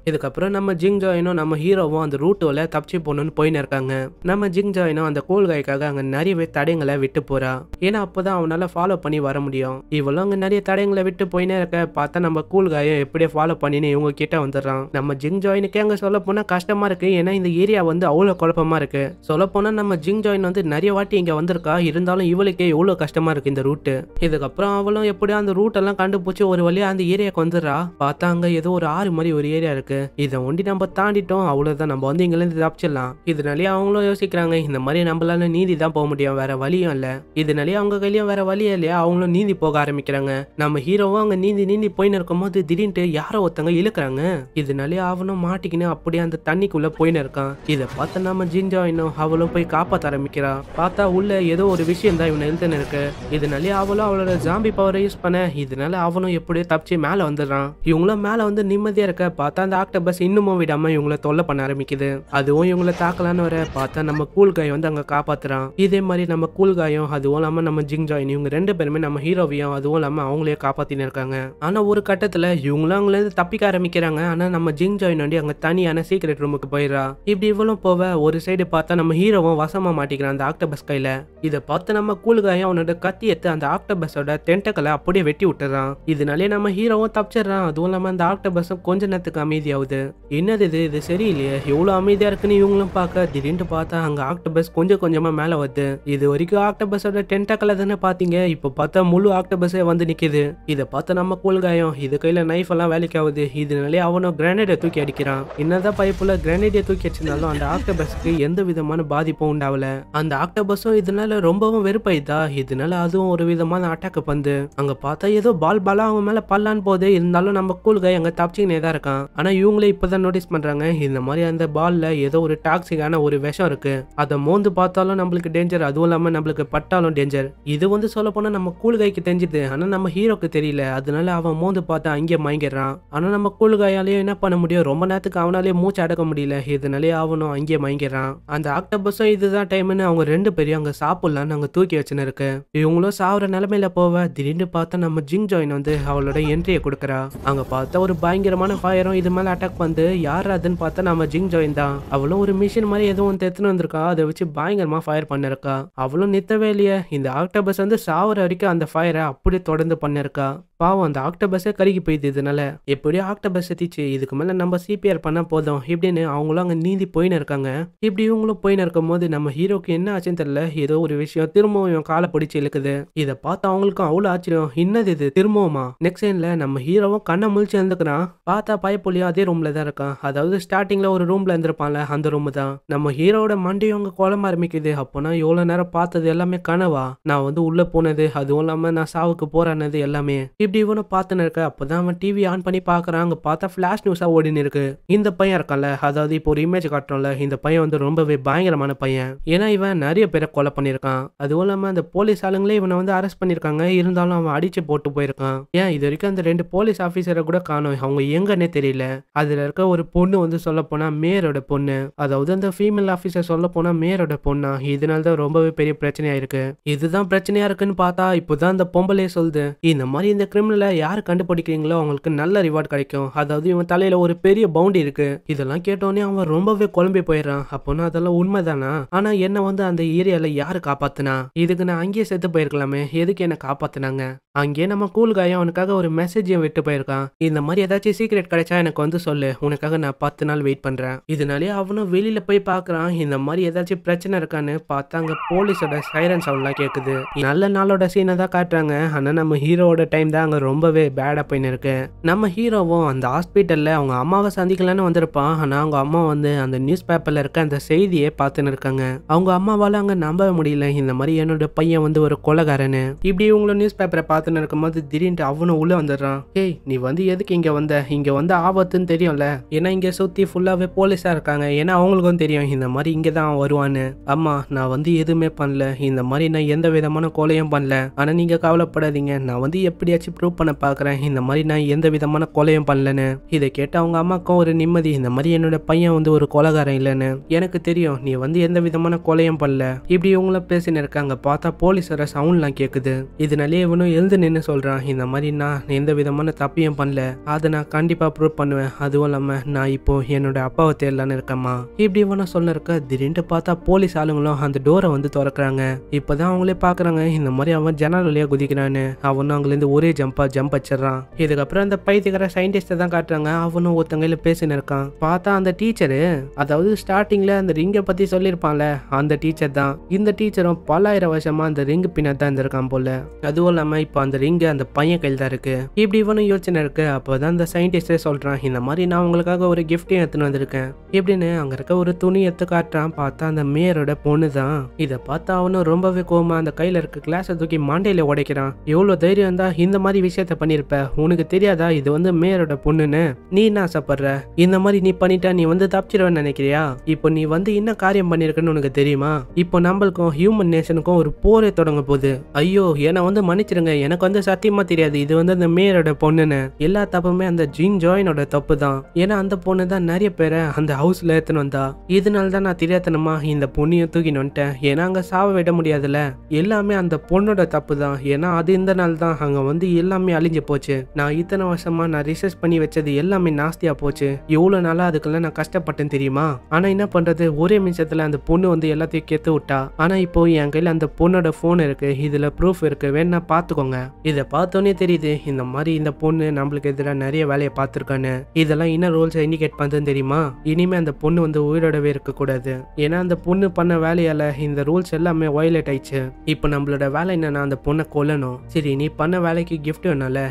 இதுக்கப்புறம் நம்ம ஜிங் ஜாயினும் நம்ம ஹீரோவும் அந்த ரூட்டோல தப்பிச்சு போகணும்னு போயின்னு இருக்காங்க. நம்ம ஜிங் ஜாயினும் அந்த கோல்காய்க்காக அங்க நிறையவே தடயங்களை விட்டு போறா. ஏன்னா அப்பதான் அவனால ஃபாலோ பண்ணி வர முடியும். இவளும் அங்க நிறைய தடயங்களை விட்டு போயினே இருக்க. பார்த்தா நம்ம கூல்காயை எப்படியே ஃபாலோ பண்ணின்னு இவங்க கிட்ட வந்துடுறான். நம்ம ஜிங் ஜாயினுக்கு அங்க சொல்ல போனா கஷ்டமா இருக்கு. ஏன்னா இந்த ஏரியா வந்து அவ்வளவு குழப்பமா இருக்கு. சொல்ல போனா நம்ம ஜிங் ஜாயின் வந்து நிறைய வாட்டி இங்க வந்திருக்கா. இருந்தாலும் இவளுக்கே எவ்வளவு கஷ்டமா இருக்கு இந்த ரூட். இதுக்கப்புறம் அவளும் எப்படியோ அந்த ரூட் எல்லாம் கண்டுபிடிச்சு ஒரு வழியா அந்த ஏரியாக்கு வந்துடுறா. பார்த்தா அங்க ஏதோ ஒரு ஆறு மாதிரி ஒரு ஏரியா இருக்கு. இதை ஒண்டி நம்ம தாண்டிட்டோம் அவ்வளவுதான். நம்ம வந்து இங்க இருந்து தப்பிச்சிடலாம். இதனாலே அவங்களும் யோசிக்கிறாங்க இந்த மாதிரி நம்மளால நீதி தான் போக முடியும். வேற வழியும் இல்ல. இதனாலே அவங்க கையிலயும் வேற வழியே இல்லையா, அவங்களும் நீந்தி போக ஆரம்பிக்கிறாங்க. நம்ம ஹீரோவும் அங்க நீந்தி போயின்னு இருக்கும்போது திடீர்னு யாரோ ஒருத்தங்க இழுக்கிறாங்க. இதனாலே அவனும் மாட்டிக்கின்னு அப்படியே அந்த தண்ணிக்குள்ள போயின்னு இருக்கான். இதை பார்த்த நம்ம ஜின்ஜாயினும் அவளும் போய் காப்பாத்த ஆரம்பிக்கிறா. பார்த்தா உள்ள ஏதோ ஒரு விஷயம் தான் இவனை எழுதுன்னு இருக்கு. இதனாலே அவளும் அவளோட ஜாம்பி பவரை யூஸ் பண்ண இதனால அவனும் எப்படியோ தப்பிச்சு மேல வந்துடுறான். இவங்களும் மேல வந்து நிம்மதியா இருக்க பார்த்தா அந்த ஆக்டோபஸ் இன்னமும் விடாம இவங்கள தொல்லை பண்ண ஆரம்பிக்குது. அதுவும் இவங்களை தாக்கலான்னு வர பார்த்தா நம்ம கூல் காய் வந்து அங்க காப்பாத்துறான். இதே மாதிரி நம்ம கூல் காயும் அதுவும் இல்லாம நம்ம ஜின்ஜாயின் இவங்க ரெண்டு பேருமே நம்ம ஹீரோவையும் அதுவும் இல்லாம அவங்களே காப்பாத்தின்னு இருக்காங்க. ஆனா ஒரு கட்டத்துல இவங்களும் அவங்கள இருந்து தப்பிக்க ஆரம்பிக்கிறாங்க. ஆனா நம்ம ஜின்ஜாயின் வந்து அங்க தனியான சீக்ரெட் ரூமுக்கு போயிடுறா. இப்படி இவளும் போவ ஒரு சைடு பார்த்தா நம்ம ஹீரோவும் வசமா மாட்டிக்கிறான் அந்த ஆக்டோபஸ் கையில. இதை பார்த்து நம்ம கூல் காயும் அவனோட கத்தி எடுத்து அந்த ஆக்டோபஸோட டென்டக்கலை அப்படியே வெட்டி விட்டுறான். இதனாலே நம்ம ஹீரோவும் தப்பிச்சிடறான். அதுவும் இல்லாம அந்த ஆக்டோபஸும் கொஞ்ச நேரத்துக்கு அமைதியாகுது. என்னது இது சரியில்லையே, எவ்வளவு அமைதியா இருக்குன்னு இவங்களும் பார்க்க திடீர்னு பார்த்தா அங்க ஆக்டோபஸ் கொஞ்சம் கொஞ்சமா மேல வருது. இது வரைக்கும் ஆக்டோபஸோட டென்டக்கலை தானே பாத்தீங்க, இப்ப பார்த்தா முழு ஆக்டோபஸே வந்து நிக்குது. இதை பார்த்து நம்ம கூல்காயம் இது கையில நைஃப் எல்லாம் வேலைக்கு ஆகுது. இதனாலே அவனும் கிரானைடை தூக்கி அடிக்கிறான். என்னதான் பைப்புல கிரானைடை தூக்கி அடிச்சிருந்தாலும் அந்த ஆக்டோபஸ்க்கு எந்த விதமான பாதிப்பும் உண்டாவல. அந்த ஆக்டோபஸும் இதனால ரொம்பவும் வெறுப்பாயிதா. இதனால அதுவும் ஒரு விதமான அட்டாக் வந்து அங்க பார்த்தா ஏதோ பாலா அவங்க மேல பல்லான்னு போது. இருந்தாலும் நம்ம கூல்காய் அங்க தப்பிச்சுனே தான் இருக்கான். ஆனா இவங்களே இப்பதான் நோட்டீஸ் பண்றாங்க இந்த மாதிரி அந்த பால்ல ஏதோ ஒரு டாக்ஸிக்கான ஒரு விஷம் இருக்கு. அதை மோந்து பார்த்தாலும் நம்மளுக்கு டேஞ்சர், அதுவும் இல்லாம நம்மளுக்கு பட்டாலும் டேஞ்சர். இது வந்து சொல்ல போனா நம்ம கூல்காய்க்கு தெரிஞ்சுது, ஆனா நம்ம ஹீரோக்கு தெரியல. அதனால அவன் மோந்து பார்த்து அங்கே மயங்கிடுறான். ஆனா நம்ம கூல்காயாலேயும் என்ன பண்ண முடியும், ரொம்ப நேரத்துக்கு அவனாலே மூச்சு அடக்க முடியல. இதனாலே அவனும் அங்கே மயங்கிடுறான். அந்த ஆக்டோபஸும் இதுதான் டைம்னு அவங்க ரெண்டு பேரும் அங்க சாப்பிடலான்னு அங்க தூக்கி வச்சுன்னு இருக்கு. இவங்களும் சாவுற நிலைமையில போவ திடீர்னு பார்த்தா நம்ம ஜின்ஜாயின் வந்து அவளோட என்ட்ரியை கொடுக்குறா. அங்க பார்த்தா ஒரு பயங்கரமான ஃபயரும் இது மேல அட்டாக் வந்து யார் அதுன்னு பார்த்தா நம்ம ஜின்ஜாயின் தான். அவளும் ஒரு மிஷின் மாதிரி எதுவும் எடுத்துன்னு வந்திருக்கா. அதை வச்சு பயங்கரமா ஃபயர் பண்ணிருக்கா. அவளும் நித்தவே இல்லையே. இந்த ஆக்டோபஸ் வந்து சாவுற வரைக்கும் அந்த ஃபயரை அப்படியே தொடர்ந்து பண்ணிருக்கா. பாவம் அந்த ஆக்டோபஸே கருகி போயிடுது. இதனால எப்படியோ ஆக்டோபஸ் எத்திச்சு, இதுக்கு மேல நம்ம சிபிஆர் பண்ண போதும் இப்படின்னு அவங்களும் அங்க நீந்தி போயின்னு இருக்காங்க. இப்படி இவங்களும் போயின்னு இருக்கும் போது நம்ம ஹீரோக்கு என்ன ஆச்சுன்னு தெரியல, ஏதோ ஒரு விஷயம் திரும்பவும் இவன் காலை பிடிச்சி இழுக்குது. இதை பார்த்து அவங்களுக்கும் அவ்வளவு ஆச்சரியம், என்னது இது திரும்பவுமா. நெக்ஸ்ட் சீன்ல நம்ம ஹீரோவும் கண்ணை முழிச்சு இருந்துக்கிறான். பார்த்தா பயப்புலியும் அதே ரூம்ல தான் இருக்கான். அதாவது ஸ்டார்டிங்ல ஒரு ரூம்ல இருந்திருப்பான்ல அந்த ரூம் தான். நம்ம ஹீரோட மண்டையும் அங்க குழம்ப ஆரம்பிக்குது. அப்போனா எவ்வளவு நேரம் பார்த்தது எல்லாமே கனவா, நான் வந்து உள்ள போனது அதுவும் இல்லாம நான் சாவுக்கு போறானது எல்லாமே. இப்படி இவனை பார்த்துன்னு இருக்க அப்பதான் அவன் டிவி ஆன் பண்ணி பாக்குறான். அங்க பார்த்தா பிளாஷ் நியூஸா ஓடின்னு இருக்கு. இந்த பையன் இருக்கான்ல, அதாவது இப்போ ஒரு இமேஜ் காட்டுறோம்ல, இந்த பையன் வந்து ரொம்பவே பயங்கரமான பையன். ஏன்னா இவன் நிறைய பேரை கொலை பண்ணிருக்கான். அதுவும் இல்லாம அந்த போலீஸ் ஆளுங்களே இவனை வந்து அரெஸ்ட் பண்ணிருக்காங்க. இருந்தாலும் அவன் அடிச்சு போட்டு போயிருக்கான். ஏன் இது வரைக்கும் அந்த 2 போலீஸ் ஆபீசரை கூட காணோம், அவங்க எங்கன்னே தெரியல. அதுல இருக்க ஒரு பொண்ணு வந்து சொல்ல போனா மேயரோட பொண்ணு, அதாவது அந்த ஃபீமேல் ஆபீசர் சொல்ல போனா மேயரோட பொண்ணா. இதனாலதான் ரொம்பவே பெரிய பிரச்சனையா இருக்கு. இதுதான் பிரச்சனையா இருக்குன்னு பார்த்தா இப்போதான் அந்த பொம்பளையே சொல்லுது, இந்த மாதிரி இந்த கிரிமினலை யாரு கண்டுபிடிக்கிறீங்களோ அவங்களுக்கு நல்ல ரிவார்ட் கிடைக்கும். அதாவது இவன் தலையில ஒரு பெரிய பவுண்டி இருக்கு. இதெல்லாம் கேட்டோன்னே அவன் ரொம்பவே குழம்பி போயிடறான். அப்போனா அதெல்லாம் உண்மைதானா, ஆனா என்ன வந்து அந்த ஏரியால யாரு காப்பாத்துனா, இதுக்கு நான் அங்கேயே செத்து போயிருக்கலாமே, எதுக்கு என்ன காப்பாத்துனாங்க. அங்கே நம்ம கூல்காயும் அவனுக்காக ஒரு மெசேஜையும் விட்டு போயிருக்கான். இந்த மாதிரி ஏதாச்சும் சீக்ரெட் கிடைச்சா எனக்கு வந்து சொல்லு, உனக்காக நான் 10 நாள் வெயிட் பண்றேன். இதனாலே அவனும் வெளியில போய் பாக்குறான். இந்த மாதிரி ஏதாச்சும் பிரச்சனை இருக்கான்னு பார்த்தா அங்க போலீஸோட சைரன் சவுண்ட்லாம் கேக்குது. நல்ல நாளோட சீனை தான் காட்டுறாங்க. ஆனா நம்ம ஹீரோவோட டைம் தான் அங்க ரொம்பவே பேடா போயின்னு இருக்கு. நம்ம ஹீரோவும் அந்த ஹாஸ்பிட்டல்ல அவங்க அம்மாவை சந்திக்கலான்னு வந்திருப்பான். ஆனா அவங்க அம்மா வந்து அந்த நியூஸ் பேப்பர்ல இருக்க அந்த செய்தியை பார்த்துன்னு இருக்காங்க. அவங்க அம்மாவால அங்க நம்பவே முடியல, இந்த மாதிரி என்னோட பையன் வந்து ஒரு கொலைகாரன்னு. இப்படி இவங்கள நியூஸ் பேப்பரை பார்த்துன்னு இருக்கும்போது திடீர்னு அவனும் உள்ள வந்துடுறான். ஏய் நீ வந்து எதுக்கு இங்க வந்த, இங்க வந்து ஆபத்துன்னு தெரியும்ல, ஏன்னா இங்க சுத்தி ஃபுல்லாவே போலீஸா இருக்காங்க. ஏன்னா அவங்களுக்கும் தெரியும் இந்த மாதிரி இங்கதான் வருவான்னு. அம்மா நான் வந்து எதுவுமே பண்ணல, இந்த மாதிரி நான் எந்த விதமான கொலையும் பண்ணல. ஆனா நீங்க கவலைப்படாதீங்க, நான் வந்து எப்படியாச்சும் ப்ரூவ் பண்ண பாக்குறேன் இந்த மாதிரி நான் எந்த விதமான கொலையும் பண்ணலன்னு. இதை கேட்ட அவங்க அம்மாக்கும் ஒரு நிம்மதி, இந்த மாதிரி என்னோட பையன் வந்து ஒரு கொலைகாரன் இல்லைன்னு எனக்கு தெரியும், நீ வந்து எந்த விதமான கொலையும் பண்ணல. இப்படி இவங்கள பேசின்னு இருக்காங்க. பார்த்தா போலீஸோட சவுண்ட்லாம் கேக்குது. இதனாலே இவனும் எழுந்து நின்று சொல்றான், இந்த மாதிரி நான் எந்த விதமான தப்பையும் பண்ணல, அதை நான் கண்டிப்பா ப்ரூவ் பண்ணுவேன். அதுவும் இல்லாம நான் இப்போ என்னோட அப்பாவை தேடலான்னு இருக்கேம்மா. இப்படி இவனும் சொல்ல இருக்க திடீர்னு பார்த்தா போலீஸ் ஆளுங்களும் அந்த டோரை வந்து திறக்கிறாங்க. இப்பதான் அவங்களே பாக்குறாங்க இந்த மாதிரி அவன் ஜன்னல் வழியா குதிக்கிறான்னு. அவனும் அங்கிருந்து ஒரே ஜம்ப் வச்சிடறான். இதுக்கப்புறம் அந்த பைத்தியக்கார சயின்டிஸ்ட தான் காட்டுறாங்க. அவனும் ஒருத்தங்கையில பேசின்னு இருக்கான். பார்த்தா அந்த டீச்சரு, அதாவது ஸ்டார்டிங்ல அந்த ரிங்கை பத்தி சொல்லியிருப்பான்ல அந்த டீச்சர் தான். இந்த டீச்சரும் பல ஆயிரம் வருஷமா அந்த ரிங்கு பின்னாடி தான் இருந்திருக்கான் போல. அதுவும் இல்லாம இப்ப அந்த ரிங்கு அந்த பையன் கையில் தான் இருக்கு. இப்படி இவனும் யோசனை இருக்கு. அப்போதான் அந்த சயின்டிஸ்டே சொல்றான், இந்த மாதிரி நான் உங்களுக்காக ஒரு கிஃப்டையும் எடுத்துன்னு வந்திருக்கேன் இப்படின்னு. அங்க இருக்க ஒரு துணி எடுத்து காட்டுறான். பார்த்தா அந்த மேயரோட பொண்ணு தான். இதை பார்த்தா அவனும் ரொம்பவே கோவமா அந்த கையில இருக்க கிளாஸை தூக்கி மண்டையில உடைக்கிறான். எவ்வளவு தைரியம் இருந்தா இந்த மாதிரி விஷயத்த பண்ணிருப்ப, உனக்கு தெரியாதா இது வந்து மேயரோட பொண்ணுன்னு? நீ என்ன ஆசைப்படுற? இந்த மாதிரி நீ பண்ணிட்டா நீ வந்து தப்பிச்சிருவேன்னு நினைக்கிறியா? இப்போ நீ வந்து என்ன காரியம் பண்ணிருக்கன்னு உனக்கு தெரியுமா? இப்போ நம்மளுக்கும் ஹியூமன் நேஷனுக்கும் ஒரு போரே தொடங்க போகுது. ஐயோ என்னை வந்து மன்னிச்சிருங்க, எனக்கு வந்து சத்தியமா தெரியாது இது வந்து அந்த மேயரோட பொண்ணுன்னு. எல்லா தப்புமே அந்த ஜின் ஜாயினோட தப்பு தான். ஏன்னா அந்த பொண்ணு தான் நிறைய பேரை அந்த ஹவுஸ்ல ஏத்துன்னு வந்தா. இதனால தான் நான் தெரியாதனமா இந்த பொண்ணையும் தூக்கின்னு வந்துட்டேன். ஏன்னா அங்க சாவ விட முடியாதுல்ல. எல்லாமே அந்த பொண்ணோட தப்பு தான். ஏன்னா அது இந்த நாள் தான் அங்க வந்து எல்லாமே அழிஞ்சு போச்சு. நான் இத்தனை வருஷமா நான் ரிசர்ச் பண்ணி வச்சது எல்லாமே நாஸ்தியா போச்சு. எவ்வளவு நாளா அதுக்கெல்லாம் நான் கஷ்டப்பட்டேன் தெரியுமா? ஆனா என்ன பண்றது, ஒரே நிமிஷத்துல அந்த பொண்ணு வந்து எல்லாத்தையும் கெத்து விட்டா. ஆனா இப்போ என் கையில அந்த பொண்ணோட போன் இருக்கு, இதுல ப்ரூஃப் இருக்கு, வேணா பாத்துக்கோங்க. இதை பார்த்தோன்னே தெரியுது இந்த மாதிரி இந்த பொண்ணு நம்மளுக்கு எதிராக நிறைய வேலையை பார்த்துருக்கான்னு. இதெல்லாம் என்ன ரூல்ஸ் இண்டிகேட் பண்ணுதுன்னு தெரியுமா? இனிமே அந்த பொண்ணு வந்து உயிரோடவே இருக்க கூடாது. ஏன்னா அந்த பொண்ணு பண்ண வேலையால இந்த ரூல்ஸ் எல்லாமே வயலேட் ஆயிடுச்சு. இப்போ நம்மளோட வேலை என்னன்னா அந்த பொண்ணை கொல்லணும். சரி நீ பண்ண வேலைக்கு கிஃப்ட் வேணால,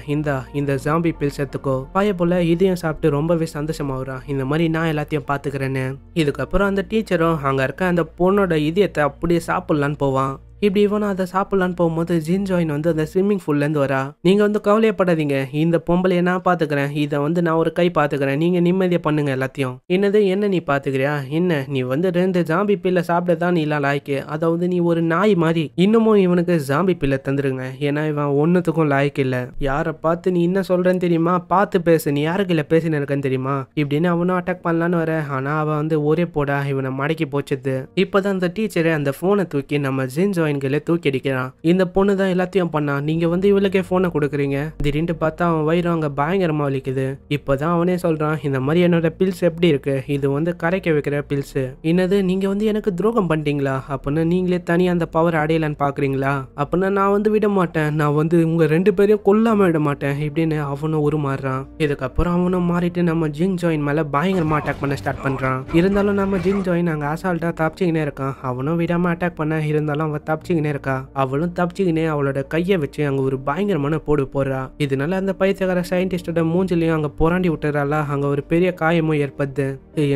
இந்த ஜாம்பி பில்ஸ் எடுத்துக்கோ. பாய போல இதையும் சாப்பிட்டு ரொம்பவே சந்தோஷமாகறான். இந்த மாதிரி நான் எல்லாத்தையும் பாத்துக்கிறேன்னு. இதுக்கப்புறம் அந்த டீச்சரும் அங்க இருக்க அந்த பொண்ணோட இதயத்தை அப்படியே சாப்பிடலான்னு போவான். இப்படி இவனும் அதை சாப்பிடலான்னு போகும்போது ஜின் ஜாயின் வந்து அந்த ஸ்விம்மிங் பூல்ல இருந்து வரா. நீங்க வந்து கவலையப்படாதீங்க, இந்த பொம்பளைய நான் பாத்துக்கிறேன், இதை வந்து நான் ஒரு கை பாத்துக்கிறேன், நீங்க நிம்மதியா பண்ணுங்க எல்லாத்தையும். என்னது என்ன நீ பாத்துக்கிறியா? என்ன நீ வந்து 2 ஜாம்பி பில்ல சாப்பிடதான் நீ எல்லாம் லாய்க்கு, அதாவது நீ ஒரு நாய் மாதிரி. இன்னமும் இவனுக்கு ஜாம்பி பில்ல தந்துருங்க, ஏன்னா இவன் ஒன்னுத்துக்கும் லாய்க்கு இல்ல. யாரை பார்த்து நீ என்ன சொல்றேன்னு தெரியுமா? பார்த்து பேசு, நீ யாருக்கு இல்ல பேசினு இருக்கன்னு தெரியுமா? இப்படின்னு அவனும் அட்டாக் பண்ணலான்னு வர. ஆனா அவன் வந்து ஒரே போடா இவனை மடக்கி போச்சது. இப்பதான் அந்த டீச்சரை அந்த போனை தூக்கி நம்ம ஜின் ஜாயின் தூக்கி அடிக்கிறான். இந்த பொண்ணு தான் எல்லாத்தையும் பண்ணா, நீங்க வந்து இவளுக்கே போனை கொடுக்குறீங்க. திடீர்னு பார்த்தா அவன் வயிறு அங்க பயங்கரமா வலிக்குது. இப்பதான் அவனே சொல்றான், இந்த மாதிரி என்னோட பில்ஸ் எப்படி இருக்கு, இது வந்து கரைக்க வைக்கிற பில்ஸ். என்னது நீங்க வந்து எனக்கு துரோகம் பண்ணிட்டீங்களா? அப்படின்னா நீங்களே தனியா அந்த பவர் அடையலான்னு பாக்குறீங்களா? அப்படின்னா நான் வந்து விட மாட்டேன், நான் வந்து உங்க 2 பேரையும் கொல்லாம விட மாட்டேன் இப்படின்னு அவனும் உருமாறுறான். இதுக்கப்புறம் அவனும் மாறிட்டு நம்ம ஜின் ஜாயின் மேல பயங்கரமா அட்டாக் பண்ண ஸ்டார்ட் பண்றான். இருந்தாலும் நம்ம ஜின் ஜாயின் அங்க அசால்ட்டா தப்பிச்சுக்கினே இருக்கான். அவனும் விடாம அட்டாக் பண்ண, இருந்தாலும் அவன் தப்பிச்சுக்கினே இருக்கா. அவளும் தப்பிச்சுக்கினே அவளோட கையை வச்சு அங்க ஒரு பயங்கரமான போடு போடுறா. இதனால அந்த பைத்தியக்கார சயின்டிஸ்டோட மூஞ்சிலையும் அங்க புராண்டி விட்டுறாளா. அங்க ஒரு பெரிய காயமும் ஏற்படுது.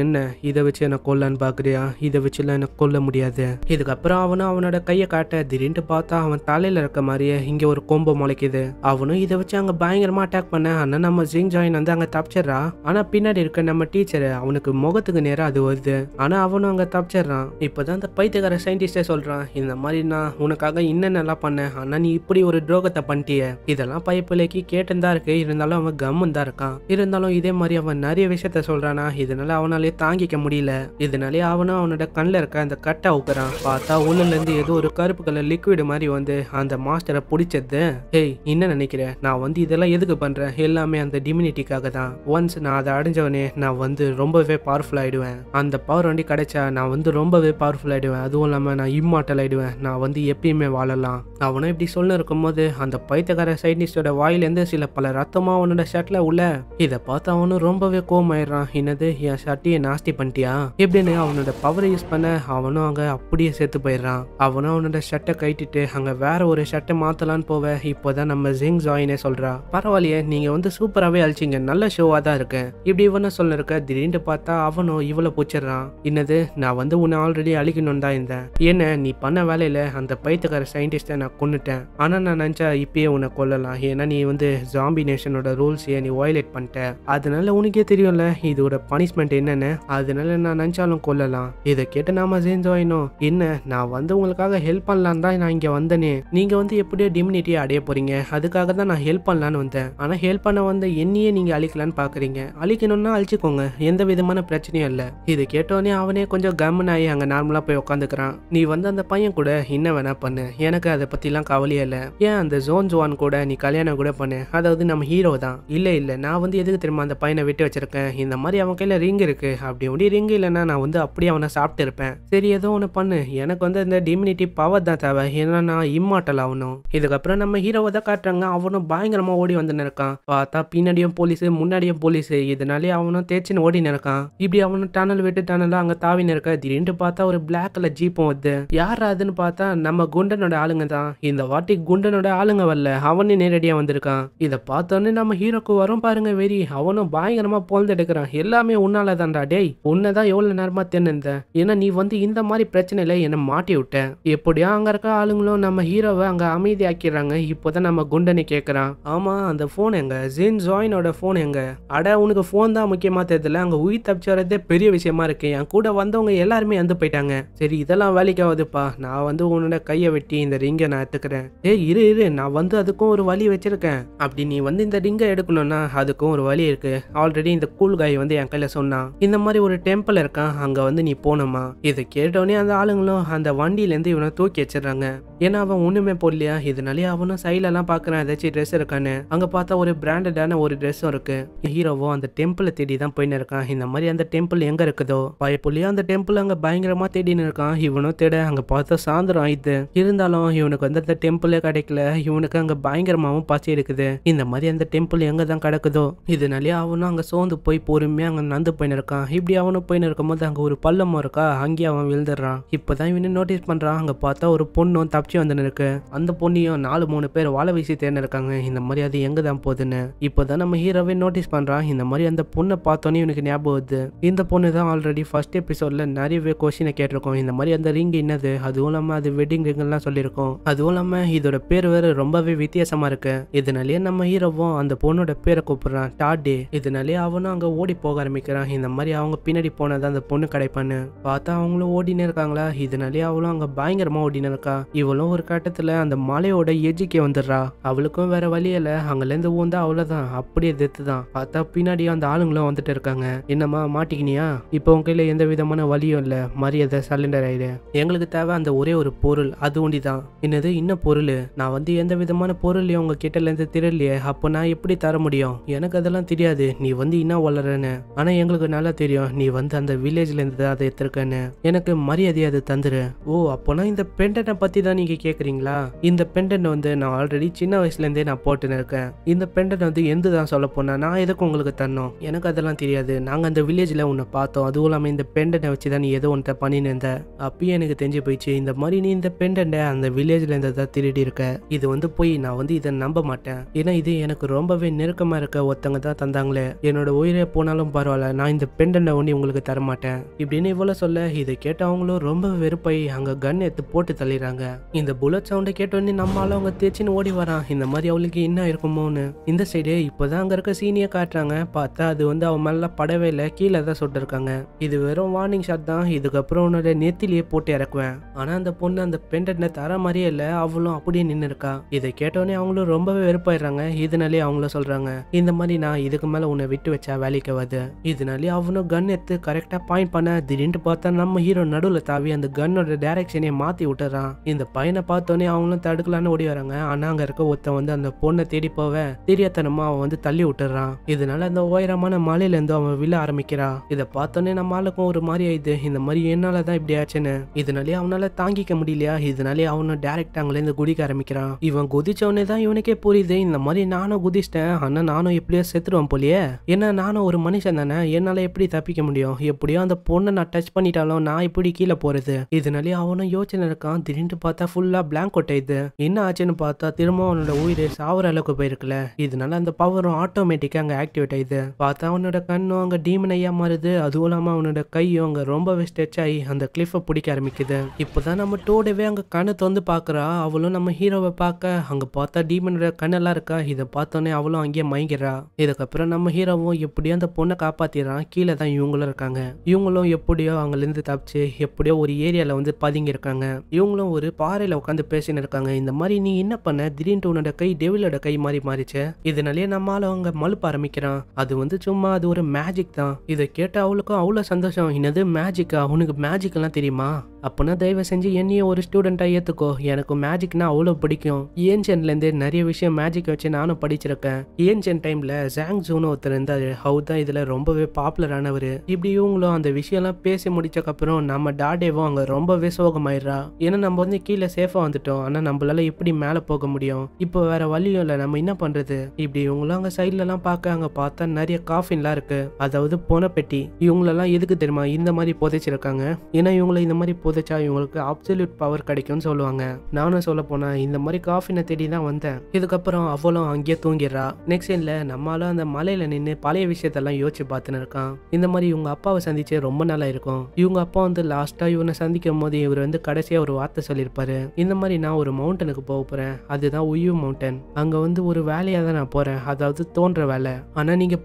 என்ன இதை வச்சு என்ன கொல்லான்னு பாக்குறியா? இதை வச்சுலாம் என்ன கொல்ல முடியாது. இதுக்கப்புறம் அவனும் அவனோட கையை காட்ட, திடீர்னு பார்த்தா அவன் தலையில இருக்க மாதிரியே இங்க ஒரு கொம்பு முளைக்குது. அவனும் இதை வச்சு அங்க பயங்கரமா அட்டாக் பண்ண. ஆனா நம்ம ஜிங் ஜாயின் வந்து அங்க தப்பிச்சிடறா. ஆனா பின்னாடி இருக்க நம்ம டீச்சர் அவனுக்கு முகத்துக்கு நேரம் அது வருது. ஆனா அவனும் அங்க தப்பிச்சிடறான். இப்பதான் அந்த பைத்தியக்கார சயின்டிஸ்டே சொல்றான், இந்த மாதிரி நான் உனக்காக என்னென்னலாம் பண்ணேன், ஆனா நீ இப்படி ஒரு துரோகத்தை பண்ணிட்டிய. இதெல்லாம் பைப்பிலைக்கு கேட்டுதான் இருக்கு. இருந்தாலும் அவன் கம்முன்னு தான் இருக்கான். இருந்தாலும் இதே மாதிரி அவன் நிறைய விஷயத்த சொல்றானா. இதனால அவனாலே தாங்கிக்க முடியல. இதனாலே அவனும் அவனோட கண்ணில் இருக்க அந்த கட்டை அவுக்குறான். பார்த்தா உள்ளல இருந்து ஏதோ ஒரு கருப்பு கலர் லிக்விட் மாதிரி வந்து அந்த மாஸ்டரை பிடிச்சது. ஏய் என்ன நினைக்கிறேன், நான் வந்து இதெல்லாம் எதுக்கு பண்றேன்? எல்லாமே அந்த டிமினிட்டிக்காக தான். ஒன்ஸ் நான் அதை அடைஞ்சவனே நான் வந்து ரொம்பவே பவர்ஃபுல் ஆயிடுவேன். அந்த பவர் வண்டி கிடைச்சா நான் வந்து ரொம்பவே பவர்ஃபுல் ஆயிடுவேன். அதுவும் இல்லாம நான் இம்மார்டல் ஆயிடுவேன். நான் வந்து எப்பயுமே வாழலாம். அவனும் இப்படி சொல்ல இருக்கும்போது அந்த பைத்தியக்கார சயின்டிஸ்டோட வாயிலேருந்து சில பல ரத்தமா அவனோட ஷர்ட்ல உள்ள. இதை பார்த்து அவனும் ரொம்பவே கோவமாயிடுறான். என்னது என் ஷர்ட்டையை நாஸ்தி பண்ணிட்டியா எப்படின்னு அவனோட பவரை யூஸ் பண்ண அவனும் அங்க அப்படியே சேர்த்து போயிடுறான். அவனும் அவனோட ஷர்ட்டை கைட்டிட்டு அங்க வேற ஒரு ஷர்ட்டை மாத்தலான்னு போவ. இப்போதான் நம்ம ஜிங் ஜாயினே சொல்றா, பரவாயில்லையே நீங்க வந்து சூப்பராகவே அழிச்சிங்க, நல்ல ஷோவா தான் இருக்கேன் இப்படி இவனை சொல்ல இருக்க. திடீர்னு பார்த்தா அவனும் இவளை பூச்சிடுறான். என்னது நான் வந்து உன்னை ஆல்ரெடி அழிக்கணும் தான் இருந்தேன். என்ன நீ பண்ண வேலையில அந்த பைத்தியக்கார சயின்டிஸ்டை நான் கொன்னுட்டேன். ஆனா நான் நினைச்சா இப்பயே உன்னை கொல்லலாம். ஏன்னா நீ வந்து ஜாம்பி நேஷனோட ரூல்ஸையே நீ வயலேட் பண்ணிட்ட. அதனால உனக்கே தெரியும்ல இதோட பனிஷ்மெண்ட் என்னன்னு. அதனால நான் நினைச்சாலும் கொல்லலாம். இதை கேட்டு நாம ஜின் ஜாயினும், என்ன நான் வந்து உங்களுக்காக ஹெல்ப் பண்ணலாம் தான் நான் இங்க வந்தனே. நீங்க வந்து எப்படியோ டிமினிட்டியை அடைய போறீங்க, அதுக்காக தான் நான் ஹெல்ப் பண்ணலான்னு வந்தேன். ஆனா ஹெல்ப் பண்ண வந்து என்னையே நீங்க அழிக்கலான்னு பாக்குறீங்க. அழிக்கணும்னா அழிச்சுக்கோங்க, எந்த விதமான பிரச்சனையும் இல்ல. இது கேட்டோடனே அவனே கொஞ்சம் கம்முனாயி அங்க நார்மலா போய் உட்காந்துக்கிறான். நீ வந்து அந்த பையன் கூட என்ன வேணா பண்ணு, எனக்கு அதை பத்திலாம் கவலையே இல்ல. ஏன் அந்த ஜோன் ஜுவான் கூட நீ கல்யாணம் கூட பண்ணு, அதாவது நம்ம ஹீரோ தான். இல்ல நான் வந்து எதுக்கு தெரியுமா அந்த பையனை விட்டு வச்சிருக்கேன், இந்த மாதிரி அவன் கையில ரிங் இருக்கு, அப்படி ரிங் இல்லைன்னா நான் வந்து அப்படியே அவனை சாப்பிட்டு இருப்பேன். சரி ஏதோ ஒன்று பண்ணு, எனக்கு வந்து இந்த டிமினிட்டி பவர் தான் தேவை, ஏன்னா நான் இம்மார்டல் ஆகணும். இதுக்கப்புறம் நம்ம ஹீரோவை தான் காட்டுறாங்க. அவனும் பயங்கரமா ஓடி வந்துன்னு இருக்கான். பார்த்தா பின்னாடியும் போலீஸ் முன்னாடியும் போலீஸ். இதனாலே அவனும் தேய்ச்சின்னு ஓடின்னு இருக்கான். இப்படி அவனும் டனல் விட்டு டனலா அங்க தாவின்னு இருக்க. திடீர்னு பார்த்தா ஒரு பிளாக் கலர் ஜீப்பும் வருது. யார் அதுன்னு பார்த்தா பார்த்தா நம்ம குண்டனோட ஆளுங்க தான். இந்த வாட்டி குண்டனோட ஆளுங்க வரல, அவனே நேரடியா வந்திருக்கான். இதை பார்த்தோன்னே நம்ம ஹீரோக்கு வரும் பாருங்க வெறி. அவனும் பயங்கரமா பொழுது எடுக்கிறான். எல்லாமே உன்னால தான்டா டேய், உன்னதான் எவ்வளவு நேரமா தேர்ந்தேன். ஏன்னா நீ வந்து இந்த மாதிரி பிரச்சனையில என்ன மாட்டி விட்ட. எப்படியா அங்க இருக்க ஆளுங்களும் நம்ம ஹீரோவை அங்க அமைதி ஆக்கிடுறாங்க. இப்போதான் நம்ம குண்டனை கேட்கறான், ஆமா அந்த போன் எங்க, ஜின் ஜாயினோட போன் எங்க? அட உனக்கு போன் தான் முக்கியமா தெரியல, அங்க உயிர் தப்பிச்சு வரதே பெரிய விஷயமா இருக்கு. என் கூட வந்தவங்க எல்லாருமே வந்து போயிட்டாங்க. சரி இதெல்லாம் வேலைக்கு ஆகுதுப்பா, நான் வந்து உன்னோட கையை வெட்டி இந்த ரிங்கை நான் எடுத்துக்கிறேன். ஏய் இரு நான் வந்து அதுக்கும் ஒரு வழி வச்சிருக்கேன். அப்படி நீ வந்து இந்த ரிங்கை எடுக்கணும்னா அதுக்கும் ஒரு வழி இருக்கு. ஆல்ரெடி இந்த கூல் காய் வந்து என் கையில சொன்னான். இந்த மாதிரி ஒரு டெம்பிள் இருக்கான், அங்க வந்து நீ போனோமா. இதை கேட்டோடனே அந்த ஆளுங்களும் அந்த வண்டியில இருந்து இவனை தூக்கி வச்சிடறாங்க. ஏன்னா அவன் ஒண்ணுமே போடலையா. இதனாலே அவனும் சைட்ல எல்லாம் பாக்குறான் ஏதாச்சும் ட்ரெஸ் இருக்கான்னு. அங்க பார்த்தா ஒரு பிராண்டடான ஒரு ட்ரெஸ்ஸும் இருக்கு. ஹீரோவோ அந்த டெம்பிளை தேடி தான் போயின்னு இருக்கான். இந்த மாதிரி அந்த டெம்பிள் எங்க இருக்குதோ பயப்புள்ளியா அந்த டெம்பிள் அங்க பயங்கரமா தேடின்னு இருக்கான். இவனும் தேட அங்க பார்த்தா சாயந்தரம் ஆயிடுது. இருந்தாலும் இவனுக்கு வந்து அந்த டெம்பிளே கிடைக்கல. இவனுக்கு அங்க பயங்கரமாவும் பசி இருக்குது. இந்த மாதிரி அந்த டெம்பிள் எங்க தான் கிடக்குதோ இதனாலே அவனும் அங்க சோர்ந்து போய் பொறுமையா அங்க நடந்து போயின்னு இருக்கான். இப்படி அவனும் போயின்னு இருக்கும்போது அங்க ஒரு பள்ளமும் இருக்கா, அங்கேயே அவன் விழுந்துடுறான். இப்பதான் இவனு நோட்டீஸ் பண்றான், அங்க பார்த்தா ஒரு பொண்ணும் தப்பிச்சு வந்துன்னு இருக்கு. அந்த பொண்ணையும் 4-3 பேர் வாழை வீசி தேர்ந்து இருக்காங்க. இந்த மாதிரி அது எங்க தான் போகுதுன்னு இப்பதான் நம்ம ஹீரோவே நோட்டீஸ் பண்றான். இந்த மாதிரி அந்த பொண்ணை பார்த்தோன்னே இவனுக்கு ஞாபகம் வருது. இந்த பொண்ணு தான் ஆல்ரெடி ஃபர்ஸ்ட் எபிசோட்ல நிறையவே கொஸ்டினை கேட்டிருக்கோம். இந்த மாதிரி அந்த ரிங் என்னது, அதுவும் இல்லாம அது வெட்டிங் ரிங் எல்லாம் சொல்லியிருக்கோம். அதுவும் இல்லாம இதோட பேர் வேற ரொம்பவே வித்தியாசமா இருக்கு. இதனாலேயே நம்ம ஹீரோவும் அந்த பொண்ணோட பேரை கூப்பிடுறான் டாடே. இதனாலே அவனும் அங்க ஓடி போக ஆரம்பிக்கிறான். இந்த மாதிரி அவங்க பின்னாடி போனதான் அந்த பொண்ணு கிடைப்பான்னு பார்த்தா அவங்களும் ஓடினே இருக்காங்களா. இதனாலே அவளும் அங்க பயங்கரமா ஓடினு இருக்கா. இவளும் ஒரு கட்டத்துல அந்த மலையோட எஜ்ஜுக்கே வந்துடுறா. அவளுக்கும் வேற வழி இல்ல, அங்கல இருந்து ஊந்தா அவ்வளவுதான், அப்படியே டெத்து தான். பார்த்தா பின்னாடியும் அந்த ஆளுங்களும் வந்துட்டு இருக்காங்க. என்னம்மா மாட்டிக்கினியா? இப்போ உங்க கையில எந்த விதமான வழியும் இல்ல, மரியாதை சரண்டர் ஆயிடு. எங்களுக்கு தேவை அந்த ஒரே ஒரு பொருள், அது ஒண்டிதான். என்னது இன்னும் பொருள்? நான் வந்து எந்த விதமான பொருளையும் உங்க கிட்ட இருந்து திரலையே, அப்போ நான் எப்படி தர முடியும்? எனக்கு அதெல்லாம் தெரியாது நீ வந்து இன்னும் வளரன்னு. ஆனா எங்களுக்கு நல்லா தெரியும் நீ வந்து அந்த வில்லேஜ்ல இருந்து அதை எடுத்திருக்கன்னு. எனக்கு மரியாதையை அது தந்துரு. ஓ அப்போனா இந்த பெண்டனை பத்தி தான் நீங்க கேக்குறீங்களா? இந்த பெண்டன் வந்து நான் ஆல்ரெடி சின்ன வயசுல இருந்தே நான் போட்டுன்னு இருக்கேன். இந்த பெண்டன் வந்து எந்த தான் சொல்ல போனா நான் எதுக்கு உங்களுக்கு தரணும்? எனக்கு அதெல்லாம் தெரியாது. நாங்க அந்த வில்லேஜ்ல உன்னை பார்த்தோம். அதுவும் இல்லாம இந்த பெண்டனை வச்சுதான் நீ ஏதோ ஒன்றை பண்ணின்னு இருந்த. அப்பயே எனக்கு தெரிஞ்சு போயிடுச்சு இந்த மாதிரி நீ இந்த பெண்டனை அந்த வில்லேஜ்ல இருந்ததான் திருடி இருக்க. இது வந்து போய் நான் வந்து இதை நம்ப மாட்டேன். ஏன்னா இது எனக்கு ரொம்பவே நெருக்கமா இருக்க ஒருத்தங்க தான் தந்தாங்களே. என்னோட உயிரே போனாலும் பரவாயில்ல, நான் இந்த பெண்டனை ஒண்ணி உங்களுக்கு தரமாட்டேன் இப்படின்னு இவ்வளவு சொல்ல இதை கேட்ட அவங்களும் ரொம்ப வெறுப்பாய் அங்க கன் எடுத்து போட்டு தள்ளிடுறாங்க. இந்த புல்லட் சவுண்டை கேட்டோடனே நம்மளால அவங்க தேய்ச்சின்னு ஓடி வரான். இந்த மாதிரி அவளுக்கு என்ன இருக்குமோன்னு. இந்த சைடு இப்போதான் அங்க இருக்க சீனியை காட்டுறாங்க. பார்த்தா அது வந்து அவன் மேல படவே இல்லை, கீழே தான் சுட்டிருக்காங்க. இது வெறும் வார்னிங் ஷாட் தான், இதுக்கப்புறம் உன்னோட நெத்திலேயே போட்டு இறக்குவேன். ஆனா அந்த பொண்ணு அந்த பெண்டனை தர மாதிரியே இல்லை, அவளும் அப்படியே நின்று இருக்கா. இதை கேட்டோடனே அவங்களும் ரொம்பவே வெறுப்பாயிடுறாங்க. இதனாலே அவங்களும் சொல்றாங்க இந்த மாதிரி நான் இதுக்கு மேல உன்னை விட்டு வச்சா வேலைக்கு ஆகாது. இதனாலே அவனும் கன் எடுத்து கரெக்டா பாயிண்ட் பண்ண திடீர்னு பார்த்தா நம்ம ஹீரோ நடுவுல தாவி அந்த கன்னோட டைரக்ஷனே மாத்தி விட்டுறான். இந்த பையனை பார்த்தோன்னே அவங்களும் தடுக்கலான்னு ஓடி வராங்க. ஆனா அங்க இருக்க ஒருத்தன் வந்து அந்த பொண்ணை தேடி போவ தெரியாதனமா அவன் வந்து தள்ளி விட்டுறான். இதனால அந்த உயரமான மலையில இருந்து அவன் விழ ஆரம்பிக்கிறான். இதை பார்த்தோன்னே நம்ம ஆளுக்கும் ஒரு மாதிரி ஆயிடுது. இந்த மாதிரி என்னாலதான் இப்படி ஆச்சுன்னு. இதனாலே அவனால தாங்கிக்க முடியலையா. இதனாலே அவனும் டைரக்ட் அங்கல இருந்து குதிக்க ஆரம்பிக்கிறான். இவன் குதிச்சவனே தான் இவனுக்கே புரியுது இந்த மாதிரி நானும் குதிச்சிட்டேன், ஆனா நானும் எப்படியோ செத்துருவேன் போலியே. ஏன்னா நானும் ஒரு மனுஷன் தானே, என்னால எப்படி தப்பிக்க முடியும்? எப்படியோ அந்த பொண்ணை நான் டச் பண்ணிட்டாலும் நான் எப்படி கீழே போறது? இதனாலே அவனும் யோசனை இருக்கான். திடீர்னு பார்த்தா ஃபுல்லா பிளாங்க் அவுட் ஆயிடுது. என்ன ஆச்சுன்னு பார்த்தா திரும்ப அவனோட உயிர் சாவர அளவுக்கு போயிருக்குல. இதனால அந்த பவரும் ஆட்டோமேட்டிக்கா அங்க ஆக்டிவேட் ஆயிடுது. பார்த்தா அவனோட கண்ணும் அங்க டீமன் ஐயா மாறுது. அதுவும் இல்லாம அவனோட கையும் அங்க ரொம்பவே ஸ்ட்ரெச் ஆகி அந்த கிளிஃபை பிடிக்க ஆரம்பிக்குது. இப்பதான் நம்ம டோடவே அங்க கண்ணை திறந்து பாக்குறா. அவளும் நம்ம ஹீரோவை பார்க்க அங்க பார்த்தா டீமனோட கண்ணெல்லாம் இருக்கா. இதை பார்த்தோன்னே அவளும் அங்கேயே மயங்கிறா. இதுக்கப்புறம் நம்ம ஹீரோவும் எப்படியோ அந்த பொண்ணை காப்பாத்திடுறான். கீழே தான் இவங்களும் இருக்காங்க. இவங்களும் எப்படியோ அவங்களிருந்து தப்பிச்சு எப்படியோ ஒரு ஏரியால வந்து பதுங்கி இருக்காங்க. இவங்களும் ஒரு பாறையில உட்காந்து பேசின்னு இருக்காங்க. இந்த மாதிரி நீ என்ன பண்ண, திடீர்னு உன்னோட கை டெவிலோட கை மாதிரி மாறிச்சு. இதனாலே நம்மளால அவங்க மழுப்ப ஆரம்பிக்கிறான். அது வந்து சும்மா அது ஒரு மேஜிக் தான். இதை கேட்ட அவளுக்கும் அவ்வளவு சந்தோஷம். என்னது மேஜிக்கா? உனக்கு மேஜிக் எல்லாம் தெரியுமா? அப்பனா தயவு செஞ்சு என்னையும் ஒரு ஸ்டூடெண்டா ஏத்துக்கோ. எனக்கு மேஜிக்னா அவ்வளவு பிடிக்கும். ஏன்ஷியன்ட்ல இருந்து நிறைய விஷயம் மேஜிக் வச்சு நானும் படிச்சிருக்கேன். ஏன்ஷியன்ட் டைம்ல ஜாங் ஜூன்னு ஒருத்தர் இருந்தாரு. அவர் தான் இதுல ரொம்பவே பாப்புலரானவர். இப்படி இவங்களும் அந்த விஷயம் எல்லாம் பேசி முடிச்சக்கு அப்புறம் நம்ம டாடேவும் அங்க ரொம்பவே சோகமாயிடுறா. ஏன்னா நம்ம வந்து கீழே சேஃபா வந்துட்டோம், ஆனா நம்மளால எப்படி மேல போக முடியும், இப்போ வேற வழியும் இல்ல, நம்ம என்ன பண்றது? இப்படி இவங்களும் அங்க சைட்ல எல்லாம் பார்க்க அங்க பார்த்தா நிறைய காஃபின்லாம் இருக்கு, அதாவது போன பெட்டி. இவங்களெல்லாம் எதுக்கு தெரியுமா இந்த மாதிரி புதைச்சிருக்காங்க? ஏன்னா இவங்களை இந்த மாதிரி புதைச்சா இவங்களுக்கு அப்சல்யூட் பவர் கிடைக்கும்னு சொல்லுவாங்க. நானும் சொல்ல போனா இந்த மாதிரி காஃபினை தேடி தான் வந்தேன். இதுக்கப்புறம் அவளும் அங்கேயே தூங்கிடுறா. நெக்ஸ்ட் சீன்ல நம்மளால அந்த மலையில நின்று பழைய விஷயத்தெல்லாம் யோசிச்சு பார்த்துன்னு இருக்கான். இந்த மாதிரி இவங்க அப்பாவை சந்திச்சு ரொம்ப நாளா இருக்கும். இவங்க அப்பா வந்து லாஸ்டா இவனை சந்திக்கும் போது இவர் வந்து கடைசியா ஒரு வார்த்தை சொல்லியிருப்பாரு, இந்த மாதிரி நான் ஒரு மவுண்டனுக்கு போக போறேன், அதுதான் உய்யூ மவுண்டன். அங்க வந்து ஒரு வேலையா தான் நான் போறேன், அதாவது தோன்ற வேலை. ஆனா நீங்க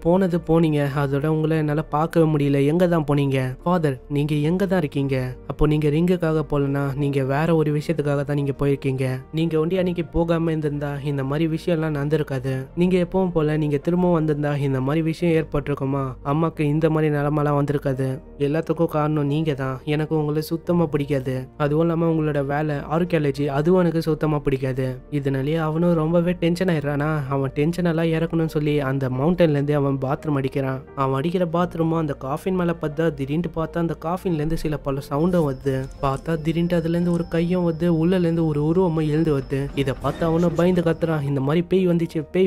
போனீங்க, அதோட உங்களை என்னால பார்க்கவே முடியல. எங்க தான் போனீங்க ஃபாதர்? நீங்க எங்க தான் இருக்கீங்க? அப்போ நீங்க ரிங்குக்காக போலனா நீங்க வேற ஒரு விஷயத்துக்காக தான் நீங்க போயிருக்கீங்க. நீங்க ஒண்டி அன்னைக்கு போகாம இருந்திருந்தா இந்த மாதிரி விஷயம் எல்லாம் நடந்திருக்காது. நீங்க எப்பவும் போல நீங்க திரும்பவும் வந்திருந்தா இந்த மாதிரி விஷயம் ஏற்பட்டிருக்குமா? அம்மாக்கு இந்த மாதிரி நிலமெல்லாம் வந்திருக்காது. எல்லாத்துக்கும் காரணம் நீங்க தான். எனக்கு உங்களை சுத்தமா பிடிக்காது. அதுவும் இல்லாம உங்களோட வேலை ஆர்கியாலஜி, அதுவும் எனக்கு சுத்தமா பிடிக்காது. இதனாலேயே அவனும் ரொம்பவே டென்ஷன் ஆயிடுறானா. அவன் டென்ஷன் எல்லாம் இறக்கணும்னு சொல்லி அந்த மவுண்டன்ல இருந்து அவன் பாத்ரூம் அடிக்கிறான். அவன் அடிக்கிற பாத்ரூமும் அந்த காஃபின் மேல பார்த்தா திடீர்னு பார்த்தா அந்த காஃபின்ல இருந்து சில பல சவுண்டும் வருது. பார்த்தா திடீர்னு அதுல இருந்து ஒரு கையும் வருது, உள்ள இருந்து ஒரு உருவமும் எழுந்து வருது. இதை பார்த்து அவனும் பயந்து கத்துறான், இந்த மாதிரி பேய்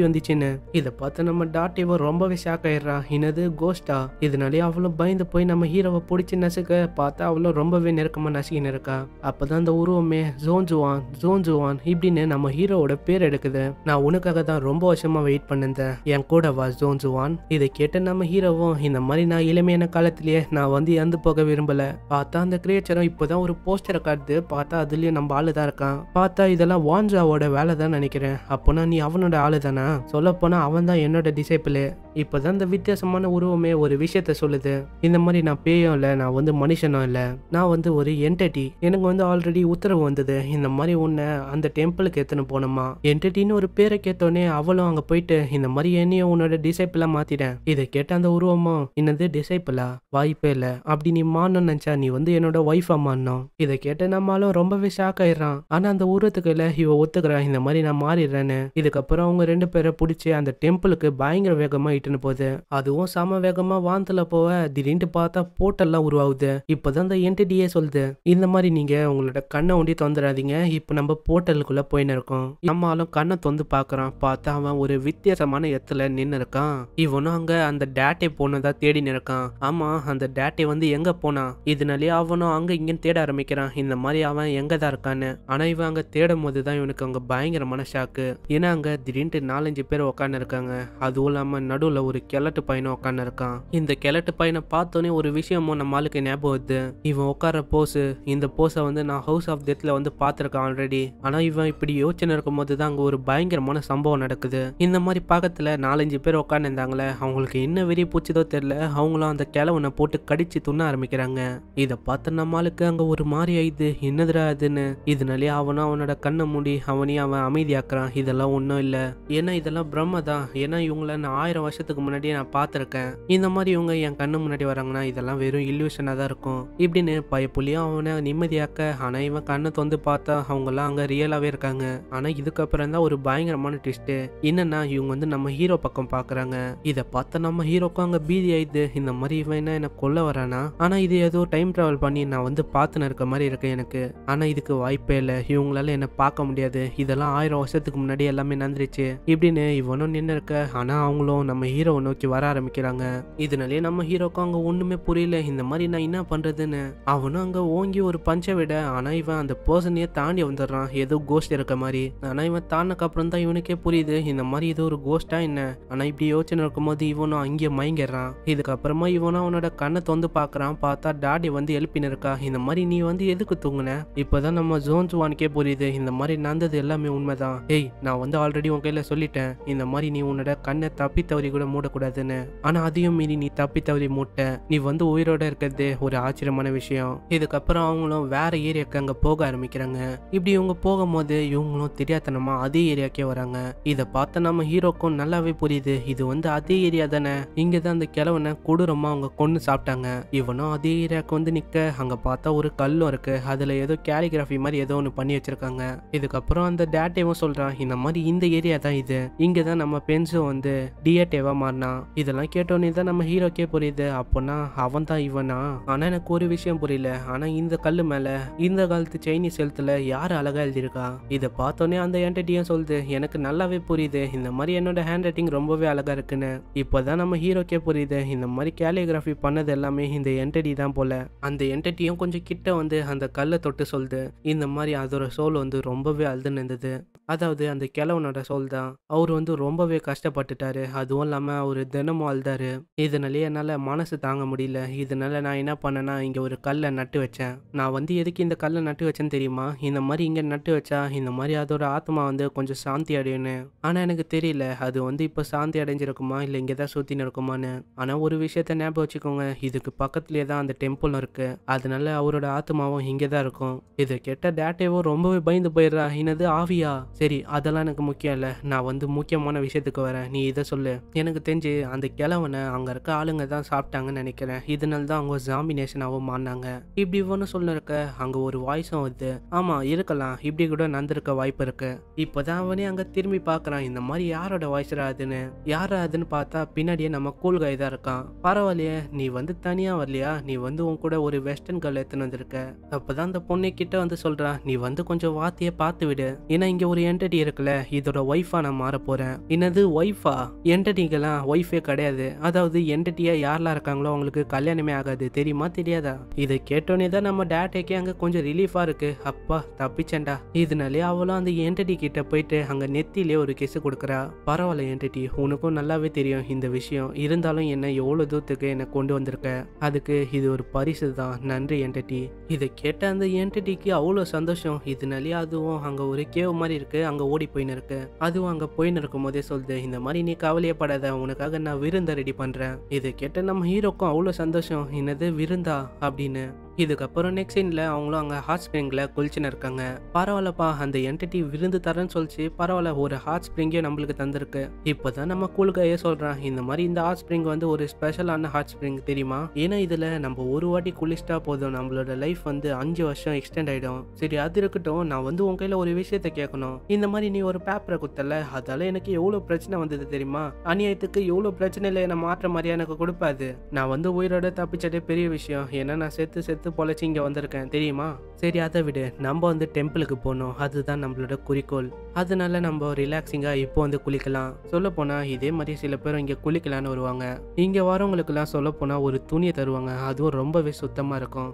வந்துச்சுன்னு. இதை பார்த்து நம்ம டாட்டிவோ ரொம்பவே ஷாக் ஆயிடுறான். என்னது கோஸ்டா? இதனாலே அவளும் பயந்து போய் நம்ம ஹீரோவை பிடிச்சி நசுக்க பார்த்தா அவளும் ரொம்பவே நெருக்கமா நசுக்கின்னு இருக்கா. அப்பதான் அந்த உருவமே ஜோன்ஜுவான் இப்படின்னு நம்ம ஹீரோவோட பேர் எடுக்குது. நான் உனக்காக தான் ரொம்ப வருஷமா வெயிட் பண்ணிருந்தேன், என் கூட வா ஜோன்ஜுவான். இதை கேட்ட நம்ம ஹீரோவும் இந்த மாதிரி நான் இளமையான காலத்திலேயே நான் வந்து இறந்து போக விரும்பல. பார்த்தா அந்த கிரியேச்சரும் இப்போதான் ஒரு போஸ்டரை காட்டுது. பார்த்தா அதுலயும் நம்ம ஆளு தான் இருக்கான். பார்த்தா இதெல்லாம் வான்ஜாவோட வேலை தான் நினைக்கிறேன். அப்போனா நீ அவனோட ஆளு தானா? சொல்ல போனா அவன் தான் என்னோட டிசைபிள். இப்பதான் இந்த வித்தியாசமான உருவமே ஒரு விஷயத்த சொல்லுது, இந்த மாதிரி நான் பேயும் இல்ல, நான் வந்து மனுஷனும் இல்ல, நான் வந்து ஒரு என்டிட்டி. எனக்கு வந்து ஆல்ரெடி உத்தரவு வந்தது, இந்த மாதிரி உன்னை அந்த டெம்பிளுக்கு எத்தனை போனோமா. என்டிட்டின்னு ஒரு பேரை கேட்டோடனே அவளும் அங்க போயிட்டு இந்த மாதிரி என்னையும் உன்னோட டிசைபிளா மாத்திட்டேன். இதை கேட்ட அந்த உருவமும், என்னது டிசைபிளா? வாய்ப்பே இல்ல, அப்படி நீ மாறணும்னு நினைச்சா நீ வந்து என்னோட ஒய்ஃபா மாறணும். இதை கேட்ட நம்மளும் ரொம்பவே ஷாக் ஆயிடுறான். ஆனா அந்த உருவத்துக்கு இல்ல இவ ஒத்துக்கிறான், இந்த மாதிரி நான் மாறிடுறேன்னு. இதுக்கப்புறம் அவங்க ரெண்டு பேரை பிடிச்சி அந்த டெம்பிளுக்கு பயங்கர வேகமா இட்டுன்னு போகுது. அதுவும் சம வேகமா வானத்துல போக திடீர்னு பார்த்தா போர்ட்டல்லாம் உருவாகுது. இப்பதான் அந்த என்டிட்டியே சொல்லுது, இந்த மாதிரி நீங்க உங்களோட கண்ணை ஒண்டி தொந்தராதீங்க, இப்ப நம்ம போர்ட்டலுக்குள்ள போயின்னு இருக்கோம். நம்மளும் கண்ணை தொந்து பாக்குறான். பார்த்தா அவன் ஒரு வித்தியாசமான இடத்துல நின்று இருக்கான். இவனும் அங்க அந்த டேட்டை போனதா தேடின்னு இருக்கான். ஆமா, அந்த டேட்டை வந்து எங்க போனா? இதனாலே அவனும் அங்க இங்கன்னு தேட ஆரம்பிக்கிறான், இந்த மாதிரி அவன் எங்க தான் இருக்கான்னு. ஆனா இவன் அங்க தேடும் போதுதான் இவனுக்கு அங்க பயங்கரமான ஷாக்கு. ஏன்னா அங்க திடீர்னு 4-5 பேர் உட்காந்து இருக்காங்க. அதுவும் இல்லாம நடுவுல ஒரு கிழட்டு பையனும் உட்காந்து இருக்கான். இந்த கிழட்டு பையனை பார்த்தோன்னே ஒரு விஷயமும் நம்ம ஆளுக்கு ஞாபகம் வருது. இவன் உட்கார போஸ், இந்த போஸை வந்து நான் ஹவுஸ் ஆஃப் டெத்ல வந்து பார்த்துருக்கேன் ஆல்ரெடி. ஆனா இவன் இப்படி யோசனை இருக்கும் போது தான் அங்க ஒரு பயங்கரமான சம்பவம் நடக்குது. இந்த மாதிரி பக்கத்துல 4-5 பேர் உட்காந்து இருந்தாங்களே, அவங்களுக்கு என்ன வெறி பூச்சதோ தெரியல, அவங்களும் அந்த கிழவனை போட்டு கடிச்சு துண்ண ஆரம்பிக்கிறாங்க. இதை பார்த்த நம்ம ஆளுக்கு அங்க ஒரு மாதிரி ஆயிடுது, என்னதுடா அதுன்னு. இதனாலே அவனும் அவனோட கண்ணை மூடி அவனையும் அவன் அமைதியாக்குறான். இதெல்லாம் ஒன்றும் இல்லை, ஏன்னா இதெல்லாம் பிரம்ம தான். ஏன்னா இவங்கள நான் 1000 வருஷத்துக்கு முன்னாடியே நான் பார்த்துருக்கேன். இந்த மாதிரி இவங்க என் கண்ணு முன்னாடி வராங்கன்னா இதெல்லாம் வெறும் இல்யூஷனாக தான் இருக்கும் இப்படின்னு பயப்புள்ளியும் அவனை நிம்மதியாக்க. ஆனா இவன் கண்ணை தொந்து பார்த்தா அவங்கெல்லாம் அங்க ரியலாவே இருக்காங்க. ஆனா இதுக்கப்புறம் தான் ஒரு பயங்கரமான ட்விஸ்ட். என்னன்னா இவங்க வந்து நம்ம ஹீரோ பக்கம் பாக்குறாங்க. இதை பார்த்த நம்ம ஹீரோக்கும் அங்க பீதி ஆயிடுது, இந்த மாதிரி இவன் என்ன கொல்ல வரானா? ஆனா இது ஏதோ டைம் டிராவல் பண்ணி நான் வந்து பார்த்துன்னு இருக்க மாதிரி இருக்கு எனக்கு. ஆனா இதுக்கு வாய்ப்பே இல்லை, இவங்களால என்ன பார்க்க முடியாது, இதெல்லாம் 1000 வருஷத்துக்கு முன்னாடி எல்லாமே நடந்துருச்சு இப்படின்னு இவனும் நின்று இருக்க. ஆனா அவங்களும் நம்ம ஹீரோவை நோக்கி வர ஆரம்பிக்கிறாங்க. இதனாலே நம்ம ஹீரோக்கும் அங்க ஒண்ணுமே புரியல, இந்த மாதிரி நான் என்ன பண்றதுன்னு. அவனும் அங்க ஓங்கி ஒரு பஞ்சை விட, ஆனா இவன் அந்த பர்சனையே தாண்டி வந்துடுறான், ஏதோ கோஸ்ட் இருக்க மாதிரி. ஆனா இவன் தாண்டக்கு அப்புறம் தான் இவனுக்கே புரியுது, இந்த மாதிரி ஏதோ ஒரு கோஸ்டா என்ன. ஆனா இப்படி யோசனை இருக்கும்போது இவனும் அங்கேயே மயங்கிடுறான். இதுக்கப்புறமா இவனும் அவனோட கண்ணை தொந்து பாக்குறான். பார்த்தா டாடி வந்து எழுப்பின்னு இருக்கா, இந்த மாதிரி நீ வந்து எதுக்கு தூங்குன? இப்பதான் நம்ம ஜோன்ஜுவானுக்கே புரியுது, இந்த மாதிரி நடந்தது எல்லாமே உண்மைதான். ஏய், நான் வந்து ஆல்ரெடி உன் கையில சொல்லிட்டேன், இந்த மாதிரி நீ உன்னோட கண்ணை தப்பி தவறி கூட மூடக்கூடாதுன்னு. ஆனா அதையும் மீறி நீ தப்பி தவறி மூட்ட, நீ வந்து உயிரோட இருக்கிறது ஒரு ஆச்சரியமான விஷயம். இதுக்கப்புறம் அவங்களும் வேற ஏரியாக்கு அங்க போக ஆரம்பிக்கிறாங்க. இப்படி இவங்க போகும்போது இவங்களும் தெரியாதனமா அதே ஏரியாக்கே வராங்க. இதை பார்த்த நம்ம ஹீரோக்கும் நல்லாவே புரியுது, இது வந்து அதே ஏரியா தானே, இங்கதான் அந்த கிழவனை கொடூரமா அவங்க கொண்டு சாப்பிட்டாங்க. இவனும் அதே ஏரியாவுக்கு வந்து நிக்க, அங்க பார்த்தா ஒரு கல்லும் இருக்கு, அதுல ஏதோ கேலிகிராஃபி மாதிரி ஏதோ ஒன்று பண்ணி வச்சிருக்காங்க. இதுக்கப்புறம் அந்த டேட்டேவும் சொல்றான், இந்த மாதிரி இந்த ஏரியா தான் இது, இங்கதான் நம்ம பென்ஸும் வந்து டிஏட்டேவா மாறினா. இதெல்லாம் கேட்டோன்னே தான் நம்ம ஹீரோக்கே புரியுது, அப்போனா அவன் தான் இவனா. ஆனா எனக்கு ஒரு விஷயம் புரியல, ஆனா இந்த கல்லு மேல இந்த காலத்து சைனீஸ் ஷெல்ஃப்ல யார் அழகா எழுதியிருக்கா. இதை பார்த்தோன்னே அந்த என்டிட்டியும் சொல்லுது, எனக்கு நல்லாவே புரியுது இந்த மாதிரி என்னோட ஹேண்ட் ரைட்டிங் ரொம்பவே அழகா இருக்குன்னு. இப்போதான் நம்ம ஹீரோக்கே புரியுது இந்த மாதிரி கேலிகிராஃபி பண்ணது எல்லாமே இந்த என்டிட்டி தான் போல. அந்த என்டிட்டியும் கொஞ்சம் கிட்ட வந்து அந்த கல்லை தொட்டு சொல்லுது, இந்த மாதிரி அதோட சோல் வந்து ரொம்பவே அழுதுன்னு இருந்தது. அதாவது அந்த கிழவனோட சோல் தான். அவர் வந்து ரொம்பவே கஷ்டப்பட்டுட்டாரு. அதுவும் இல்லாம அவரு தினமும் அழுதாரு. இதனாலேயே என்னால மனசு தாங்க முடியல. இதனால நான் என்ன பண்ணேன்னா இங்க ஒரு கல்லை நட்டு வச்சேன். நான் வந்து எதுக்கு இந்த கல்லை நட்டு வச்சேன்னு தெரியுமா? இந்த மாதிரி இங்க நட்டு வச்சா இந்த மாதிரி அதோட ஆத்மா வந்து கொஞ்சம் சாந்தி அடையும்னு. ஆனா எனக்கு தெரியல அது வந்து இப்ப சாந்தி அடைஞ்சிருக்குமா இல்ல இங்கதான் சுத்தின்னு இருக்குமான்னு. ஆனா ஒரு விஷயத்த ஞாபகம் வச்சுக்கோங்க, இதுக்கு பக்கத்துலயே தான் அந்த டெம்பிள் இருக்கு. அதனால அவரோட ஆத்மாவும் இங்கதான் இருக்கும். இதை கேட்ட டேட்டேவும் ரொம்பவே பயந்து போயிடுறா. என்னது ஆவியா? சரி அதெல்லாம் எனக்கு முக்கியம் இல்ல, நான் வந்து முக்கியமான விஷயத்துக்கு வரேன். நீ இதை சொல்லு. எனக்கு தெரிஞ்சு அந்த கிழவனை அங்க இருக்க ஆளுங்க தான் சாப்பிட்டாங்கன்னு நினைக்கிறேன். இதனால தான் அவங்க ஜாம்பி நேஷனாவும் மாறினாங்க. இப்படி ஒன்று சொல்ல இருக்க அங்க ஒரு வாய்ஸும் வருது. ஆமா இருக்கலாம், இப்படி கூட நடந்திருக்க வாய்ப்பு இருக்கு. இப்பதான் அவனே அங்க திரும்பி பாக்குறான், இந்த மாதிரி யாரோட வாய்ஸ் ஆகுதுன்னு. யாரா அதுன்னு பார்த்தா பின்னாடியே நம்ம கூல் காய் தான் இருக்கான். பரவாயில்லையே, நீ வந்து தனியா வரலையா? நீ வந்து உன் கூட ஒரு வெஸ்டர்ன் கேர்ள் எடுத்துன்னு வந்திருக்க. அப்பதான் அந்த பொண்ணு கிட்ட வந்து சொல்றா, நீ வந்து கொஞ்சம் வார்த்தையை பார்த்து விடு. ஏன்னா இங்க ஒரு என்டிட்டி இருக்குல்ல, இதோட ஒய்ஃபா நான் மாற போறேன். என்னது ஒய்ஃபா? என்டிட்டிக்கெல்லாம் ஒய்ஃபே கிடையாது. அதாவது என்டிட்டியா யாரெல்லாம் இருக்காங்களோ அவங்களுக்கு கல்யாணமே ஆகாது, தெரியுமா தெரியாதா? இதை கேட்டோன்னே தான் நம்ம டேட்டேக்கே அங்க கொஞ்சம் ரிலீஃபா இருக்கு. அப்பா தப்பிச்சேன்டா. இதனாலே அவளும் அந்த என்டிட்டி கிட்ட போயிட்டு அங்க நெத்திலே ஒரு கிஸ் கொடுக்குறா. பரவாயில்ல என்டிட்டி, உனக்கும் நல்லாவே தெரியும் இந்த விஷயம். இருந்தாலும் என்ன எவ்வளவு தூரத்துக்கு என்ன கொண்டு வந்திருக்க, அதுக்கு இது ஒரு பரிசு தான். நன்றி என்டிட்டி. இதை கேட்ட அந்த என்டிட்டிக்கு அவ்வளோ சந்தோஷம். இதனாலே அதுவும் அங்க ஒரு கேவ் மாதிரி இருக்கு, அங்க ஓடி போயின்னு இருக்கு. அதுவும் அங்க போயின்னு இருக்கும் போதே சொல்லுது, இந்த மாதிரி நீ கவலையே படாத, உனக்காக நான் விருந்தை ரெடி பண்றேன். இதை கேட்ட நம்ம ஹீரோக்கும் அவ்வளோ சந்தோஷம். என்னது விருந்தா அப்படின்னு. இதுக்கப்புறம் நெக்ஸ்ட் சீன்ல அவங்களும் அங்க ஹாட் ஸ்ப்ரிங்ல குளிச்சுன்னு இருக்காங்க. பரவாயில்லப்பா, அந்த என்டிட்டி விருந்து தரேன்னு சொல்லிச்சு. பரவாயில்ல, ஒரு ஹாட் ஸ்ப்ரிங்கையும் நம்மளுக்கு தந்திருக்கு. இப்போதான் நம்ம கூல்கையே சொல்றான், இந்த மாதிரி இந்த ஹாட் ஸ்ப்ரிங் வந்து ஒரு ஸ்பெஷலான ஹாட் ஸ்ப்ரிங் தெரியுமா? ஏன்னா இதுல நம்ம ஒரு வாட்டி குளிச்சிட்டா போதும், நம்மளோட லைஃப் வந்து 5 வருஷம் எக்ஸ்டெண்ட் ஆயிடும். சரி அது இருக்கட்டும், நான் வந்து உன் கையில ஒரு விஷயத்த கேட்கணும். இந்த மாதிரி நீ ஒரு பேப்பரை குத்தல, அதால எனக்கு எவ்வளவு பிரச்சனை வந்தது தெரியுமா? அநியாயத்துக்கு எவ்வளவு பிரச்சனையில என்ன மாற்ற மாதிரியா எனக்கு கொடுப்பாது. நான் வந்து உயிரோட தப்பிச்சதே பெரிய விஷயம். ஏன்னா நான் செத்து பொழைச்சி இங்க வந்திருக்கேன் தெரியுமா? சரி அதை விடு, நம்ம வந்து டெம்பிளுக்கு போகணும், அதுதான் நம்மளோட குறிக்கோள். அதனால நம்ம ரிலாக்ஸிங்கா இப்போ வந்து குளிக்கலாம். சொல்ல போனா இதே மாதிரி சில பேர் இங்க குளிக்கலான்னு வருவாங்க. இங்க வரவங்களுக்கு எல்லாம் சொல்ல போனா ஒரு துணியை தருவாங்க, அதுவும் ரொம்பவே சுத்தமா இருக்கும்.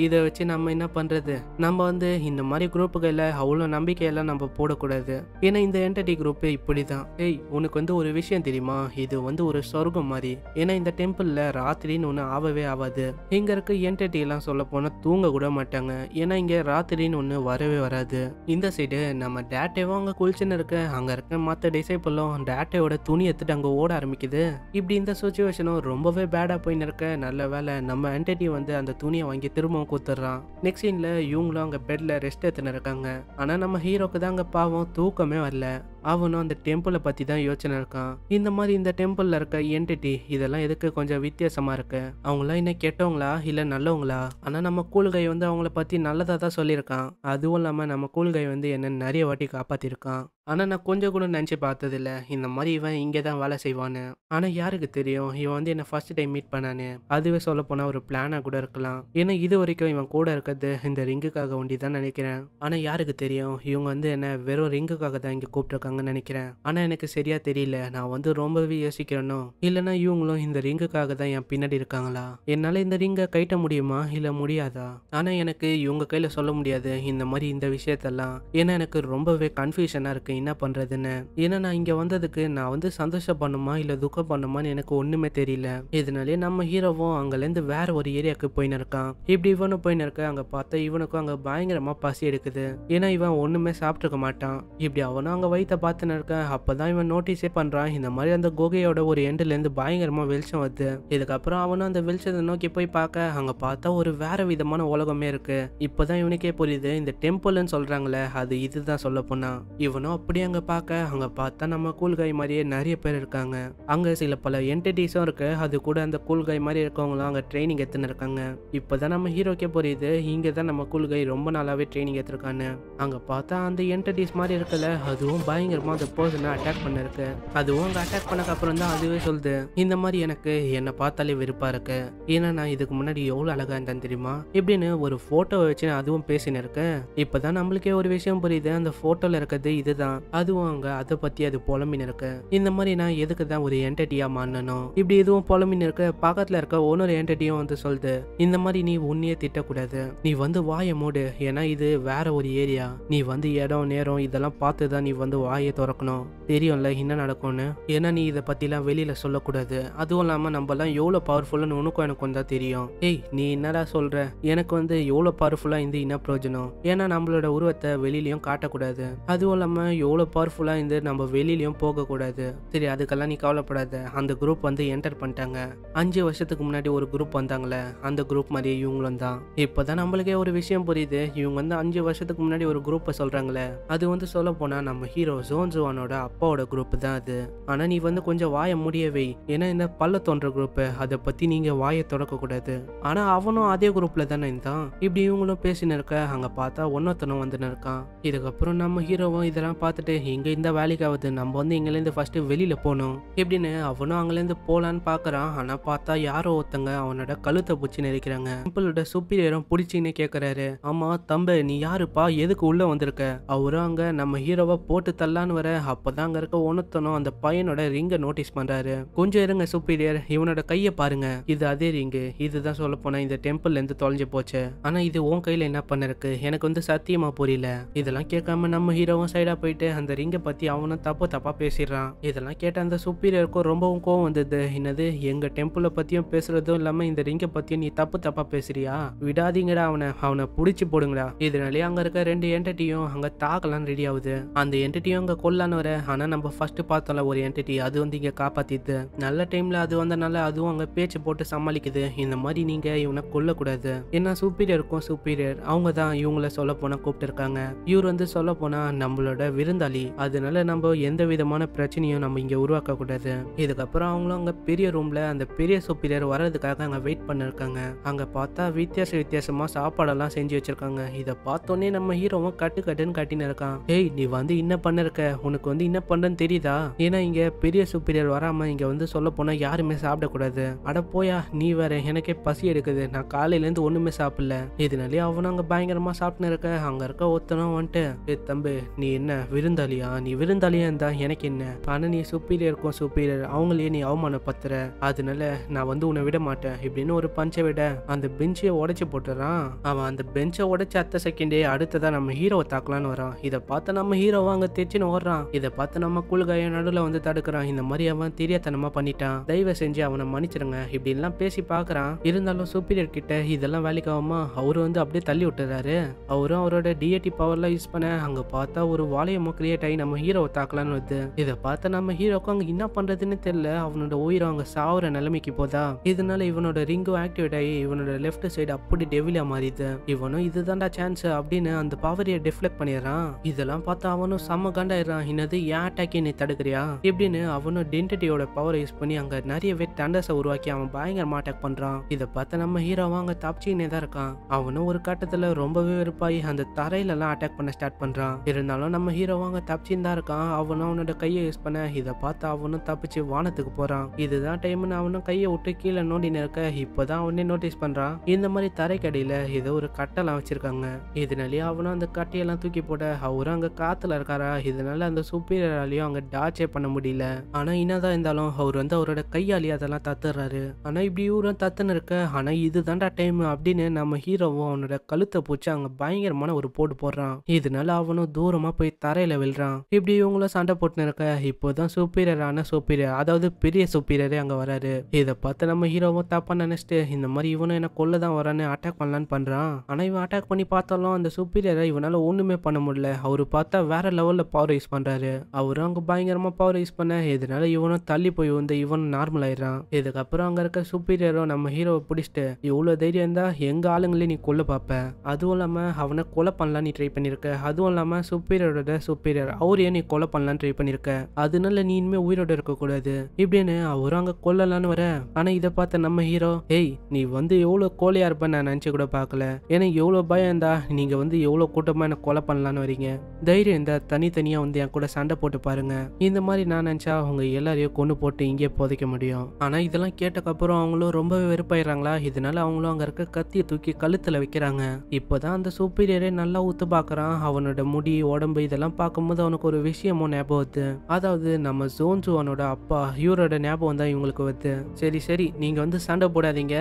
இதை வச்சு நம்ம என்ன பண்றது? நம்ம வந்து இந்த மாதிரி குரூப்புகள்ல அவ்வளோ நம்பிக்கையெல்லாம் நம்ம போடக்கூடாது. ஏன்னா இந்த என்டிட்டி குரூப் இப்படிதான். ஏய் உனக்கு வந்து ஒரு விஷயம் தெரியுமா? இது வந்து ஒரு சொர்க்கம் மாதிரி. ஏன்னா இந்த டெம்பிள்ல ராத்திரின்னு ஒண்ணு ஆகவே ஆகாது. இங்க இருக்க என்டிட்டி எல்லாம் சொல்ல போனா தூங்க கூட மாட்டாங்க. ஏன்னா இங்க ராத்திரின்னு ஒண்ணு வரவே வராது. இந்த சைடு நம்ம டேட்டேவும் அங்க குளிச்சுன்னு இருக்க, அங்க இருக்க மத்த டிசைபிளும் டேட்டேவோட துணி எடுத்துட்டு அங்க ஓட ஆரம்பிக்குது. இப்படி இந்த சுச்சுவேஷனும் ரொம்பவே பேடா போயின்னு இருக்க. நல்ல வேலை நம்ம என்டிட்டி வந்து அந்த துணியை வாங்கி திரும்பவும் கூத்துறான். நெக்ஸ்ட் சீன்ல இவங்களும் அங்க பெட்ல ரெஸ்ட் எடுத்துன்னு இருக்காங்க. ஆனா நம்ம ஹீரோக்கு தான் அங்க பாவம் தூக்கமே வரல. அவனும் அந்த டெம்பிளை பத்தி தான் யோசனை இருக்கான். இந்த மாதிரி இந்த டெம்பிள்ல இருக்க என்டிட்டி இதெல்லாம் எதுக்கு கொஞ்சம் வித்தியாசமா இருக்கு? அவங்களாம் என்ன கெட்டவங்களா இல்ல நல்லவங்களா? ஆனா நம்ம கூல்கை வந்து அவங்கள பத்தி நல்லதா தான் சொல்லியிருக்கான். அதுவும் இல்லாம நம்ம கூல்கை வந்து என்ன நிறைய வாட்டி காப்பாத்திருக்கான். ஆனா நான் கொஞ்சம் கூட நினைச்சு பார்த்ததில்ல இந்த மாதிரி இவன் இங்கே தான் வேலை செய்வான்னு. ஆனா யாருக்கு தெரியும், இவன் வந்து என்ன ஃபர்ஸ்ட் டைம் மீட் பண்ணானு. அதுவே சொல்ல போனா ஒரு பிளானா கூட இருக்கலாம். ஏன்னா இது வரைக்கும் இவன் கூட இருக்கிறது இந்த ரிங்குக்காக ஒண்டி தான் நினைக்கிறேன். ஆனா யாருக்கு தெரியும், இவங்க வந்து என்ன வெறும் ரிங்குக்காக தான் இங்க கூப்பிட்டுருக்காங்கன்னு நினைக்கிறேன். ஆனா எனக்கு சரியா தெரியல. நான் வந்து ரொம்பவே யோசிக்கிறேனோ இல்லைன்னா இவங்களும் இந்த ரிங்குக்காக தான் என் பின்னாடி இருக்காங்களா? என்னால இந்த ரிங்கை கைட்ட முடியுமா இல்ல முடியாதா? ஆனா எனக்கு இவங்க கையில சொல்ல முடியாது இந்த மாதிரி இந்த விஷயத்தெல்லாம். ஏன்னா எனக்கு ரொம்பவே கன்ஃபியூஷனா இருக்கு என்ன பண்றதுன்னு. ஏன்னா நான் இங்க வந்ததுக்கு நான் வந்து சந்தோஷம் பண்ணுமா இல்ல துக்கம் பண்ணுமான்னு எனக்கு ஒண்ணுமே தெரியல. இதனாலே நம்ம ஹீரோவும் அங்கல இருந்து வேற ஒரு ஏரியாவுக்கு போயின்னு இருக்கான். இப்படி இவனும் போயின்னு இருக்க. அங்க பார்த்தா இவனுக்கும் அங்க பயங்கரமா பசி எடுக்குது. ஏன்னா இவன் ஒண்ணுமே சாப்பிட்டுருக்க மாட்டான். இப்படி அவனும் அங்க வயிற்ற பார்த்துன்னு இருக்க. அப்பதான் இவன் நோட்டீஸே பண்றான், இந்த மாதிரி அந்த குகையோட ஒரு எண்டுல இருந்து பயங்கரமா வெளிச்சம் வருது. இதுக்கப்புறம் அவனும் அந்த வெளிச்சத்தை நோக்கி போய் பார்க்க, அங்க பார்த்தா ஒரு வேற விதமான உலகமே இருக்கு. இப்பதான் இவனுக்கே புரியுது, இந்த டெம்பிள்னு சொல்றாங்களே அது இதுதான் சொல்ல போனா. இவனும் அப்படி அங்க பார்க்க அங்க பார்த்தா நம்ம கூல் கை மாதிரியே நிறைய பேர் இருக்காங்க. அங்க சில பல என்டிட்டிஸும் இருக்கு. அது கூட அந்த கூல் கை மாதிரி இருக்கவங்களும் அங்க ட்ரைனிங் எடுத்துன்னு இருக்காங்க. இப்பதான் நம்ம ஹீரோக்கே புரியுது இங்க தான் நம்ம கூல் கை ரொம்ப நாளாவே ட்ரைனிங் எடுத்திருக்கான்னு. அங்க பார்த்தா அந்த என்டிட்டிஸ் மாதிரி இருக்குல்ல, அதுவும் பயங்கரமா அந்த பர்சனை அட்டாக் பண்ண இருக்கு. அதுவும் அங்க அட்டாக் பண்ணக்கு அப்புறம் தான் அதுவே சொல்லுது, இந்த மாதிரி எனக்கு என்ன பார்த்தாலே வெறுப்பா இருக்கு. ஏன்னா நான் இதுக்கு முன்னாடி எவ்வளவு அழகா இருந்தேன் தெரியுமா இப்படின்னு ஒரு போட்டோவை வச்சு அதுவும் பேசின்னு இருக்கு. இப்பதான் நம்மளுக்கே ஒரு விஷயம் புரியுது, அந்த போட்டோல இருக்கிறது இதுதான். அதுவும் அங்க அதை பத்தி அது புலம்பின்னு இருக்கு. இந்த மாதிரி நான் எதுக்கு தான் ஒரு என்டிட்டியா மாறணும் இப்படி இதுவும் புலம்பின்னு இருக்கு. பக்கத்துல இருக்க ஒன்னொரு என்டிட்டியும் வந்து சொல்லுது, இந்த மாதிரி நீ உன்னையே திட்டக்கூடாது, நீ வந்து வாயை மூடு, ஏன்னா இது வேற ஒரு ஏரியா, நீ வந்து இடம் நேரம் இதெல்லாம் பார்த்துதான் நீ வந்து வாயை திறக்கணும், தெரியும்ல என்ன நடக்கும்னு, ஏன்னா நீ இதை பத்திலாம் வெளியில சொல்லக்கூடாது. அதுவும் இல்லாம நம்ம எல்லாம் எவ்வளவு பவர்ஃபுல்னு உனக்கும் எனக்கும் தான் தெரியும். ஏய் நீ என்னடா சொல்ற, எனக்கு வந்து எவ்வளவு பவர்ஃபுல்லா இந்த என்ன பிரயோஜனம், ஏன்னா நம்மளோட உருவத்தை வெளியிலயும் காட்டக்கூடாது, அதுவும் இல்லாம எவ்வளவு பவர்ஃபுல்லா இந்த நம்ம வெளியிலயும் போக கூடாது. சரி அதுக்கெல்லாம் நீ கவலைப்படாத, அந்த குரூப் வந்து என்டர் பண்ணிட்டாங்க. 5 வருஷத்துக்கு முன்னாடி ஒரு குரூப் வந்தாங்களே, அந்த குரூப் மாதிரியே இவங்களும் தான். இப்பதான் நம்மளுக்கே ஒரு விஷயம் புரியுது, இவங்க வந்து 5 வருஷத்துக்கு முன்னாடி ஒரு குரூப்பை சொல்றாங்களே, அது வந்து சொல்ல போனா நம்ம ஹீரோ ஜோன்ஜுவானோட அப்பாவோட குரூப் தான் அது. ஆனா நீ வந்து கொஞ்சம் வாயை முடியவே, ஏன்னா இந்த பல்ல தோன்ற குரூப் அதை பத்தி நீங்க வாயை தொடக்க கூடாது. ஆனா அவனும் அதே குரூப்ல தானே இருந்தான். இப்படி இவங்களும் பேசின்னு இருக்க அங்க பார்த்தா ஒன்னொத்தனும் வந்துன்னு இருக்கான். இதுக்கப்புறம் நம்ம ஹீரோவும் இதெல்லாம் பார்த்துட்டு, இங்க இந்த வேலைக்காவது நம்ம வந்து இங்கில இருந்து ஃபர்ஸ்ட் வெளியில போகணும் எப்படின்னு அவனும் அங்கில இருந்து போலான்னு பாக்குறான். ஆனா பார்த்தா யாரோ ஒருத்தங்க அவனோட கழுத்தை பிடிச்சி நெரிக்கிறாங்க. டெம்பிளோட சுப்பீரியரும் பிடிச்சின்னு கேக்குறாரு, ஆமா தம்பி நீ யாருப்பா, எதுக்கு உள்ள வந்திருக்க? அவரும் அங்க நம்ம ஹீரோவை போட்டு தள்ளான்னு வர, அப்பதான் அங்க இருக்க ஒன்னொத்தனும் அந்த பையனோட ரிங்கை நோட்டீஸ் பண்றாரு. கொஞ்சம் இருங்க சுப்பீரியர், இவனோட கையை பாருங்க, இது அதே ரிங்கு, இதுதான் சொல்ல போனா இந்த டெம்பிள்ல இருந்து தொலைஞ்சு போச்சு. ஆனா இது உன் கையில என்ன பண்ணிருக்கு எனக்கு வந்து சத்தியமா புரியல. இதெல்லாம் கேட்காம நம்ம ஹீரோவும் சைடா போயிட்டு அந்த ரிங்கை பத்தி அவனும் தப்பா பேசிடுறான். இதெல்லாம் கேட்ட அந்த சுப்பீரியருக்கும் ரொம்பவும் கோவம் வந்தது. என்னது எங்க டெம்பிளை பத்தியும் பேசுறதும் இல்லாம இந்த ரிங்கை பத்தியும் நீ தப்பா பேசுறியா, விடாதீங்கடா அவனை புடிச்சு போடுங்கடா. இதனாலே அங்க இருக்க 2 என்டிட்டியும் அங்க தாக்கலாம் ரெடி ஆகுது. அந்த என்டிட்டியும் அங்க கொல்லான்னு வர, ஆனா நம்ம ஃபர்ஸ்ட் பார்த்தோம்ல ஒரு என்டிட்டி, அது வந்து இங்க காப்பாத்திது. நல்ல டைம்ல அது வந்தனால அதுவும் அங்க பேச்சு போட்டு சமாளிக்குது, இந்த மாதிரி நீங்க இவனை கொல்லக்கூடாது, ஏன்னா சுப்பீரியருக்கும் சுப்பீரியர் அவங்க தான் இவங்கள சொல்ல போனா கூப்பிட்டு இருக்காங்க. இவர் வந்து சொல்ல போனா நம்மளோட விருந்தாளி, அதனால நம்ம எந்த விதமான பிரச்சனையும் நம்ம இங்க உருவாக்க கூடாது. இதுக்கப்புறம் அவங்களும் அங்க பெரிய ரூம்ல அந்த பெரிய சுப்பீரியர் வர்றதுக்காக அங்க வெயிட் பண்ணிருக்காங்க. அங்க பார்த்தா வித்தியாசமா சாப்பாடெல்லாம் செஞ்சு வச்சிருக்காங்க. இதை பார்த்தோன்னே நம்ம ஹீரோவும் கட்டுன்னு கட்டின்னு இருக்கான். ஏய் நீ வந்து என்ன பண்ணிருக்க, உனக்கு வந்து என்ன பண்றன்னு தெரியுதா, ஏன்னா இங்க பெரிய சுப்பீரியர் வராம இங்க வந்து சொல்ல போனா யாருமே சாப்பிடக்கூடாது. அட போயா நீ வேற, எனக்கே பசி எடுக்குது, நான் காலையில இருந்து ஒண்ணுமே சாப்பிடல. இதனாலே அவனும் அங்க பயங்கரமா சாப்பிட்டு இருக்க. அங்க இருக்க ஒருத்தனும் வந்துட்டு, ஏ தம்பி நீ என்ன விருந்தாளியா, நீ விருந்தாளியா இருந்தா எனக்கு என்ன, ஆனா நீ சுப்பீரியருக்கும் சுப்பீரியர் அவங்களே நீ அவமானப்படுத்துற, அதனால நான் வந்து உன்னை விட மாட்டேன் இப்படின்னு ஒரு பஞ்சை விட அந்த பெஞ்சை உடைச்சு போட்டுறான். அவன் அந்த பெஞ்சை உடைச்சு அடுத்த செகண்டே அடுத்ததான் நம்ம ஹீரோவை தாக்கலான்னு வரான். இதை பார்த்து நம்ம ஹீரோவை அங்க தெச்சுன்னு ஓடுறான். இதை பார்த்து நம்ம குழுகாய நடுவில் வந்து தடுக்கிறான். இந்த மாதிரி அவன் தெரியாதனமா பண்ணிட்டான், தயவு செஞ்சு அவனை மன்னிச்சிருங்க இப்படின்லாம் பேசி பாக்குறான். இருந்தாலும் சுப்பீரியர் கிட்ட இதெல்லாம் வேலைக்கு ஆகுமா, அவரு வந்து அப்படியே தள்ளி விட்டுறாரு. அவரும் அவரோட டிஏடி பவர்லாம் யூஸ் பண்ண அங்க பார்த்தா ஒரு வாழையமோ கிரியேட் ஆகி நம்ம ஹீரோவை தாக்கலான்னு வருது. இதை பார்த்து நம்ம ஹீரோக்கும் அங்க என்ன பண்றதுன்னு தெரியல. அவனோட உயிரை அங்க சாவுற நிலைமைக்கு போதா. இதனால இவனோட ரிங்கும் ஆக்டிவேட் ஆகி இவனோட லெஃப்ட் சைடு அப்படி டெவிலா மாறிது. இவனும் இதுதான்டா சான்ஸ் அப்படின்னு அந்த பவரையை டிஃப்ளெக்ட் பண்ணிடுறான். இதெல்லாம் பார்த்து அவனும் செம்ம கண்டாயிடுறான். என்னது ஏன் அட்டாக்கி நீ தடுக்கிறியா இப்படின்னு அவனும் டென்டிட்டியோட பவரை யூஸ் பண்ணி அங்க நிறையவே தண்டஸை உருவாக்கி அவன் பயங்கரமா அட்டாக் பண்றான். இதை பார்த்து நம்ம ஹீரோவா அங்க தப்பிச்சுனே தான் இருக்கான். அவனும் ஒரு கட்டத்துல ரொம்பவே வெறுப்பாயி அந்த தரையில எல்லாம் அட்டாக் பண்ண ஸ்டார்ட் பண்றான். இருந்தாலும் நம்ம ஹீரோவா அங்க தப்பிச்சுன்னு தான் இருக்கான். அவனும் அவனோட கையை யூஸ் பண்ண இதை பார்த்து அவனும் தப்பிச்சு வானத்துக்கு போறான். இதுதான் டைம்னு அவனும் கையை விட்டு கீழே நோண்டின்னு இருக்க. இப்பதான் அவனே நோட்டீஸ் பண்றான், இந்த மாதிரி தரைக்கடியில ஏதோ ஒரு கட்டெல்லாம் வச்சிருக்காங்க. இதனாலேயே அவனும் அந்த கட்டையெல்லாம் தூக்கி போட அவரும் அங்க காத்துல இருக்காரா. இதனால அந்த சுப்பீரியராலையும் அங்க டாச்சே பண்ண முடியல. ஆனா என்னதான் இருந்தாலும் அவர் வந்து அவரோட கையாலேயே அதெல்லாம் தத்துறாரு. ஆனா இப்படி இவரும் தத்துன்னு இருக்க, ஆனா இதுதான்டா டைம் அப்படின்னு நம்ம ஹீரோவும் அவனோட கழுத்தை பூச்சி அங்க பயங்கரமான ஒரு போட்டு போடுறான். இதனால அவனும் தூரமா போய் தரையில விழுறான். இப்படி இவங்களும் சண்டை போட்டுன்னு இருக்க, இப்போதான் சுப்பீரியரான சுப்பீரியர் அதாவது பெரிய சுப்பீரியரே அங்க வராரு. இதை பார்த்து நம்ம ஹீரோவும் தப்பா நினைச்சிட்டு இந்த மாதிரி இவனும் என்ன கொல்லதான் வரான்னு அட்டாக் பண்ணலான்னு பண்றான். ஆனா இவன் அட்டாக் பண்ணி பார்த்தாலும் அந்த சுப்பீரியரை இவனால ஒண்ணுமே பண்ண முடியல. அவரு பார்த்தா வேற லெவல்ல பவர் யூஸ் பண்றாரு. அவரும் அங்க பயங்கரமா பவர் யூஸ் பண்ண இதனால இவனும் தள்ளி போய் வந்து இவனும் நார்மல் ஆயிடுறான். இதுக்கப்புறம் அங்க இருக்க சுப்பீரியரும் நம்ம ஹீரோவை பிடிச்சிட்டு, இவ்வளவு தைரியம் இருந்தா எங்க ஆளுங்களே நீ கொல்ல பாப்ப, அதுவும் இல்லாம அவனை கொலை பண்ணலாம் நீ ட்ரை பண்ணிருக்க, அதுவும் இல்லாம சுப்பீரியரோட சுப்பீரியர் அவரையே நீ கொலை பண்ணலான்னு ட்ரை பண்ணிருக்க, அதனால நீ இனிமே உயிரோட இருக்க கூடாது இப்படின்னு அவரும் அங்க கொல்லலான்னு வர. ஆனா இதை பார்த்த நம்ம ஹீரோ, ஏய் நீ எவ்வளவு கோழையா இருப்ப நான் நினைச்சு கூட பார்க்கல, ஏன்னா எவ்வளவு பயம் இருந்தா நீங்க எவ்வளவு கூட்டமா என்ன கொலை பண்ணலான்னு வரீங்க, தைரியம் இருந்தா தனித்தனியா என் கூட சண்டை போட்டு பாருங்க, இந்த மாதிரி நான் நினைச்சா அவங்க எல்லாரையும் கொண்டு போட்டு இங்கே புதைக்க முடியும். ஆனா இதெல்லாம் கேட்டக்கப்புறம் அவங்களும் ரொம்பவே வெறுப்பாயிடுறாங்களா, இதனால அவங்களும் அங்க இருக்க கத்தியை தூக்கி கழுத்துல வைக்கிறாங்க. இப்பதான் அந்த சுப்பீரியரே நல்லா ஊத்து பாக்குறான். அவனோட முடி உடம்பு இதெல்லாம் பார்க்கும்போது அவனுக்கு ஒரு விஷயமும் ஞாபகம் வருது. அதாவது நம்ம ஜோன்ஜுவானோட அப்பா இவரோட ஞாபகம் தான் இவங்களுக்கு வருது. சரி சரி நீங்க சண்டை போடாதீங்க,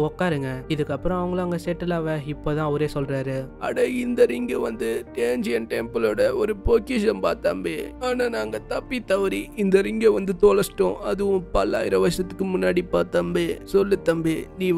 உட்காருங்க. இதுக்கப்புறம் அவங்களும் அங்க செட்டில் ஆக இப்பதான் அவரே சொல்றாரு, அட இந்த ரிங்கு டேஞ்சியன் டெம்பிளோட ஒரு பொக்கிஷம் தம்பி, ஆனா நாங்க தப்பி தவறி இந்த ரிங்கை தொலைச்சிட்டோம், அதுவும் பல்லாயிரம் வருஷத்துக்கு முன்னாடி தம்பி. சொல்லு தம்பி, நீ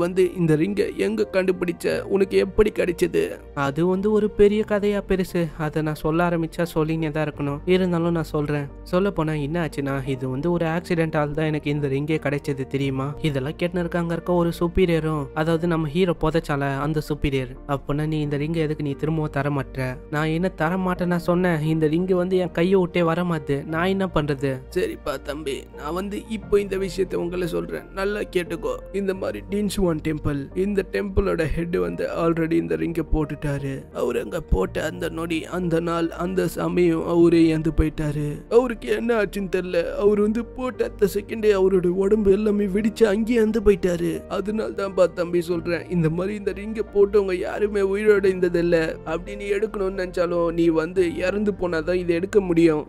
இந்த ரிங்கை எங்க கண்டுபிடிச்ச, உனக்கு எப்படி கிடைச்சது? அது ஒரு பெரிய கதையா பெருசு, அதை நான் சொல்ல ஆரம்பிச்சா சொல்லினே தான் இருக்கணும், இருந்தாலும் நான் சொல்றேன். சொல்ல போனா என்ன ஆச்சுன்னா, இது ஒரு ஆக்சிடென்டால் தான் எனக்கு இந்த ரிங்கே கிடைச்சது தெரியுமா. இதெல்லாம் கேட்டு இருக்காங்க இருக்க ஒரு சுப்பீரியரும், அதாவது நம்ம ஹீரோ புதைச்சால அந்த சுப்பீரியர், அப்பனா நீ இந்த ரிங்கை எதுக்கு நீ திரும்பவும் தரமாட்ட? நான் என்ன தரமாட்டேன் நான் சொன்னேன், இந்த ரிங்கு என் கையை விட்டே வரமாது, நான் என்ன பண்றது? சரிப்பா தம்பி, நான் இப்போ இந்த விஷயத்தை உங்களை சொல்றேன், நல்லா கேட்டுக்கோ. இந்த மாதிரி டின்சுவான் டெம்பிள், இந்த டெம்பிளோட ஹெட் ஆல்ரெடி இந்த ரிங்கை போட்டுட்டாரு. அவர் அங்க போட்ட அந்த நொடி, அந்த நாள், அந்த சமயம் அவரே இறந்து போயிட்டாரு. அவருக்கு என்ன ஆச்சுன்னு தெரியல, அவர் போட்ட அடுத்த செகண்டே அவரோட உடம்பு எல்லாமே வெடிச்சு அங்கேயே இறந்து போயிட்டாரு. அதனால தான் தம்பி சொல்றேன், இந்த மாதிரி இந்த ரிங்கை போட்டவங்க யாருமே உயிரோட இருந்ததில்ல. அப்படி நீ எடுக்கணும்னு நினைச்சாலும் நீ இறந்து போனாதான் இதை எடுக்க முடியும்.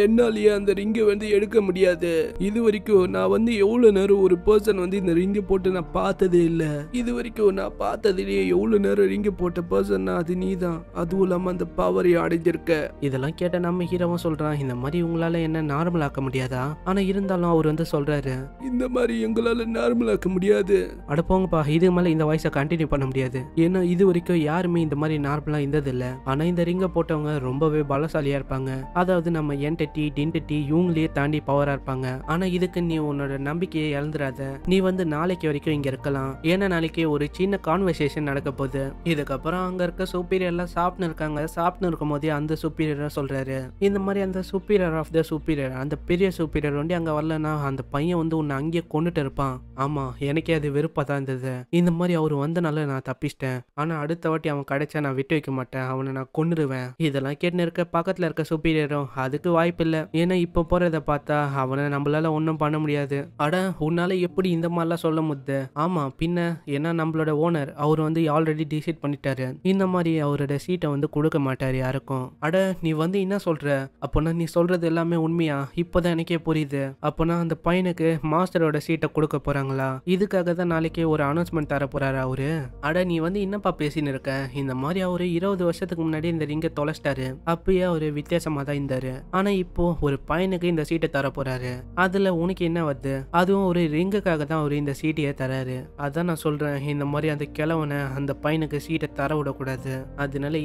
என்னாலேயே அந்த ரிங்கை எடுக்க முடியாது. இது வரைக்கும் நான் எவ்வளவு நேரம் ஒரு பர்சன் இந்த ரிங்கை போட்டு நான் பார்த்ததே இல்ல. இது வரைக்கும் நான் பார்த்ததுலயே எவ்வளவு நேரம் ரிங்கை போட்ட பர்சன் அது நீதான். அதுவும் இல்லாம அந்த பவரையும் அடைஞ்சிருக்க. இதெல்லாம் கேட்ட நம்ம ஹீரோவும் சொல்றான், இந்த மாதிரி உங்களால என்ன நார்மல் ஆக்க முடியாதா? ஆனா இருந்தாலும் அவர் சொல்றாரு, இந்த மாதிரி எங்களால நார்மல் ஆக்க முடியாது. அட போங்கப்பா, இது மேல இந்த வாய்ஸை கண்டினியூ பண்ண முடியாது. ஏன்னா இது வரைக்கும் யாருமே இந்த மாதிரி நார்மலா இருந்தது இல்ல. ஆனா இந்த ரிங்கை போட்டவங்க ரொம்பவே பலசாலியா இருப்பாங்க. அதாவது நம்ம என்டிட்டி டின்டிட்டி இவங்களையே தாண்டி பவரா இருப்பாங்க. ஆனா இதுக்கு நீ உன்னோட நம்பிக்கையை இழந்துடாத. நீ நாளைக்கு வரைக்கும் இங்க இருக்கலாம். ஏன்னா நாளைக்கு ஒரு சின்ன கான்வர்சேஷன் நடக்க போகுது. இதுக்கப்புறம் அங்க இருக்க சுப்பீரியர் எல்லாம் சாப்பிட்டு இருக்காங்க. சாப்பிட்டு இருக்கும் போதே அந்த சுப்பீரியர் சொல்றாரு, இந்த மாதிரி அந்த சுப்பீரியர் ஆஃப் த சுப்பீரியர், அந்த பெரிய சுப்பீரியர் அங்க வரலன்னா அந்த பையன் உன்னை அங்கேயே கொண்டுட்டு இருப்பான். ஆமா, எனக்கே அது வெறுப்பா தான் இருந்தது. இந்த மாதிரி அவர் வந்தனால நான் தப்பிச்சிட்டேன். ஆனா அடுத்த வாட்டி அவன் கிடைச்சா நான் விட்டு வைக்க மாட்டேன், அவனை நான் கொன்னுடுவேன். இதெல்லாம் கேட்டு இருக்க பக்கத்துல இருக்க சுப்பீரியரும், அதுக்கு வாய்ப்பு இல்ல. ஏன்னா இப்ப போறத பார்த்தா அவனை நம்மளால ஒன்னும் பண்ண முடியாது. அட உன்னால எப்படி இந்த மாதிரிலாம் சொல்ல முடியுது? ஆமா பின்ன, ஏன்னா நம்மளோட ஓனர் அவர் ஆல்ரெடி டிசைட் பண்ணிட்டாரு, இந்த மாதிரி அவரோட சீட்டை கொடுக்க மாட்டாரு யாருக்கும். அட நீ என்ன சொல்ற? அப்போனா நீ சொல்றது எல்லாமே உண்மையா? இப்பதான் எனக்கே புரியுது. அப்போனா அந்த பையனுக்கு மாஸ்டரோட சீட்டை கொடுக்க போறாங்களா? இதுக்காக தான் நாளைக்கு ஒரு அனௌன்ஸ்மெண்ட் தர போறாரு அவரு. அட நீ என்னப்பா பேசின்னு இருக்க? இந்த மாதிரி அவரு 20 வருஷத்துக்கு முன்னாடி இந்த ரிங்கை தொலைச்சிட்டாரு. அப்பயே அவரு வித்தியாசமா தான் இருந்தாரு. ஆனா இப்போ ஒரு பையனுக்கு இந்த சீட்டை தர போறாரு. அதுல உனக்கு என்ன வருது? அதுவும் ஒரு ரிங்குக்காக தான் அவரு இந்த சீட்டையே தராரு. அதான் நான் சொல்றேன், இந்த மாதிரி அந்த கிழவனை அந்த பையனுக்கு சீட்டை தர விடக்கூடாது. அதனால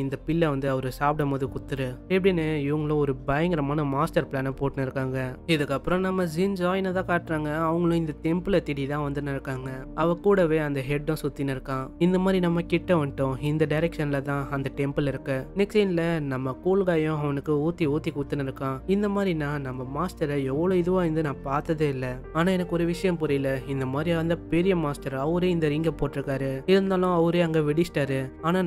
இந்த பிள்ளை அவரு சாப்பிடும் போது குத்துரு எப்படின்னு இவங்களும் ஒரு பயங்கரமான மாஸ்டர் பிளானை போட்டுன்னு இருக்காங்க. இதுக்கப்புறம் நம்ம ஜின் ஜாயினை தான் காட்டுறாங்க. அவங்களும் இந்த டெம்பிளை தேடி தான் இருக்காங்க. அவ கூடவே அந்த ஹெட்டும் சுத்தின்னு இருக்கான். இந்த மாதிரி நம்ம கிட்ட வந்துட்டோம். இந்த டைரக்ஷன்ல தான் அந்த டெம்பிள் இருக்கு. நெக்ஸ்ட் சீன்ல நம்ம கூல்காயும் அவனுக்கு ஊத்தி ஊத்தி குத்துன்னு இருக்கான். இந்த மாதிரி நம்ம மாஸ்டரை எவ்வளவு இதுவா நான் பார்த்ததே இல்லை. ஆனா எனக்கு ஒரு விஷயம் புரியல, இந்த மாதிரி அந்த பெரிய மாஸ்டர் அவரே இந்த ரிங்கை போட்டிருக்காரு, இருந்தாலும் அவரே அங்க வெடிச்சிட்டாரு. ஆனா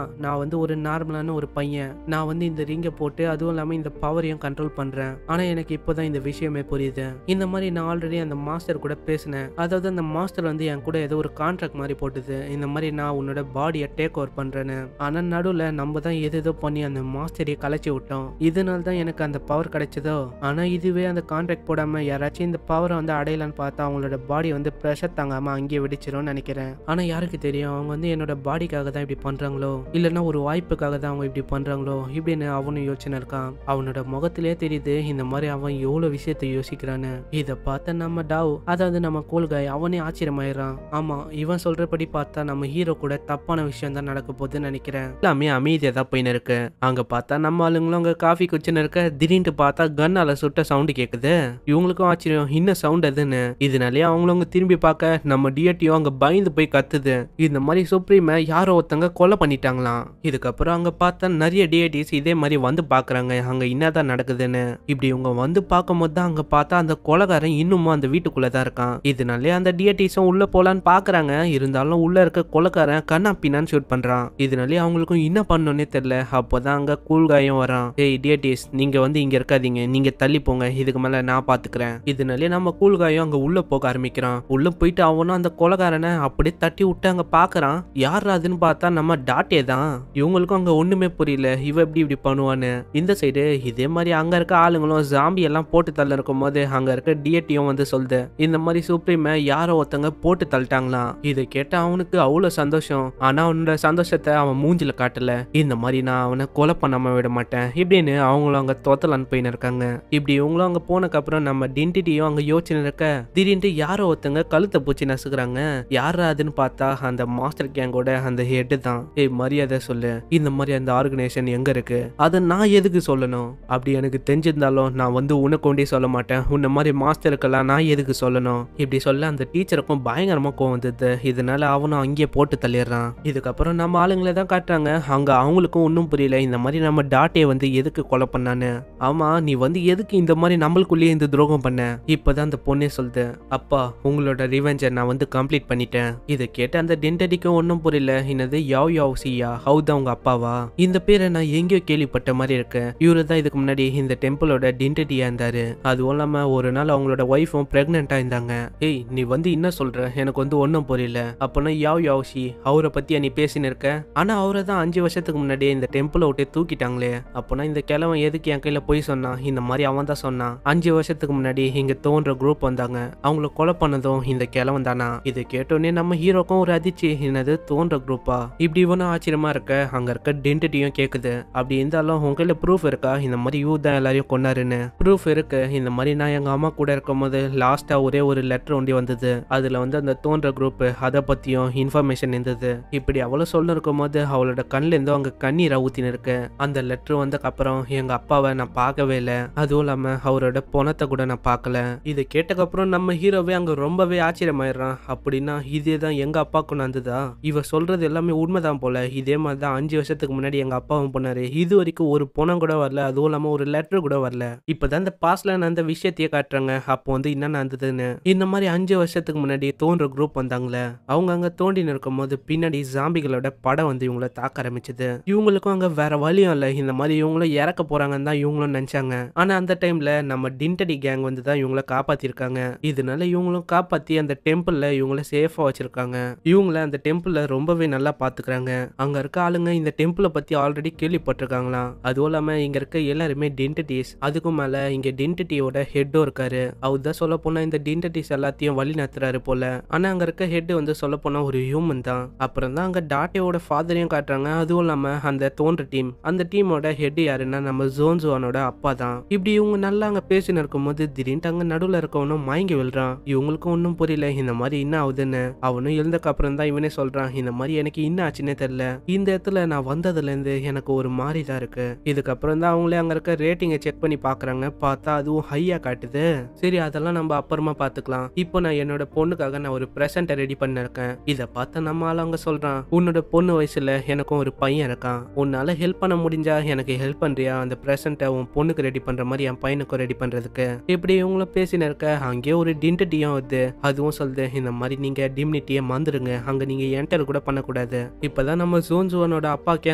நான் ஒரு நார்மலான ஒரு பையன், நான் இந்த ரிங்கை போட்டு அதுவும் இல்லாம இந்த பவரையும் கண்ட்ரோல் பண்றேன். ஆனா எனக்கு இப்போதான் இந்த விஷயமே புரியுது. இந்த மாதிரி நான் ஆல்ரெடி அந்த மாஸ்டர் கூட பேசினேன். அதாவது அந்த மாஸ்டர் என் கூட ஏதோ ஒரு கான்ட்ராக்ட் மாதிரி போட்டுது, இந்த மாதிரி நான் உன்னோட பாடியை டேக் ஓவர் பண்றேன்னு. ஆனா நடுவுல நம்ம தான் ஏதோ பண்ணி அந்த மாஸ்டரையை கலைச்சி விட்டோம். இதனால தான் எனக்கு அந்த பவர் கிடைச்சதோ. ஆனா இதுவே அந்த கான்ட்ராக்ட் போடாம யாராச்சும் இந்த பவரை அடையலான்னு பார்த்தா அவங்களோட பாடி ப்ரெஷர் தாங்காம அங்கேயே வெடிச்சிரும்னு நினைக்கிறேன். ஆனா யாருக்கு தெரியும், அவங்க என்னோட பாடிக்காக தான் இப்படி பண்றாங்களோ, இல்லைன்னா ஒரு வாய்ப்புக்காக தான் அவங்க இப்படி பண்றாங்களோ இப்படின்னு அவனும் யோசனை இருக்கான். அவனோட முகத்திலே தெரியுது இந்த மாதிரி அவன் எவ்வளவு விஷயத்தை யோசிக்கிறான்னு. இதை பார்த்த நம்ம டாவ், அதாவது நம்ம கூல்காய், அவனே ஆச்சரியமாயிரான். ஆமா, இவன் சொல்றபடி பார்த்தா நம்ம ஹீரோ கூட தப்பான விஷயம் தான் நடக்க போகுதுன்னு நினைக்கிறேன். எல்லாமே அமைதியா தான் போயின்னு இருக்கு. அங்க பார்த்தா நம்ம ஆளுங்களும் அங்க காஃபி குச்சின்னு இருக்க. திடீர்னு பார்த்தா கன்னால சுட்ட சவுண்டு கேக்குது. இவங்களுக்கும் ஆச்சரியம், இன்னும் சவுண்ட் அதுன்னு. இதனாலே அவங்களும் திரும்பி பார்க்க நம்ம டிஎட்டியோ அங்க பயந்து போய் கத்துது. இந்த மாதிரி சுப்ரீம யாரோ ஒருத்தங்க கொலை பண்ணிட்டாங்களாம். இதுக்கப்புறம் அங்க பார்த்தா நிறைய டிஎட்டிஸ் இதே மாதிரி மாதிரி வந்து பாக்குறாங்க அங்க என்னதான் நடக்குதுன்னு. இப்படி இவங்க வந்து பார்க்கும்போது தான் அங்க பார்த்தா அந்த கொலைகாரன் இன்னுமும் அந்த வீட்டுக்குள்ளதான் இருக்கான். இதனாலே அந்த டியட்டிஸும் உள்ள போலான்னு பாக்குறாங்க. இருந்தாலும் உள்ள இருக்க கொலைகாரன் கண்ணா பின்னான்னு ஷூட் பண்றான். இதனாலே அவங்களுக்கும் என்ன பண்ணணும்னே தெரியல. அப்போதான் அங்க கூல்காயும் வரான். ஏய் டியட்டிஸ், நீங்க வந்து இங்க இருக்காதீங்க, நீங்க தள்ளி போங்க, இதுக்கு மேல நான் பாத்துக்கிறேன். இதனாலே நம்ம கூல்காயும் அங்க உள்ள போக ஆரம்பிக்கிறான். உள்ள போயிட்டு அவனும் அந்த கொலைகாரனை அப்படியே தட்டி விட்டு அங்க பாக்குறான். யார் அதுன்னு பார்த்தா நம்ம டாட்டே தான். இவங்களுக்கும் அங்க ஒண்ணுமே புரியல, இவ எப்படி இப்படி பண்ணுவான்னு. இந்த சைடு இதே மாதிரி அங்க இருக்க ஆளுங்களும் ஜாம்பி எல்லாம் போட்டு தள்ள இருக்கும் போது அங்க இருக்க டியட்டியும் வந்து சொல்லுது, இந்த மாதிரி சுப்ரீம யாரோ ஒருத்தங்க போட்டு தள்ளிட்டாங்களாம். இதை கேட்ட அவனுக்கு அவ்வளவு சந்தோஷம். ஆனா அவனோட சந்தோஷத்தை அவன் மூஞ்சில காட்டல. இந்த மாதிரி நான் அவனை கொலை பண்ணாம விட மாட்டேன் இப்படின்னு அவங்களும் அங்க தோத்தலான்னு போயின்னு இருக்காங்க. இப்படி இவங்களும் அங்க போனக்கு அப்புறம் நம்ம டின்டிட்டியும் அங்க யோசனை இருக்க திடீர்னு யாரோ ஒருத்தங்க கழுத்தை பூச்சி நசுக்குறாங்க. யாரா அதுன்னு பார்த்தா அந்த மாஸ்டர் கேங்கோட அந்த ஹெட் தான். ஏய் மரியாதை சொல்லு, இந்த மாதிரி அந்த ஆர்கனைசேஷன் எங்க இருக்கு, அதை நான் எதுக்கு சொல்லணும்? அப்படி எனக்கு தெரிஞ்சிருந்தாலும் நான் வந்து உனக்கு கொண்டே சொல்ல மாட்டேன். உன்ன மாதிரி மாஸ்டருக்கெல்லாம் நான் எதுக்கு சொல்லணும்? இப்படி சொல்ல அந்த டீச்சருக்கும் பயங்கரமா கோவம் வந்தது. இதனால அவனும் அங்கேயே போட்டு தள்ளிடுறான். இதுக்கப்புறம் நம்ம ஆளுங்களை தான் காட்டுறாங்க. அங்க அவங்களுக்கும் ஒன்றும் புரியல, இந்த மாதிரி நம்ம டாட்டே வந்து எதுக்கு கொலை பண்ணான்னு. ஆமா, நீ வந்து எதுக்கு இந்த மாதிரி நம்மளுக்குள்ளேயே இந்த துரோகம் பண்ண? இப்பதான் அந்த பொண்ணே சொல்லுது, அப்பா உங்களோட ரிவெஞ்சை நான் வந்து கம்ப்ளீட் பண்ணிட்டேன். இதை கேட்ட அந்த டென்டடிக்கும் ஒன்றும் புரியல. என்னது யாவ் யாவ் சியா, ஹவு தான் உங்க அப்பாவா? இந்த பேரை நான் எங்கேயோ கேள்விப்பட்ட மாதிரி இருக்கு. இவரு தான் இதுக்கு முன்னாடி இந்த டெம்பிளோட டென்டடியா இருந்தாரு. அதுவும் இல்லாம ஒரு நாள் அவங்களோட ஒய்ஃபும் பிரெக்னெண்டா இருந்தாங்க. ஏய் நீ வந்து என்ன சொல்ற, எனக்கு வந்து ஒன்றும் புரியல. அப்பனா யாவ் யாவ் சி அவரை பத்தியா நீ பேசின்னு இருக்க? ஆனா அவரை தான் 5 வருஷத்துக்கு முன்னாடி இந்த டெம்பிளை விட்டு தூக்கிட்டாங்களே. அப்பனா இந்த கிழவன் எதுக்கு என் கையில போய் சொன்னான்? இந்த மாதிரி அவன் தான் சொன்னான். 5 வருஷத்துக்கு முன்னாடி இங்க தோன்ற குரூப் வந்தாங்க, அவங்கள கொலை பண்ணதும் இந்த கிழவன் தானா? இதை கேட்டோன்னே நம்ம ஹீரோக்கும் ஒரு அதிர்ச்சி, என்னது தோன்ற குரூப்பா? இப்படி இவனும் ஆச்சரியமா இருக்க அங்க இருக்க டென்டிட்டியும் கேக்குது, அப்படி இருந்தாலும் உங்க கையில ப்ரூஃப் இருக்கா இந்த மாதிரி யூ தான் எல்லாரையும் கொண்டாருன்னு? ப்ரூஃப் இருக்கு. இந்த மாதிரி நான் எங்க அம்மா கூட இருக்கும் போது லாஸ்டா ஒரே ஒரு லெட்டர் ஒண்டி வந்தது. அதுல வந்து அந்த தோன்ற குரூப் அதை பத்தியும் இன்ஃபர்மேஷன் இருந்தது. இப்படி அவளும் சொல்ல இருக்கும் போது அவளோட கண்ணுல இருந்தோ அங்க கண்ணீரை ஊத்தின்னு இருக்கு. அந்த லெட்டர் வந்ததுக்கு அப்புறம் எங்க அப்பாவை நான் பார்க்கவே இல்லை, அதுவும் இல்லாம அவரோட பணத்தை கூட நான் பார்க்கல. இதை கேட்டக்கப்புறம் நம்ம ஹீரோவே அங்க ரொம்பவே ஆச்சரியமாயிடுறான். அப்படின்னா இதே தான் எங்க அப்பாவுக்கு நடந்ததா? இவ சொல்றது எல்லாமே உண்மைதான் போல. இதே மாதிரி தான் 5 வருஷத்துக்கு முன்னாடி எங்க அப்பாவும் பண்ணாரு. இது வரைக்கும் ஒரு பணம் கூட வரல, அதுவும் இல்லாம ஒரு லெட்டர் கூட வரல. இப்பதான் இந்த பாஸ்ட்ல அந்த விஷயத்தையே காட்டுறாங்க. அப்போ வந்து என்ன நடந்ததுன்னு. இந்த மாதிரி 5 வருஷத்துக்கு முன்னாடி தோன்ற குரூப் வந்தாங்களே, அவங்க அங்க தோண்டின்னு இருக்கும் போது பின்னாடி ஜாம்பிகளோட படம் வந்து இவங்களை தாக்க ஆரம்பிச்சது. இவங்களுக்கும் அங்க வேற வழியும் இல்ல, இந்த மாதிரி இவங்களும் இறக்க போறாங்கன்னு தான் இவங்களும் நினைச்சாங்க. ஆனா அந்த டைம்ல நம்ம டின்டடி கேங் வந்து தான் இவங்களை காப்பாத்திருக்காங்க. இதனால இவங்களும் காப்பாத்தி அந்த டெம்பிள்ல இவங்கள சேஃபா வச்சிருக்காங்க. இவங்கள அந்த டெம்பிள்ல ரொம்பவே நல்லா பாத்துக்கிறாங்க. அங்க இருக்க ஆளுங்க இந்த டெம்பிளை பத்தி ஆல்ரெடி கேள்விப்பட்டிருக்காங்களாம். அதுவும் இல்லாம இங்க இருக்க எல்லாருமே டென்டிட்டிஸ். அதுக்கும் மேல இங்க டென்டிட்டியோட ஹெட்டும் இருக்காரு. அவர் தான் சொல்ல போனா இந்த டென்டிட்டிஸ் எல்லாத்தையும் வழி நடத்துறாரு போல. ஆனா அங்க இருக்க ஹெட் வந்து சொல்ல போனா ஒரு ஹியூமன் தான். அப்புறம் தான் அங்க டாட்டேவோட ஃபாதரையும் காட்டுறாங்க. அதுவும் இல்லாம அந்த தோன்ற டீம், அந்த டீமோட ஹெட் யாருன்னா நம்ம ஜோன்ஜுவானோட அப்பா தான். இப்படி இவங்க நல்லா அங்க பேசின்னு இருக்கும்போது திடீர்னு அங்க நடுவுல இருக்கவனும் மயங்கி விழுறான். இவங்களுக்கும் ஒன்னும் புரியல இந்த மாதிரி என்ன ஆகுதுன்னு. அவனும் எழுந்தக்கு அப்புறம் தான் இவனே சொல்றான், இந்த மாதிரி எனக்கு என்ன ஆச்சுன்னே தெரியல, இந்த இடத்துல நான் வந்ததுல இருந்து எனக்கு ஒரு மாதிரி தான் இருக்கு. இதுக்கப்புறம் தான் அவங்களே அங்க இருக்க ரேட்டிங்கை செக் பண்ணி பாக்குறாங்க. பார்த்தா அதுவும் ஹையா காட்டுது. சரி அதெல்லாம் நம்ம அப்புறமா பாத்துக்கலாம், இப்போ நான் என்னோட பொண்ணுக்காக நான் ஒரு பிரசன்ட்டை ரெடி பண்ணிருக்கேன். இதை பார்த்த நம்ம ஆள் அங்க சொல்றான், உன்னோட பொண்ணு வயசுல எனக்கும் ஒரு பையன் இருக்கான், உன்னால ஹெல்ப் பண்ண முடிஞ்சா எனக்கு ஹெல்ப் பண்றியா? அந்த பிரசன்ட்டை உன் பொண்ணுக்கு ரெடி பண்ற மாதிரி என் பையனுக்கும் ரெடி பண்றதுக்கு. இப்படி இவங்களும் பேசின இருக்க அங்கே ஒரு டின்டிட்டியும் வருது. அதுவும் சொல்லுது, இந்த மாதிரி நீங்க டிம்னிட்டியை மறந்துடுங்க, அங்க நீங்க என்டர் கூட பண்ணக்கூடாது. இப்பதான் நம்ம ஜோன்ஜுவனோட அப்பாக்கே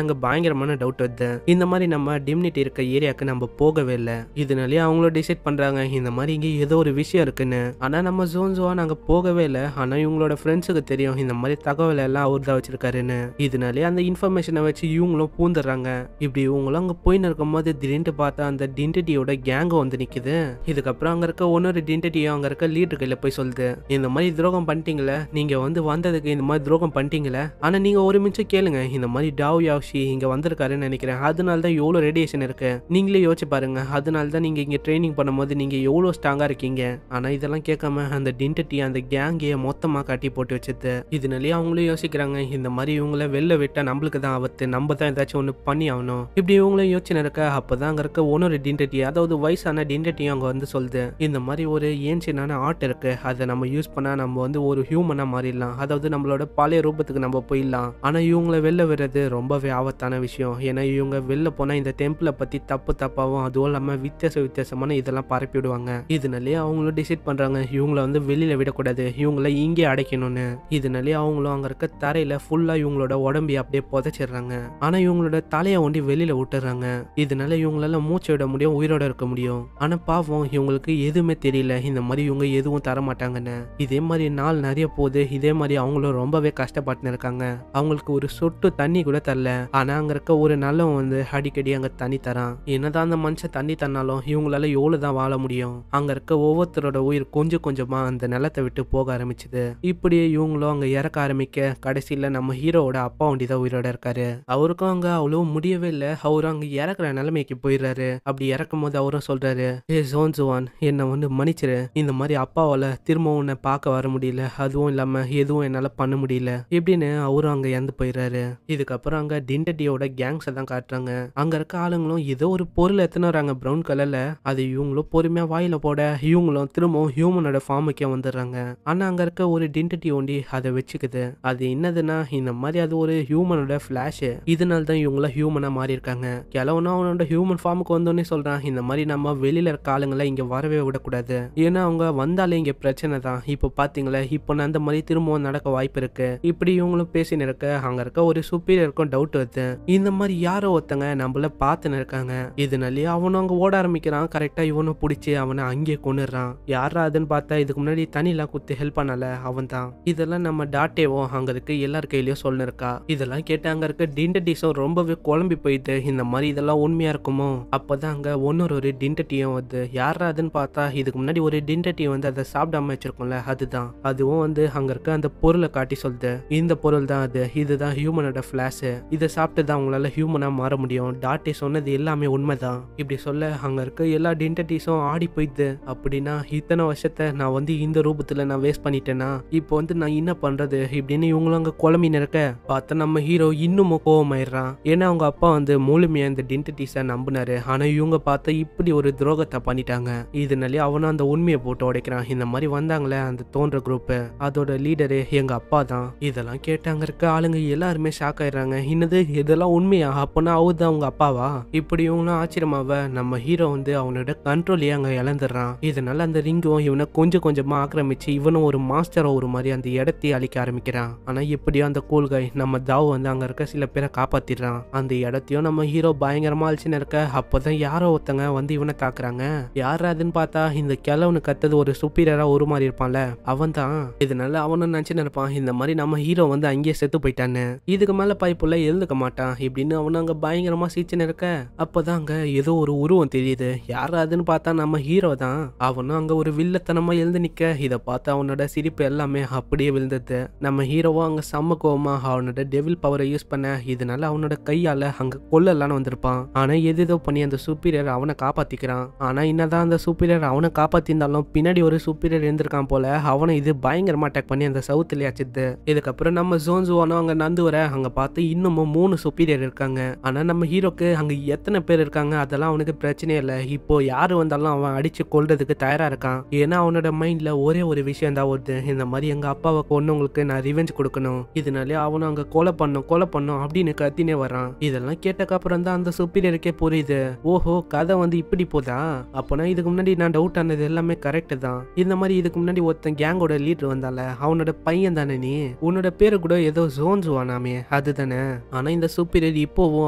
அங்க பயங்கரமான டவுட் வருது. இந்த மாதிரி நம்ம டிம்னிட்டி இருக்க ஏரியாவுக்கு நம்ம போகவே இல்லை. இதனாலே அவங்களும் டிசைட் பண்றாங்க இந்த மாதிரி இங்க ஏதோ ஒரு விஷயம் இருக்குன்னு. ஆனா நம்ம ஜோன்ஜுவான் அங்க போகவே இல்லை. ஆனா இவங்களோட ஃப்ரெண்ட்ஸுக்கு தெரியும் இந்த மாதிரி தகவல் எல்லாம் அவர் தான் வச்சிருக்காருன்னு. இதனாலே அந்த இன்ஃபர்மேஷனை வச்சு இவங்களும் பூந்துடுறாங்க. இப்படி இவங்களும் அங்க போயின்னு இருக்கும் போது திடீர்னு பார்த்தா அந்த டின்டிட்டியோட கேங்கும் வந்து நிக்குது. இதுக்கப்புறம் அங்க இருக்க ஒன்னொரு டின்டிட்டியும் அங்க இருக்க லீடர் கையில போய் சொல்லுது, இந்த மாதிரி துரோகம் பண்ணிட்டீங்களே, நீங்க வந்து வந்ததுக்கு இந்த மாதிரி துரோகம் பண்ணிட்டீங்களே, ஆனா நீங்க ஒரு நிமிஷம் கேளுங்க, இந்த மாதிரி டாவ் யாவ்ஷி இங்க வந்திருக்காருன்னு நினைக்கிறேன், அதனால தான் எவ்வளவு ரேடியேஷன் இருக்கு, நீங்களே யோசிச்சு பாருங்க, அதனால தான் நீங்க இங்க ட்ரைனிங் பண்ணும்போது நீங்க எவ்வளவு ஸ்ட்ராங்கா இருக்கீங்க. ஆனா இதெல்லாம் கேட்காம அந்த டின்டிட்டி அந்த கேங்கைய மொத்தமா கட்டி போட்டு வச்சது. இதனாலேயே அவங்களும் யோசிக்கிறாங்க இந்த மாதிரி இவங்களை வெளில விட்டா நம்மளுக்கு தான் ஆபத்து, நம்ம தான் ஏதாச்சும் ஒண்ணு பண்ணி ஆகணும். இப்படி இவங்களும் யோசனை இருக்க அப்பதான் அங்க இருக்க ஒன்னொரு டின்டிட்டி, அதாவது வயசான டின்டிட்டியும் அங்க வந்து சொல்லுது, இந்த மாதிரி ஒரு ஏன்ஷியனான ஆர்ட் இருக்கு, அதை நம்ம யூஸ் பண்ணா நம்ம வந்து ஒரு ஹியூமனா மாறிடலாம், அதாவது நம்மளோட பழைய ரூபத்துக்கு நம்ம போயிடலாம். ஆனா இவங்களை வெளில விடுறது ரொம்பவே ஆபத்தான விஷயம். ஏன்னா இவங்க வெளில சொல்ல போனா இந்த டெம்பிளை பத்தி தப்பாவும் அதுவும் இல்லாம வித்தியாசமான இதெல்லாம் பரப்பி விடுவாங்க. இதனாலே அவங்களும் டிசைட் பண்றாங்க இவங்கள வந்து வெளியில விடக்கூடாது, இவங்கள இங்கே அடைக்கணும்னு. இதனாலே அவங்களும் அங்க இருக்க தரையில ஃபுல்லா இவங்களோட உடம்பி அப்படியே புதைச்சிடுறாங்க. ஆனா இவங்களோட தலையை ஒண்டி வெளியில விட்டுறாங்க. இதனால இவங்களால மூச்சு விட முடியும், உயிரோட இருக்க முடியும். ஆனா பாவம் இவங்களுக்கு எதுவுமே தெரியல இந்த மாதிரி இவங்க எதுவும் தர மாட்டாங்கன்னு. இதே மாதிரி நாள் நிறைய போகுது. இதே மாதிரி அவங்களும் ரொம்பவே கஷ்டப்பட்டு இருக்காங்க. அவங்களுக்கு ஒரு சொட்டு தண்ணி கூட தரல. ஆனா அங்க இருக்க ஒரு நல்லவன் வந்து அடிக்கடி அங்க தண்ணி தரான். என்னதான் அந்த மனுஷன் தண்ணி தந்தாலும் இவங்களால எவ்வளவுதான் வாழ முடியும். அங்க இருக்க ஒவ்வொருத்தரோட உயிர் கொஞ்சம் கொஞ்சமா அந்த நிலத்தை விட்டு போக ஆரம்பிச்சுது. இப்படியே இவங்களும் அங்க இறக்க ஆரம்பிக்க கடைசியில நம்ம ஹீரோவோட அப்பா ஒண்டிதான் உயிரோட இருக்காரு. அவருக்கும் அங்க அவ்வளவு முடியவே இல்லை. அவரும் அங்க இறக்குற நிலைமைக்கு போயிடுறாரு. அப்படி இறக்கும் போது அவரும் சொல்றாரு, ஏ ஜோன்சுவான், என்னை வந்து மன்னிச்சிரு. இந்த மாதிரி அப்பாவால திரும்ப உன்னை பார்க்க வர முடியல, அதுவும் இல்லாம எதுவும் என்னால பண்ண முடியல இப்படின்னு அவரும் அங்க இறந்து போயிடுறாரு. இதுக்கப்புறம் அங்க டிண்டடியோட கேங்ஸை தான் காட்டுறாங்க. அங்க இருக்க ஆளுங்களும் ஏதோ ஒரு பொருள் எத்தனை வராங்க ப்ரௌன் கலர்ல. அது இவங்களும் பொறுமையா வாயில போட இவங்களும் திரும்பவும் ஹியூமனோட ஃபார்முக்கே வந்துடுறாங்க. ஆனா அங்க இருக்க ஒரு டிண்டடி ஒண்டி அதை வச்சுக்குது. அது என்னதுன்னா இந்த மாதிரி அது ஒரு ஹியூமனோட ஃபிளாஷ். இதனால தான் இவங்கள ஹியூமனா மாறி இருக்காங்க. கிழவனா அவனோட ஹியூமன் ஃபார்முக்கு வந்தோடனே சொல்றான், இந்த மாதிரி நம்ம வெளியில இருக்க ஆளுங்களை இங்க வரவே விடக்கூடாது, ஏன்னா அவங்க வந்தாலே இங்க பிரச்சனை தான். இப்போ பாத்தீங்களா, இப்போ அந்த மாதிரி திரும்பவும் நடக்க வாய்ப்பு இருக்கு. இப்படி இவங்களும் பேசின்னு இருக்க அங்க இருக்க ஒரு சுப்பீரியருக்கும் டவுட் வருது. இந்த மாதிரி யாரோ ஒருத்தங்க நம்மள பார்த்துன்னு இருக்காங்க. இதனாலேயே அவனும் அங்க ஓட ஆரம்பிக்கிறான். கரெக்டா இவனும் பிடிச்சி அவனை அங்கேயே கொண்டுறான். யாரா அதுன்னு பார்த்தா இதுக்கு முன்னாடி தண்ணிலாம் குத்தி ஹெல்ப் பண்ணல அவன் தான். இதெல்லாம் நம்ம டாட்டேவும் அங்க இருக்க எல்லார் கையிலயும் சொல்ல இருக்கா. இதெல்லாம் கேட்டு அங்க இருக்க டிண்டடிஸும் ரொம்பவே குழம்பி போயிட்டு இந்த மாதிரி இதெல்லாம் உண்மையா இருக்குமோ. அப்பதான் அங்க ஒரு டிண்டட்டியும் வந்து யாரா அதுன்னு பார்த்தா இதுக்கு முன்னாடி ஒரு டிண்டட்டி வந்து அதை சாப்பிடாம வச்சிருக்கோம்ல அதுதான். அதுவும் வந்து அங்க இருக்க அந்த பொருளை காட்டி சொல்லுது, இந்த பொருள் தான் அது, இதுதான் ஹியூமனோட ஃபிளாஷ், இதை சாப்பிட்டு தான் அவங்களால ஹியூமனா மாற முடியும். டாட்டே சொன்னது எல்லாமே உண்மைதான். இப்படி சொல்ல அங்க இருக்க எல்லா டிண்டட்டிஸும் ஆடி போயிடுது. அப்படின்னா இத்தனை வருஷத்தை நான் வந்து இந்த ரூபத்துல நான் வேஸ்ட் பண்ணிட்டேன்னா இப்போ வந்து நான் என்ன பண்றது இப்படின்னு இவங்களும் அங்க குழம்பின்னு இருக்க பார்த்தா நம்ம ஹீரோ இன்னமும் கோவமாயிடுறான். ஏன்னா அவங்க அப்பா வந்து முழுமையா இந்த டிண்டட்டிஸை நம்பினாரு. ஆனா இவங்க பார்த்தா இப்படி ஒரு துரோகத்தை பண்ணிட்டாங்க. இதனாலே அவனும் அந்த உண்மையை போட்டு உடைக்கிறான். இந்த மாதிரி வந்தாங்களே அந்த தோன்ற குரூப், அதோட லீடரு எங்க அப்பா தான். இதெல்லாம் கேட்டு அங்க இருக்க ஆளுங்க எல்லாருமே ஷாக் ஆயிடுறாங்க. இன்னது இதெல்லாம் உண்மையா, அப்பனா அவர் தான் அவங்க அப்பாவா? இப்படி இவங்களும் ஆச்சரியமாவ நம்ம ஹீரோ வந்து அவனோட கண்ட்ரோலையே அங்க இழந்துடுறான். இதனால அந்த ரிங்கும் இவனை கொஞ்சம் கொஞ்சமா ஆக்கிரமிச்சு இவனும் ஒரு மாஸ்டரோ ஒரு மாதிரி அந்த இடத்தையே அழிக்க ஆரம்பிக்கிறான். ஆனா எப்படியோ அந்த கூல்காய் நம்ம தாவ் வந்து அங்க இருக்க சில பேரை காப்பாத்திடுறான். அந்த இடத்தையும் நம்ம ஹீரோ பயங்கரமா அழிச்சுன்னு இருக்க அப்பதான் யாரோ ஒருத்தங்க வந்து இவனை தாக்குறாங்க. யாரா அதுன்னு பார்த்தா இந்த கிழவனு கத்தது ஒரு சுப்பீரியரா ஒரு மாதிரி இருப்பான்ல அவன் தான். இதனால அவனும் நினைச்சுன்னு இருப்பான் இந்த மாதிரி நம்ம ஹீரோ வந்து அங்கேயே செத்து போயிட்டான்னு, இதுக்கு மேல பைப்புல எழுந்துக்க மாட்டான் இப்படின்னு அவனு அங்க பயங்கரமா சீச்சுன்னு இருக்க அப்பதான் அங்க ஏதோ ஒரு உருவம் தெரியுது. யாரா அதுன்னு பார்த்தா நம்ம ஹீரோ தான். அவனும் அங்க ஒரு வில்லத்தனமா எழுந்து நிக்க இதை பார்த்து அவனோட சிரிப்பு எல்லாமே அப்படியே விழுந்தது. நம்ம ஹீரோவும் அங்க செம்ம கோவமா அவனோட டெவில் பவரை யூஸ் பண்ண இதனால அவனோட கையால அங்க கொல்லலான்னு வந்திருப்பான். ஆனா எதோ பண்ணி அந்த சூப்பீரியர் அவனை காப்பாத்திக்கிறான். ஆனா என்னதான் அந்த சூப்பீரியர் அவனை காப்பாத்திருந்தாலும் பின்னாடி ஒரு சூப்பீரியர் இருந்திருக்கான் போல. அவனை இது பயங்கரமா அட்டாக் பண்ணி அந்த சவுத்துல அடிச்சுது. இதுக்கப்புறம் நம்ம ஜோன்சுவானோ அங்க நந்து வர அங்க பார்த்து இன்னமும் 3 சூப்பீரியர் இருக்காங்க. ஆனா நம்ம ஹீரோக்கு அங்க எத்தனை பேர் இருக்காங்க அதெல்லாம் அவனுக்கு பிரச்சனையே இல்லை. இப்போ யாரு வந்தாலும் அவன் அடிச்சு கொல்றதுக்கு தயாரா இருக்கான். ஏன்னா அவனோட மைண்ட்ல ஒரே ஒரு விஷயம் தான் வருது, இந்த மாதிரி எங்க அப்பாவை கொன்னவங்களுக்கு நான் ரிவெஞ்ச் கொடுக்கணும். இதனாலே அவனும் அங்க கொலை பண்ணும் அப்படின்னு கத்தினே வரான். இதெல்லாம் கேட்டக்கப்புறம் தான் அந்த சுப்பீரியருக்கே புரியுது, ஓஹோ கதை வந்து இப்படி போதா. அப்போனா இதுக்கு முன்னாடி நான் டவுட் ஆனது எல்லாமே கரெக்ட் தான். இந்த மாதிரி இதுக்கு முன்னாடி ஒருத்தன் கேங்கோட லீடர் வந்தால அவனோட பையன் தானே நீ, உன்னோட பேரு கூட ஏதோ ஜோன்சுவானாமே அதுதானே. ஆனா இந்த சுப்பீரியர் இப்போவும்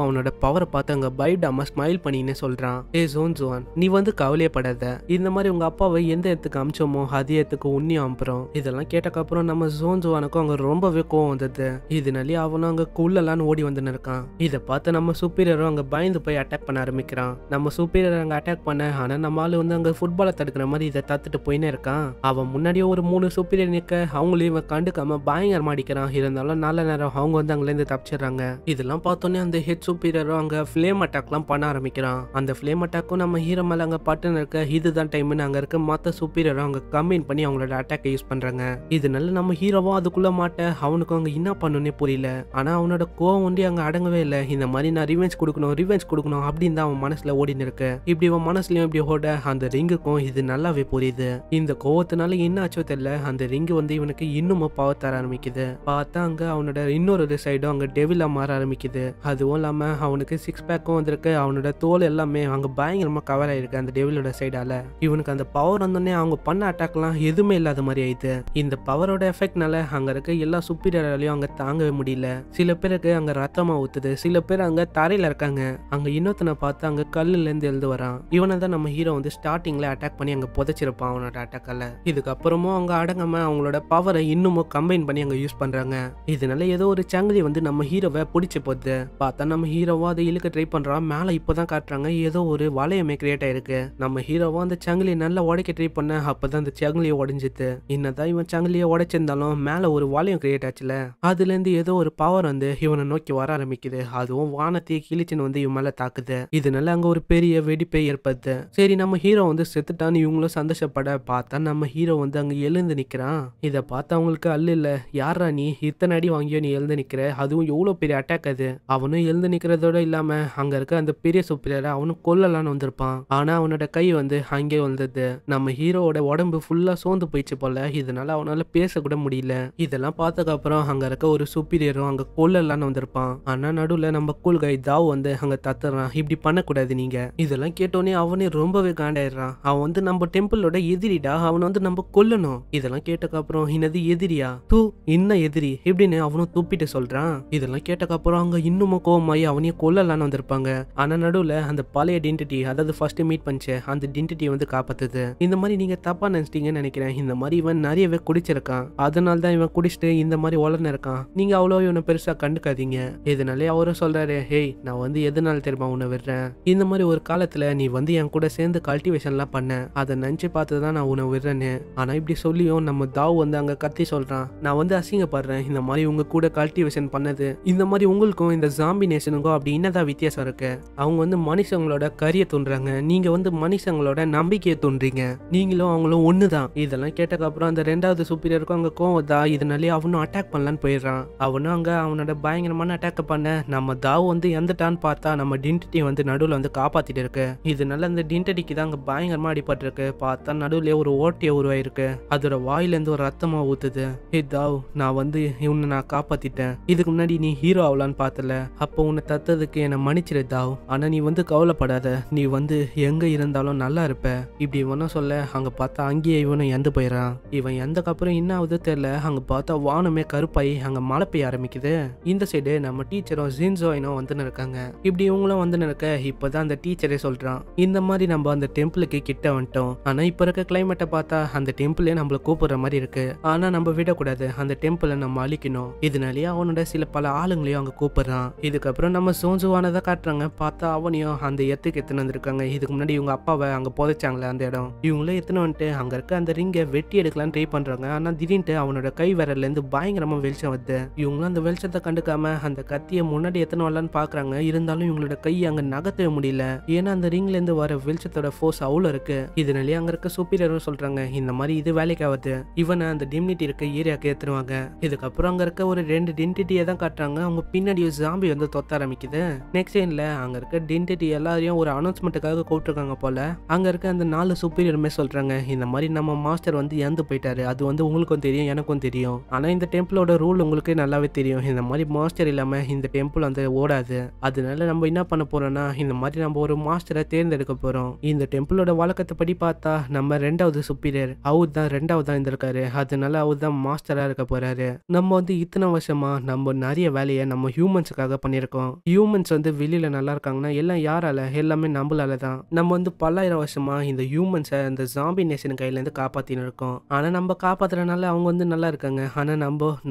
அவனோட பவரை பார்த்து அங்க பயப்படாம ஸ்மைல் பண்ணின்னு சொல்றான், ஏ ஜோன்சுவான் நீ வந்து கவலையப்படாத, இந்த மாதிரி உங்க அப்பாவை எந்த இடத்துக்கு அமிச்சோமோ அதே இடத்துக்கு உன்னியும் அனுப்புறோம். இதெல்லாம் கேட்டக்கப்புறம் நம்ம ஜோன்சுவானுக்கும் அங்க ரொம்பவே கோவம் வந்தது. இதனாலே அவனும் அங்க குள்ளலான்னு ஓடி வந்துன்னு இருக்கான். இதை பார்த்து நம்ம சுப்பீரியரும் அங்க பயந்து போய் அட்டாக் பண்ண ஆரம்பிக்கிறான். நம்ம சுப்பீரியர் அங்க அட்டாக் பண்ண ஆனா நம்ம ஆளு வந்து அங்க ஃபுட்பாலை தடுக்கிற மாதிரி இதை தத்துட்டு போயினே இருக்கான். அவன் முன்னாடியே ஒரு 3 சுப்பீரியர் நிக்க அவங்களையும் இவன் கண்டுக்காம பயங்கரமா அடிக்கிறான். இருந்தாலும் நல்ல நேரம் அவங்க வந்து அங்கிருந்து தப்பிச்சிடறாங்க. இதெல்லாம் பார்த்தோன்னே அந்த ஹெட் சுப்பீரியரும் அங்க ஃபிளேம் அட்டாக்லாம் பண்ண ஆரம்பிக்கிறான். அந்த ஃபிளேம் அட்டாக்கும் நம்ம ஹீரோ மேல அங்க பட்டுன்னு இருக்க இதுதான் டைம்னு அங்க இருக்க மற்ற சுப்பீரியரும் அங்க கம்பைன் பண்ணி அவங்களோட அட்டாக்கை யூஸ் பண்றாங்க. இதனால நம்ம ஹீரோவும் அதுக்குள்ள மாட்ட அவனுக்கு அங்க என்ன பண்ணுன்னே புரியல. ஆனா அவனோட கோவம் ஒண்டி அங்க அடங்கவே இல்லை. இந்த மாதிரி நான் ரிவெஞ்ச் கொடுக்கணும் அப்படின்னு தான் அவன் மனசுல ஓடின்னு இருக்கு. இப்படி அவன் மனசுலயும் இப்படி ஓட அந்த ரிங்குக்கும் இது நல்லாவே புரியுது. இந்த கோவத்தினால என்ன ஆச்சோ தெரியல, அந்த ரிங்கு வந்து இவனுக்கு இன்னமும் பவர் தர ஆரம்பிக்குது. பார்த்தா அங்க அவனோட இன்னொரு சைடும் அங்க டெவிலா மாற ஆரம்பிக்குது. அதுவும் இல்லாம அவனுக்கு இவனுக்கு 6 பேக்கும் வந்திருக்கு. அவனோட தோல் எல்லாமே அங்க பயங்கரமா கவர் ஆயிருக்கு அந்த டெவிலோட சைடால. இவனுக்கு அந்த பவர் வந்தோடனே அவங்க பண்ண அட்டாக்லாம் எதுவுமே இல்லாத மாதிரி ஆயிடுது. இந்த பவரோட எஃபெக்ட்னால அங்க இருக்க எல்லா சுப்பீரியராலையும் அங்க தாங்கவே முடியல. சில பேருக்கு அங்க ரத்தமா ஊத்துது, சில பேர் அங்க தரையில இருக்காங்க. அங்க இன்னொருத்தனை பார்த்து அங்க கல்லுல இருந்து எழுந்து வரான். இவனை தான் நம்ம ஹீரோ வந்து ஸ்டார்டிங்ல அட்டாக் பண்ணி அங்க புதைச்சிருப்பான் அவனோட அட்டாக்கால. இதுக்கப்புறமும் அவங்க அடங்காம அவங்களோட பவரை இன்னமும் கம்பைன் பண்ணி அங்க யூஸ் பண்றாங்க. இதனால ஏதோ ஒரு சங்கிலி வந்து நம்ம ஹீரோவை பிடிச்சு போகுது. பார்த்தா நம்ம ஹீரோவா அதை இழுக்க ட்ரை பண்றான். மேல இப்பதான் காட்டுறாங்க ஏதோ ஒரு வளையமே கிரியேட் ஆயிருக்கு. நம்ம ஹீரோவா அந்த சங்கிலியை நல்லா உடைக்க ட்ரை பண்ண அப்பதான் அந்த சங்கிலியை உடைஞ்சிது. என்னதான் இவன் சங்கிலியை உடைச்சிருந்தாலும் மேல ஒரு வளையம் கிரியேட் ஆச்சுல, அதுல இருந்து ஏதோ ஒரு பவர் வந்து இவனை நோக்கி வர ஆரம்பிக்குது. அதுவும் வானத்தையே கிழிச்சுன்னு வந்து இவன் மேல தாக்குது. இதனால அங்க ஒரு பெரிய வெடிப்பே ஏற்படுது. சரி நம்ம ஹீரோ வந்து செத்துட்டான்னு இவங்களும் சந்தோஷப்பட பார்த்தா நம்ம ஹீரோ வந்து அங்க எழுந்து நிக்கிறான். இதை பார்த்து அவங்களுக்கு அல்ல இல்ல, யாரா நீ இத்தனை அடி வாங்கியோ நீ எழுந்து நிக்கிற, அதுவும் எவ்வளவு பெரிய அட்டாக் அது. அவனும் எழுந்து நிக்கிறதோட இல்லாம அங்க இருக்க அந்த பெரிய சூப்பரரை அவனும் கொல்லலான்னு வந்திருப்பான். ஆனா அவனோட கை வந்து அங்கே வந்தது. நம்ம ஹீரோவோட உடம்பு ஃபுல்லா சோர்ந்து போயிடுச்சு போல. இதனால அவனால பேச கூட முடியல. இதெல்லாம் பார்த்ததுக்கு அப்புறம் அங்க இருக்க ஒரு சுப்பீரியரும் அங்க கொல்லலான்னு வந்திருப்பான். ஆனா நடுவுல நம்ம கூல் கை தாவ் வந்து அங்க தத்துறான், இப்படி பண்ணக்கூடாது நீங்க. இதெல்லாம் கேட்டோன்னே அவனே ரொம்பவே காண்டாயிடுறான். அவன் வந்து நம்ம டெம்பிளோட எதிரிடா, அவனை வந்து நம்ம கொல்லணும். இதெல்லாம் கேட்டதுக்கு அப்புறம் என்னது எதிரியா, தூ இன்னும் எதிரி இப்படின்னு அவனும் துப்பிட்டு சொல்றான். இதெல்லாம் கேட்டதுக்கு அப்புறம் அங்க இன்னமும் கோவமாயி அவனையும் கொல்லலான்னு வந்திருப்பாங்க. ஆனா நடுவுல அந்த பழைய டின்டிட்டி, அதாவது ஃபர்ஸ்ட் மீட் பண்ணிச்சு அந்த டின்டிட்டியை வந்து காப்பாத்துது. இந்த மாதிரி நீங்க தப்பா நினைச்சிட்டீங்கன்னு நினைக்கிறேன். இந்த மாதிரி இவன் நிறையவே குடிச்சிருக்கான், அதனால தான் இவன் குடிச்சிட்டு இந்த மாதிரி வளர்ந்து இருக்கான். நீங்க அவ்வளோ இவனை பெருசா கண்டுக்காதீங்க. இதனாலே அவரும் சொல்றாரு, ஹேய் நான் வந்து எதனால தெரியுமா உன்னை விடுறேன், இந்த மாதிரி ஒரு காலத்துல நீ வந்து என் கூட சேர்ந்து கல்டிவேஷன்லாம் பண்ண, அதை நினைச்சு பார்த்துதான் நான் உன்னை விடுறேன்னு. ஆனா இப்படி சொல்லியும் நம்ம தாவ் வந்து அங்க கத்தி சொல்றான், நான் வந்து அசிங்கப்படுறேன் இந்த மாதிரி உங்க கூட கல்டிவேஷன் பண்ணது. இந்த மாதிரி உங்களுக்கும் இந்த ஜாம்பி நேஷனுக்கும் அப்படி என்னதான் வித்தியாசம் இருக்கு. அவங்க வந்து மனுஷங்களோட கரியை தூண்டுறாங்க, நீங்க வந்து மனுஷங்களோட நம்பிக்கையை தூண்டுறீங்க. நீங்களும் அவங்களும் ஒண்ணுதான். இதெல்லாம் கேட்டதுக்கு அப்புறம் அந்த ரெண்டாவது சூப்பீரியருக்கும் அங்க கோவதா. இதனாலே அவனும் அட்டாக் பண்ணலான்னு போயிடுறான். அவனும் அங்க அவனோட பயங்கரமான அட்டாக் பண்ண நம்ம தாவ் வந்து எந்தட்டான்னு பார்த்தா நம்ம டின்டிட்டி வந்து நடுவில் வந்து காப்பாத்திட்டு இருக்கு. இதனால அந்த டின்டிட்டிக்கு தான் அங்க பயங்கரமா அடிபட்டு இருக்கு. பார்த்தா நடுவுல ஒரு ஓட்டையை உருவாயிருக்கு. அதோட வாயிலேருந்து ஒரு ரத்தமா ஊத்துது. ஹே தாவ், நான் வந்து உன்னை நான் காப்பாத்திட்டேன். இதுக்கு முன்னாடி நீ ஹீரோ ஆகலான்னு பார்த்தல, அப்போ உன்னை தத்ததுக்கு என்னை மன்னிச்சிரு தாவ். ஆனா நீ வந்து கவலைப்படாத, நீ வந்து எங்க இருந்தாலும் நல்லா இருப்ப. இப்படி இவனும் சொல்ல அங்க பார்த்தா அங்கேயே இவனும் எந்து போயிடறான். இவன் எந்தக்கு அப்புறம் என்ன ஆகுது தெரியல. அங்க பார்த்தா வானமே கருப்பாயி அங்க மழை பெய்ய ஆரம்பிக்குது. இந்த சைடு நம்ம டீச்சரும் ஜின்சோயினும் வந்துன்னு இருக்காங்க. இப்படி இவங்களும் வந்துன்னு இருக்க இப்பதான் அந்த டீச்சரே சொல்றான், இந்த மாதிரி நம்ம அந்த டெம்பிளுக்கு கிட்ட வந்துட்டோம். ஆனா இப்ப இருக்க கிளைமேட்டை பார்த்தா அந்த டெம்பிளே நம்மள கூப்பிடுற மாதிரி இருக்கு. ஆனா நம்ம விடக்கூடாது, அந்த டெம்பிளை நம்ம அழிக்கணும். இதனாலேயே அவனோட சில பல ஆளுங்களையும் அங்க கூப்பிடுறான். இதுக்கப்புறம் நம்ம சோன்சுவானதை காட்டுறாங்க. பார்த்தா அவனையும் அந்த இடத்துக்கு எத்தனை வந்திருக்காங்க. இதுக்கு முன்னாடி இவங்க அப்பாவை அங்க புதைச்சாங்களே அந்த இடம், இவங்களும் எத்தனை வந்துட்டு அங்க இருக்க அந்த ரிங்கை வெட்டி எடுக்கலான்னு ட்ரை பண்றாங்க. ஆனா திடீர்னு அவனோட கை விரல்ல இருந்து பயங்கரமா வெளிச்சம் வருது. இவங்களும் அந்த வெளிச்சத்தை கண்டுக்காம அந்த கத்தியை முன்னாடி எத்தனை வரலான்னு பாக்குறாங்க. இருந்தாலும் இவங்களோட கை அங்க நகர்த்தவே முடியல. ஏன்னா அந்த ரிங்ல இருந்து வர வெளிச்சத்தோட ஃபோர்ஸ் அவ்வளவு இருக்கு. இதனாலேயே அங்க இருக்க சூப்பீரியரும் சொல்றாங்க, இந்த மாதிரி இது வேலைக்கு ஆகுது, இவனை அந்த டிம்னிட்டி இருக்க ஏரியாவுக்கு ஏத்துருவாங்க. இதுக்கப்புறம் அங்க இருக்க ஒரு 2 டின்டிட்டியை தான் காட்டுறாங்க. அவங்க பின்னாடி ஒரு ஜாம்பி வந்து தொத்த ஆரம்பிக்குது. நெக்ஸ்ட் சீன்ல அங்க இருக்க டின்டிட்டி எல்லாரையும் ஒரு அனௌன்ஸ்மெண்ட்டுக்காக கூப்பிட்டுருக்காங்க போல. அங்க இருக்க அந்த 4 சூப்பீரியருமே சொல்றாங்க, இந்த மாதிரி நம்ம மாஸ்டர் வந்து இறந்து போயிட்டாரு, அது வந்து உங்களுக்கும் தெரியும் எனக்கும் தெரியும். ஆனா இந்த டெம்பிளோட ரூல் உங்களுக்கு நல்லாவே தெரியும், இந்த மாதிரி மாஸ்டர் இல்லாம இந்த டெம்பிள் வந்து ஓடாது. அதனால நம்ம என்ன பண்ண போறோம்னா இந்த மாதிரி நம்ம ஒரு மாஸ்டரை தேர்ந்தெடுக்க போறோம். இந்த டெம்பிளோட வழக்கத்தை படி பார்த்தா நம்ம 2வது சூப்பீரியர் அவர் தான் 2வது இருந்திருக்காரு. அதனால அவர் தான் மாஸ்டரா இருக்க போறாரு. நம்ம வந்து இத்தனை வருஷமா நம்ம நிறைய வேலையை நம்ம ஹியூமன்ஸுக்காக பண்ணியிருக்கோம். ஹியூமன்ஸ் வந்து வெளியில நல்லா இருக்காங்கன்னா எல்லாம் யாரால, எல்லாமே நம்மளால தான். நம்ம வந்து பல்லாயிரம் வருஷமா இந்த ஹியூமன்ஸை இந்த ஜாம்பி நேஷன் கையில இருந்து காப்பாத்தின்னு இருக்கோம். ஆனா நம்ம காப்பாத்துறதுனால அவங்க வந்து நல்லா இருக்காங்க. ஆனா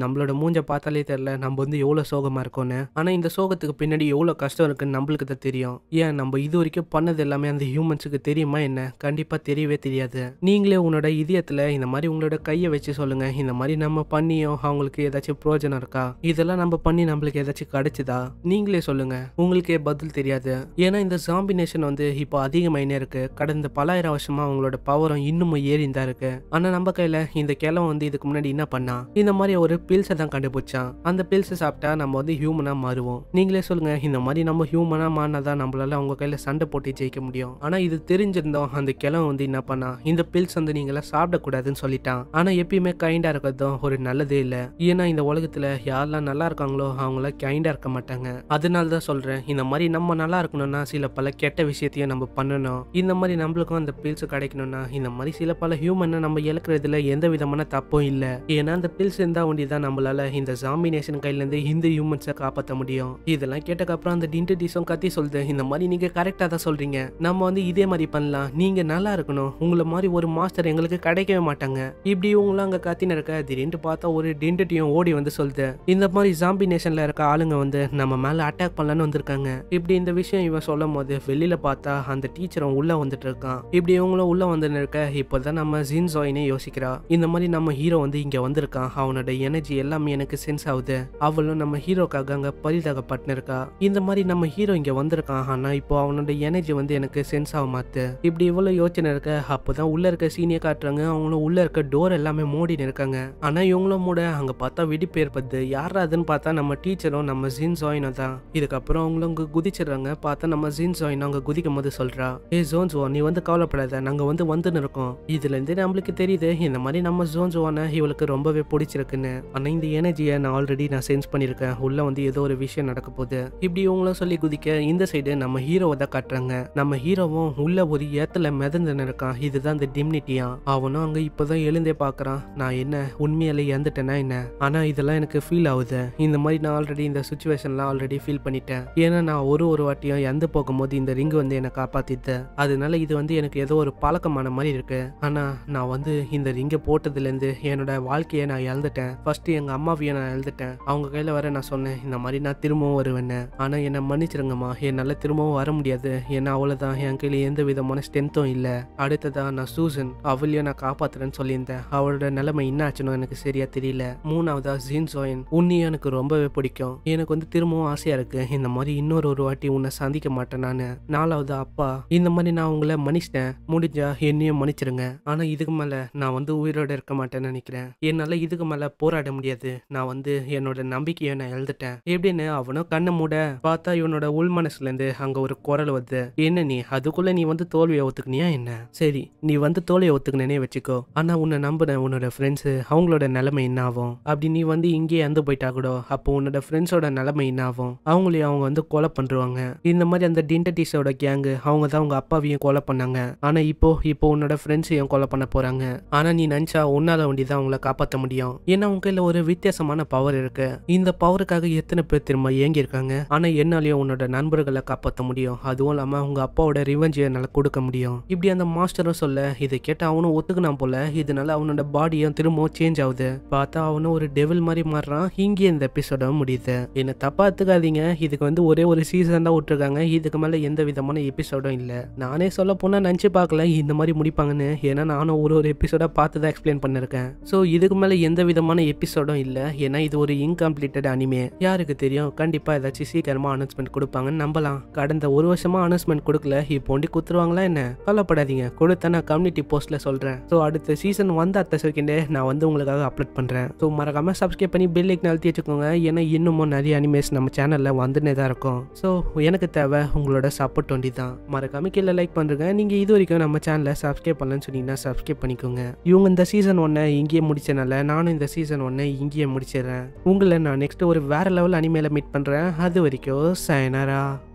நம்மளோட மூஞ்ச பார்த்தாலே தெரியல நம்ம வந்து எவ்வளவு சோகமா இருக்கோம்னு. ஆனா இந்த சோகத்துக்கு பின்னாடி எவ்வளவு கஷ்டம் இருக்குன்னு நம்மளுக்கு தான் தெரியும். ஏன் நம்ம இது வரைக்கும் பண்ணது எல்லாமே அந்த ஹியூமன்ஸுக்கு தெரியுமா என்ன? கண்டிப்பா தெரியவே தெரியாது. நீங்களே உங்களோட இதயத்துல இந்த மாதிரி உங்களோட கையை வச்சு சொல்லுங்க, இந்த மாதிரி நம்ம பண்ணியும் அவங்களுக்கு ஏதாச்சும் பிரயோஜனம் இருக்கா, இதெல்லாம் நம்ம பண்ணி நம்மளுக்கு ஏதாச்சும் கிடைச்சுதா? நீங்களே சொல்லுங்க, உங்களுக்கே பதில் தெரியாது. ஏன்னா இந்த ஜாம்பி நேஷன் வந்து இப்போ அதிகமாயினே இருக்கு. கடந்த பல்லாயிரம் வருஷமா அவங்களோட பவரும் இன்னமும் ஏறிந்தா இருக்கு. ஆனா நம்ம கையில இந்த கிழவன் வந்து இதுக்கு முன்னாடி என்ன பண்ணா, இந்த மாதிரி ஒரு பில்ஸை தான் கண்டுபிடிச்சான். அந்த பில்ஸை சாப்பிட்டா நம்ம வந்து ஹியூமனா மாறுவோம். நீங்களே சொல்லுங்க, இந்த மாதிரி நம்ம ஹியூமனா மாறினாதான் நம்மளால அவங்க கையில சண்டை போட்டு ஜெயிக்க முடியும். ஆனா இது தெரிஞ்சிருந்தோம் அந்த கிழவன் வந்து என்ன பண்ணா, இந்த பில்ஸ் வந்து நீங்கள சாப்பிடக்கூடாதுன்னு சொல்லிட்டான். ஆனா எப்பயுமே கைண்டா இருக்கிறதும் ஒரு நல்லதே இல்ல. ஏன்னா இந்த உலகத்துல யாரெல்லாம் நல்லா இருக்காங்களோ அவங்கள கைண்டா இருக்க மாட்டாங்க. அதனாலதான் சொல்றேன், இந்த மாதிரி நம்ம நல்லா இருக்கணும்னா சில பல கெட்ட விஷயத்தையும் நம்ம பண்ணணும். இந்த மாதிரி நம்மளுக்கும் அந்த பில்ஸ் கிடைக்கணும்னா இந்த மாதிரி சில பல ஹியூமனை நம்ம இழக்கிறதுல எந்த விதமான தப்பும் இல்ல. ஏன்னா அந்த பில்ஸ் இருந்தா ஒண்டிதான் நம்மளால இந்த ஜாம்பி நேஷன் கையில இருந்து இந்த ஹியூமன்ஸை காப்பாற்ற முடியும். இதெல்லாம் கேட்டக்கு அப்புறம் அந்த டின்டடிஸும் கத்தி சொல்லுது, இந்த மாதிரி நீங்க கரெக்டா தான் சொல்றீங்க, நம்ம வந்து இதே மாதிரி பண்ணலாம், நீங்க நல்லா இருக்கணும், உங்களை மாதிரி ஒரு மாஸ்டர் எங்களுக்கு கிடைக்கவே மாட்டாங்க. இப்படி இவங்களும் அங்க கத்தின இருக்க திடீர்னு பார்த்தா ஒரு டின்டடியும் ஓடி வந்து சொல்லுது, இந்த மாதிரி ஜாம்பி நேஷன்ல இருக்க ஆளுங்க வந்து நம்ம மேல அட்டாக் பண்ணலான்னு வந்திருக்காங்க. இப்படி இந்த விஷயம் இவன் சொல்லும் போது வெளியில பார்த்தா அந்த டீச்சரும் உள்ள வந்துட்டு இருக்கான். இப்படி இவங்களும் உள்ள வந்து இருக்க இப்பதான் நம்ம ஜின்சோயினே யோசிக்கிறா, இந்த மாதிரி நம்ம ஹீரோ வந்து இங்க வந்திருக்கான், அவனோட எனர்ஜி எல்லாமே எனக்கு சென்ஸ் ஆகுது, அவளும் நம்ம ஹீரோக்காக அங்க பரிதாகப்பட்டு இருக்கா. இந்த மாதிரி நம்ம ஹீரோ இங்க வந்திருக்கான், ஆனா இப்போ அவனோட எனர்ஜி வந்து எனக்கு சென்ஸ் ஆக மாத்து. இப்படி இவ்வளவு யோசனை இருக்க அப்பதான் உள்ள இருக்க சீனியை காட்டுறாங்க. அவங்களும் உள்ள இருக்க டோர் எல்லாமே மூடின்னு இருக்காங்க. ஆனா இவங்களும் மூட அங்க பார்த்தா வெடிப்பு ஏற்படுது. யாரா அதுன்னு பார்த்தா நம்ம டீச்சரும் நம்ம ஜின்சோயினும் தான். இதுக்கப்புறம் அவங்களும் அங்க குதிச்சிடுறாங்க. பார்த்தா நம்ம ஜின்சோயின் அங்க குதிக்கும் போது சொல்றா, ஏ ஜோன்ஜோ நீ வந்து கவலைப்படாத, நாங்க வந்துன்னு இருக்கோம். இதுல இருந்து நம்மளுக்கு தெரியுது இந்த மாதிரி நம்ம ஜோன்ஜோவான இவளுக்கு ரொம்பவே பிடிச்சிருக்குன்னு. ஆனா இந்த எனர்ஜியை நான் ஆல்ரெடி சென்ஸ் பண்ணிருக்கேன், உள்ள வந்து ஏதோ ஒரு விஷயம் நடக்க போகுது. இப்படி இவங்களும் சொல்லி குதிக்க இந்த சைடு நம்ம ஹீரோவை தான் காட்டுறாங்க. நம்ம ஹீரோவும் உள்ள ஒரு ஏத்துல மிதந்துன்னு இருக்கான். இதுதான் இந்த டிம்னிட்டியா. அவனும் அங்க இப்பதான் எழுந்தே பாக்குறான், நான் என்ன உண்மையில இறந்துட்டேனா என்ன, ஆனா இதெல்லாம் எனக்கு ஃபீல் ஆகுது. இந்த மாதிரி நான் ஆல்ரெடி இந்த சுச்சுவேஷன்லாம் ஆல்ரெடி ஃபீல் பண்ணிட்டேன். ஏன்னா நான் ஒரு வாட்டியும் இறந்து போகும்போது இந்த ரிங் வந்து என்னை காப்பாத்திட்டு, அதனால இது வந்து எனக்கு ஏதோ ஒரு பழக்கமான மாதிரி இருக்கு. ஆனா நான் வந்து இந்த ரிங்கை போட்டதுல இருந்து என்னோட வாழ்க்கையை நான் இழந்துட்டேன். ஃபர்ஸ்ட் எங்க அம்மாவையும் நான் இழந்துட்டேன். அவங்க கையில வர நான் சொன்னேன் இந்த மாதிரி நான் திரும்பவும் வருவேன்னு. ஆனா என்னை மன்னிச்சிருங்கம்மா, என்னால திரும்பவும் வர முடியாது. ஏன்னா அவ்வளவுதான், என் கையில எந்த விதமான ஸ்ட்ரென்த்தும் இல்ல. அடுத்ததா நான் சூசன், அவளையும் நான் காப்பாத்துறேன்னு சொல்லியிருந்தேன். அவளோட நிலைமை என்ன ஆச்சுன்னு எனக்கு சரியா தெரியல. மூணாவதா ஜின்சோயின், உன்னையும் எனக்கு ரொம்பவே பிடிக்கும். எனக்கு வந்து திரும்பவும் ஆசையா இருக்கு இந்த மாதிரி இன்னொரு வாட்டி உன்னை சந்திக்க மாட்டேன் நானு. நாலாவது அப்பா, இந்த மாதிரி நான் உங்களை மன்னிச்சிட்டேன், முடிஞ்சா என்னையும் மன்னிச்சிருங்க. ஆனா இதுக்கு மேல நான் வந்து உயிரோட இருக்க மாட்டேன்னு நினைக்கிறேன். என்னால இதுக்கு மேல போராட முடியாது. நான் வந்து என்னோட நம்பிக்கையை நான் எழுந்துட்டேன் எப்படின்னு அவனும் கண்ணை மூட பார்த்தா இவனோட உள் மனசுல இருந்து அங்க ஒரு குரல் வருது, என்ன நீ அதுக்குள்ள நீ வந்து தோல்வியை ஒத்துக்கினியா என்ன? சரி நீ வந்து தோல்வியை ஒத்துக்கினே வச்சுக்கோ, ஆனா உன்னை நம்பின உன்னோட ஃப்ரெண்ட்ஸ் அவங்களோட நிலைமை என்ன ஆகும்? அப்படி நீ வந்து இங்கே இறந்து போயிட்டா கூட அப்போ உன்னோட ஃப்ரெண்ட்ஸோட நிலைமை என்ன ஆகும்? அவங்களையும் அவங்க வந்து கொலை பண்றாங்க. இந்த மாதிரி அந்த டின்டடிஸோட கேங்கு அவங்க தான் அவங்க அப்பாவையும் கொலை பண்ணாங்க. ஆனா இப்போ உன்னோட ஃப்ரெண்ட்ஸையும் கொலை பண்ண போறாங்க. ஆனா நீ நினைச்சா உன்னால வேண்டிதான் அவங்கள காப்பாற்ற முடியும். ஏன்னா உங்க கையில ஒரு வித்தியாசமான பவர் இருக்கு. இந்த பவருக்காக எத்தனை பேர் திரும்ப ஏங்கி இருக்காங்க. ஆனா என்னாலயும் உன்னோட நண்பர்களை காப்பாற்ற முடியும். அதுவும் இல்லாம உங்க அப்பாவோட ரிவெஞ்ச் என்னால கொடுக்க முடியும். இப்படி அந்த மாஸ்டரும் சொல்ல இதை கேட்ட அவனும் ஒத்துக்கினான் போல. இதனால அவனோட பாடியும் திரும்பவும் சேஞ்ச் ஆகுது. பார்த்தா அவனும் ஒரு டெவில் மாதிரி மாறுறான். இங்கே இந்த எபிசோட முடியுது. என்ன தப்பா எடுத்துக்காதீங்க, இதுக்கு வந்து ஒரே ஒரு சீசன் தான் விட்டுருக்காங்க. இதுக்கு மேல எந்த விதமான எபிசோடும் இல்ல. நானே சொல்ல போனா நினைச்சு பார்க்கல இந்த மாதிரி முடிப்பாங்கன்னு. ஏன்னா நானும் ஒரு எபிசோட பார்த்து தான் எக்ஸ்பிளைன் பண்ணிருக்கேன். ஸோ இதுக்கு மேல எந்த விதமான எபிசோடும் இல்ல. ஏன்னா இது ஒரு இன்கம்ப்ளீட்டட் அனிமே. யாருக்கு தெரியும், கண்டிப்பா ஏதாச்சும் சீக்கிரமா அனௌன்ஸ்மெண்ட் கொடுப்பாங்கன்னு நம்பலாம். கடந்த ஒரு வருஷமா அனௌன்ஸ்மெண்ட் கொடுக்கல, இப்போ குத்துருவாங்களா என்ன? கவலைப்படாதீங்க, கொடுத்த நான் கம்யூனிட்டி போஸ்ட்ல சொல்றேன். ஸோ அடுத்த சீசன் வந்து அடுத்த செகண்டே நான் வந்து உங்களுக்காக அப்லோட் பண்றேன். ஸோ மறக்காம சப்ஸ்கிரைப் பண்ணி பெல் ஐக்கன் அழுத்தி வச்சுக்கோங்க. ஏன்னா இன்னமும் நிறைய அனிமேஸ் நம்ம சேனல்ல வந்துனே தான் இருக்கும். ஸோ எனக்கு தேவை உங்களோட சப்போர்ட் ஒண்டி தான். மறக்காம கீழே லைக் பண்றேங்க. நீங்க இது வரைக்கும் நம்ம சேனலை சப்ஸ்கிரைப் பண்ணலன்னு சொன்னீங்கன்னா சப்ஸ்கிரைப் பண்ணிக்கோங்க. இவங்க இந்த சீசன் 1 இங்கேயே முடிச்சனால நானும் இந்த சீசன் 1 இங்கேயே முடிச்சிடறேன். உங்களை நான் நெக்ஸ்ட் ஒரு வேற லெவல் அனிமேல மீட் பண்றேன். அது வரைக்கும் sayonara.